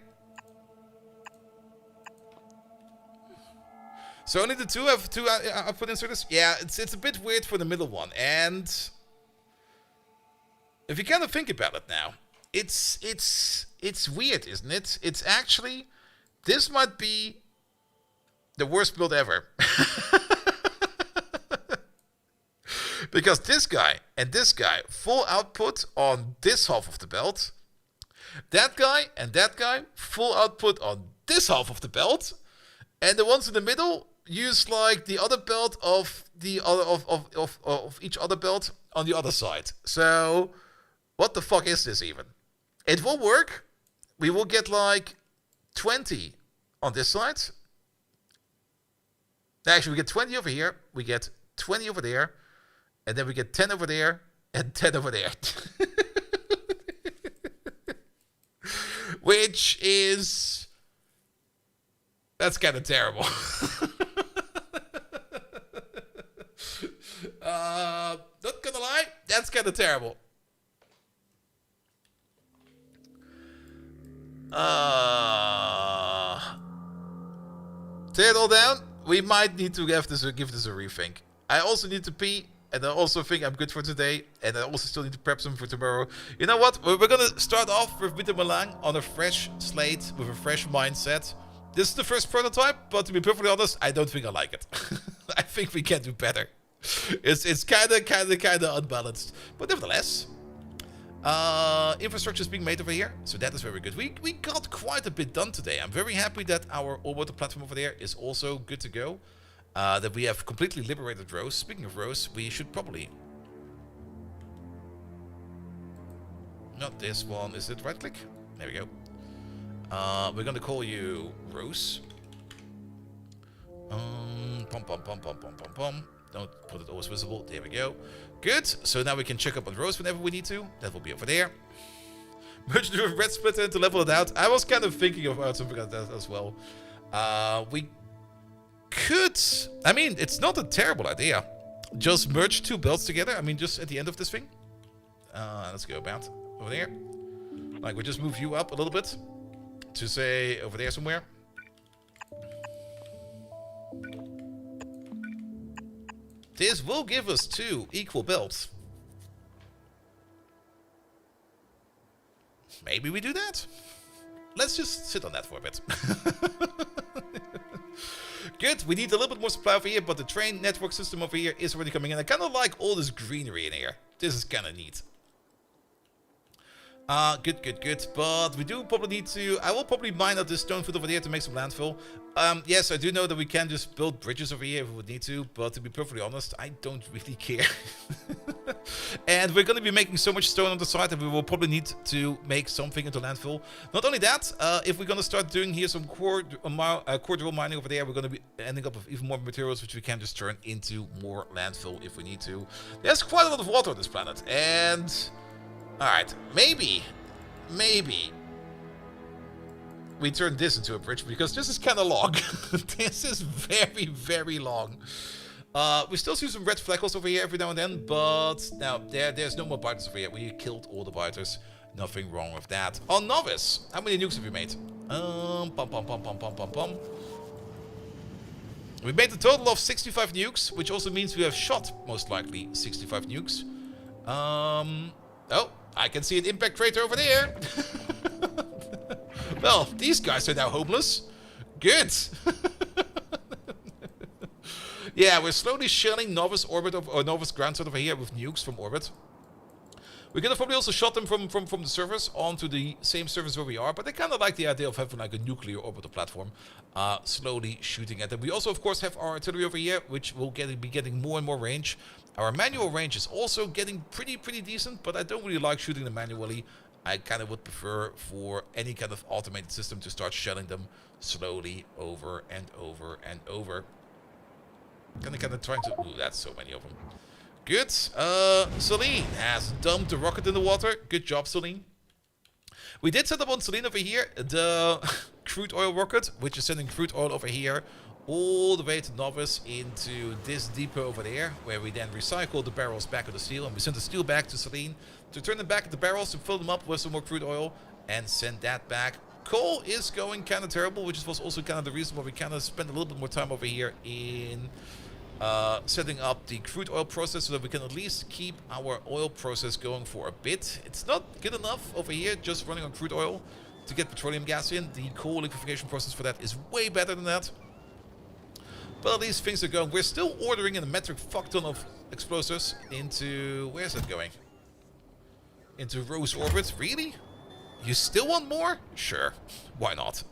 So only the 2 have 2 output inserters? Yeah, it's a bit weird for the middle one. And if you kind of think about it now, it's weird, isn't it? It's actually, this might be the worst build ever. Because this guy and this guy, full output on this half of the belt. That guy and that guy, full output on this half of the belt. And the ones in the middle use like the other belt of the other of each other belt on the other side. So what the fuck is this even? It will work. We will get like 20 on this side. Actually, we get 20 over here. We get 20 over there. And then we get 10 over there. And 10 over there. Which is... That's kind of terrible. Not gonna lie, That's kind of terrible. Tear it all down. We might need to give this a rethink. I also need to pee, and I also think I'm good for today, and I also still need to prep some for tomorrow. You know what? We're gonna start off with Vita Milan on a fresh slate with a fresh mindset. This is the first prototype, but to be perfectly honest, I don't think I like it. I think we can do better. It's kind of unbalanced, but nevertheless. Infrastructure is being made over here, so that is very good. We got quite a bit done today. I'm very happy that our Orbital platform over there is also good to go. That we have completely liberated Rose. Speaking of Rose, we should probably... Not this one, is it right click? There we go. We're gonna call you Rose. Pom pom pom pom pom pom pom. Don't put it always visible. There we go. Good. So now we can check up on Rose whenever we need to. That will be over there. Merge the red splitter to level it out. I was kind of thinking about something like that as well. We could... I mean, it's not a terrible idea. Just merge two belts together. I mean, just at the end of this thing. Let's go about over there. Like, we just move you up a little bit. To say over there somewhere. This will give us 2 equal belts. Maybe we do that. Let's just sit on that for a bit. Good, we need a little bit more supply over here, but the train network system over here is already coming in. I kind of like all this greenery in here. This is kind of neat. Good. But we do probably need to... I will probably mine out this stone foot over there to make some landfill. Yes, I do know that we can just build bridges over here if we would need to. But to be perfectly honest, I don't really care. And we're going to be making so much stone on the side that we will probably need to make something into landfill. Not only that, if we're going to start doing here some core drill mining over there, we're going to be ending up with even more materials which we can just turn into more landfill if we need to. There's quite a lot of water on this planet. And... Alright, maybe we turn this into a bridge because this is kind of long. This is very long. We still see some red fleckles over here every now and then, but now there's no more biters over here. We killed all the biters. Nothing wrong with that. On Novice, how many nukes have we made? We made a total of 65 nukes, which also means we have shot most likely 65 nukes. Oh, I can see an impact crater over there. Well, these guys are now homeless. Good. Yeah, we're slowly shelling Novice orbit or Novice ground over here with nukes from orbit. We're gonna probably also shot them from the surface onto the same surface where we are, but I kind of like the idea of having like a nuclear orbital platform, slowly shooting at them. We also, of course, have our artillery over here, which will be getting more and more range. Our manual range is also getting pretty decent, but I don't really like shooting them manually. I kind of would prefer for any kind of automated system to start shelling them slowly over and over and over. Kind of trying to... Ooh, that's so many of them. Good. Celine has dumped the rocket in the water. Good job, Celine. We did set up on Celine over here the crude oil rocket, which is sending crude oil over here all the way to Novice into this depot over there, where we then recycle the barrels back of the steel, and we send the steel back to Celine to turn them back at the barrels to fill them up with some more crude oil and send that back. Coal is going kind of terrible, which was also kind of the reason why we kind of spent a little bit more time over here in setting up the crude oil process so that we can at least keep our oil process going for a bit. It's not good enough over here just running on crude oil to get petroleum gas in. The coal liquefaction process for that is way better than that. But at least things are going. We're still ordering in a metric fuck ton of explosives into... Where's that going? Into Rose orbit. Really? You still want more? Sure. Why not?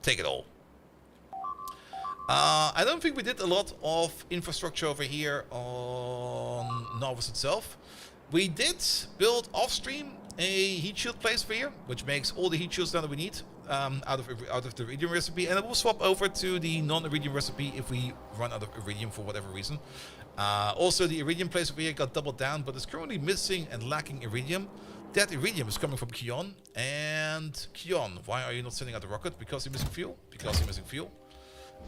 Take it all. I don't think we did a lot of infrastructure over here on Novice itself. We did build off-stream a heat shield place over here, which makes all the heat shields now that we need out of the iridium recipe, and it will swap over to the non-iridium recipe if we run out of iridium for whatever reason. Also, the iridium place over here got doubled down, but it's currently missing and lacking iridium. That iridium is coming from Kion, and Kion, why are you not sending out the rocket? Because you're missing fuel? Because you're missing fuel.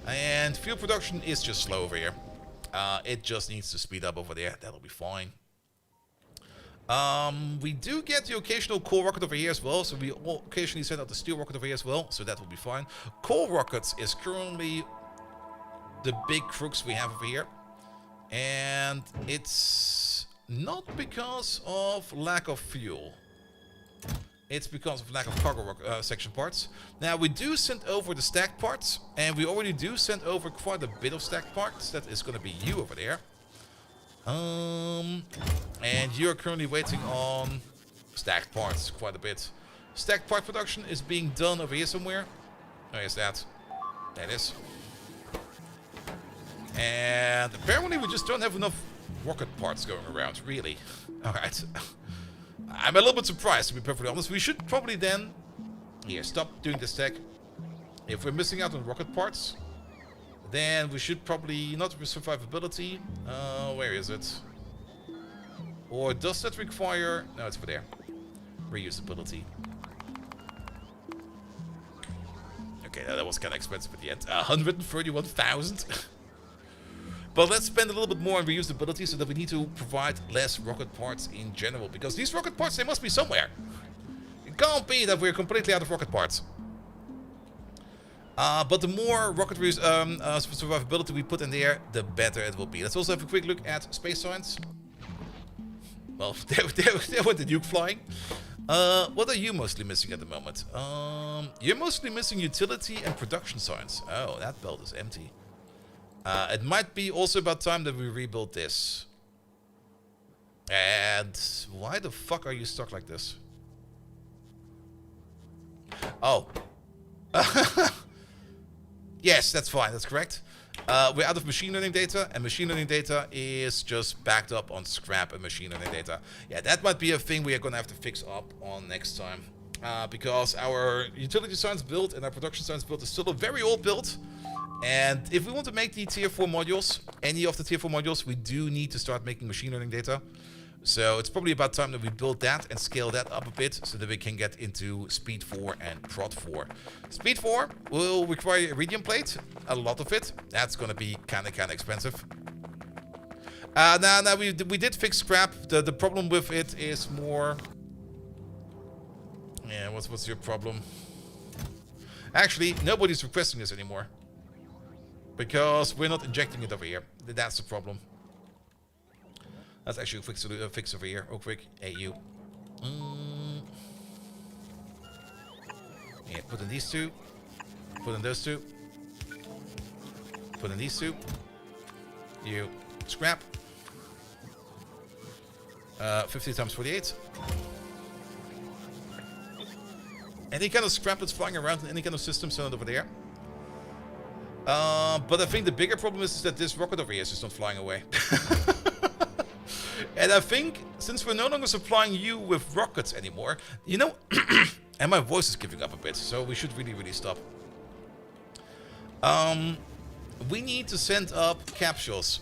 And fuel production is just slow over here. It just needs to speed up over there. That'll be fine. We do get the occasional core rocket over here as well, so we occasionally send out the steel rocket over here as well, so that will be fine. Core rockets is currently the big crux we have over here, and it's not because of lack of fuel. It's because of lack of cargo section parts. Now, we do send over the stacked parts, and we already do send over quite a bit of stacked parts. That is going to be you over there. And you're currently waiting on stacked parts quite a bit. Stacked part production is being done over here somewhere. Where is that? There it is. And apparently we just don't have enough rocket parts going around, really. Alright. I'm a little bit surprised, to be perfectly honest. We should probably then... Here, stop doing this tech. If we're missing out on rocket parts, then we should probably... Not with survivability. Where is it? Or does that require... No, it's over there. Reusability. Okay, that was kind of expensive at the end. 131,000. But let's spend a little bit more on reusability so that we need to provide less rocket parts in general. Because these rocket parts, they must be somewhere. It can't be that we're completely out of rocket parts. But the more rocket survivability we put in there, the better it will be. Let's also have a quick look at space science. Well, there went the nuke flying. What are you mostly missing at the moment? You're mostly missing utility and production science. Oh, that belt is empty. It might be also about time that we rebuild this. And why the fuck are you stuck like this? Oh. Yes, that's fine. That's correct. We're out of machine learning data, and machine learning data is just backed up on scrap and machine learning data. Yeah, that might be a thing we are going to have to fix up on next time. Because our utility science build and our production science build is still a very old build. And if we want to make the tier 4 modules, any of the tier 4 modules, we do need to start making machine learning data. So it's probably about time that we build that and scale that up a bit so that we can get into Speed 4 and Prod 4. Speed 4 will require iridium plate, a lot of it. That's going to be kind of expensive. Now we did fix scrap. The problem with it is more... Yeah, what's your problem? Actually, nobody's requesting this anymore. Because we're not injecting it over here. That's the problem. Let's actually fix over here real quick. Hey, you. Yeah, put in these two. Put in those two. Put in these two. You. Scrap. 50 times 48. Any kind of scrap that's flying around in any kind of system, send it over there. But I think the bigger problem is that this rocket over here is just not flying away. And I think, since we're no longer supplying you with rockets anymore, you know, and my voice is giving up a bit, so we should really stop. We need to send up capsules,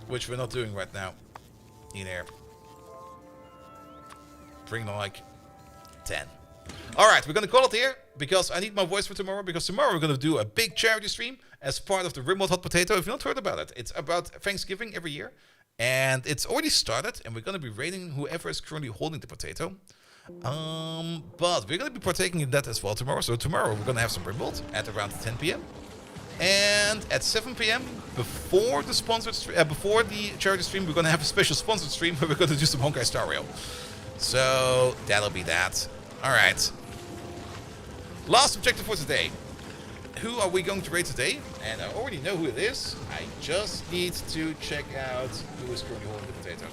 which we're not doing right now. In air. Bring like 10. Alright, we're gonna call it here, because I need my voice for tomorrow, because tomorrow we're gonna do a big charity stream as part of the Remote Hot Potato. If you've not heard about it, it's about Thanksgiving every year. And it's already started, and we're gonna be rating whoever is currently holding the potato. But we're gonna be partaking in that as well tomorrow. So tomorrow we're gonna have some Remote at around 10 PM. And at 7 PM, before the before the charity stream, we're gonna have a special sponsored stream where we're gonna do some Honkai Star Rail. So that'll be that. Alright. Last objective for today. Who are we going to raid today? And I already know who it is. I just need to check out who is currently holding the potato.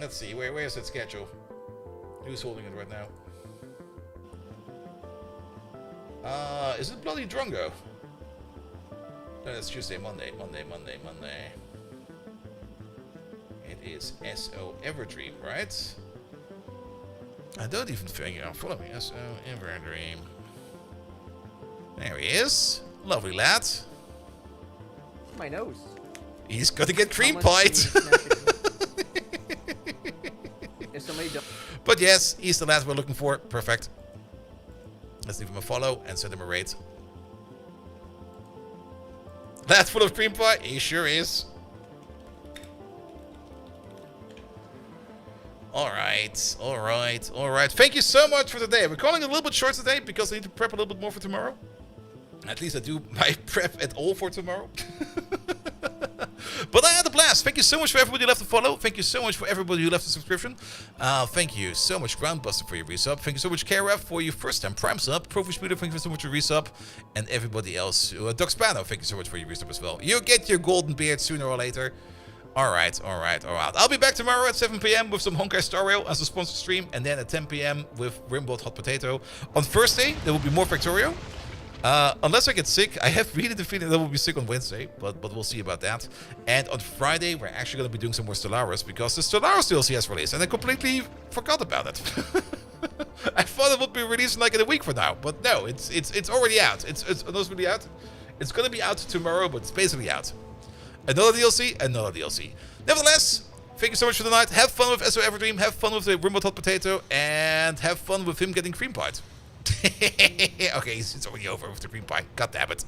Let's see, where is that schedule? Who's holding it right now? Is it bloody Drongo? No, it's Tuesday, Monday. It is SO Everdream, right? I don't even figure out. Follow me. SO Everdream. There he is. Lovely lad. My nose. He's gonna get cream pied. But yes, he's the lad we're looking for. Perfect. Let's leave him a follow and send him a raid. Lad full of cream pie? He sure is. Alright, alright, alright. Thank you so much for today. We're calling it a little bit short today because I need to prep a little bit more for tomorrow. At least I do my prep at all for tomorrow. But I had a blast. Thank you so much for everybody who left a follow. Thank you so much for everybody who left a subscription. Thank you so much, Groundbuster, for your resub. Thank you so much, KRF, for your first time Prime sub. Profish Peter, thank you so much for your resub. And everybody else. Doc Spano, thank you so much for your resub as well. You get your golden beard sooner or later. Alright, alright, alright. I'll be back tomorrow at 7 p.m. with some Honkai Star Rail as a sponsored stream. And then at 10 p.m. with Rimbold Hot Potato. On Thursday, there will be more Factorio. Unless I get sick, I have really the feeling that I will be sick on Wednesday, but we'll see about that. And on Friday, we're actually going to be doing some more Stellaris because the Stellaris DLC has released, and I completely forgot about it. I thought it would be released like in a week from now, but no, it's already out. It's really out. It's going to be out tomorrow, but it's basically out. Another DLC, another DLC. Nevertheless, thank you so much for the night. Have fun with SO Everdream, have fun with the Rimbold Hot Potato, and have fun with him getting cream pied. Okay, it's already over with the cream pie. God damn it.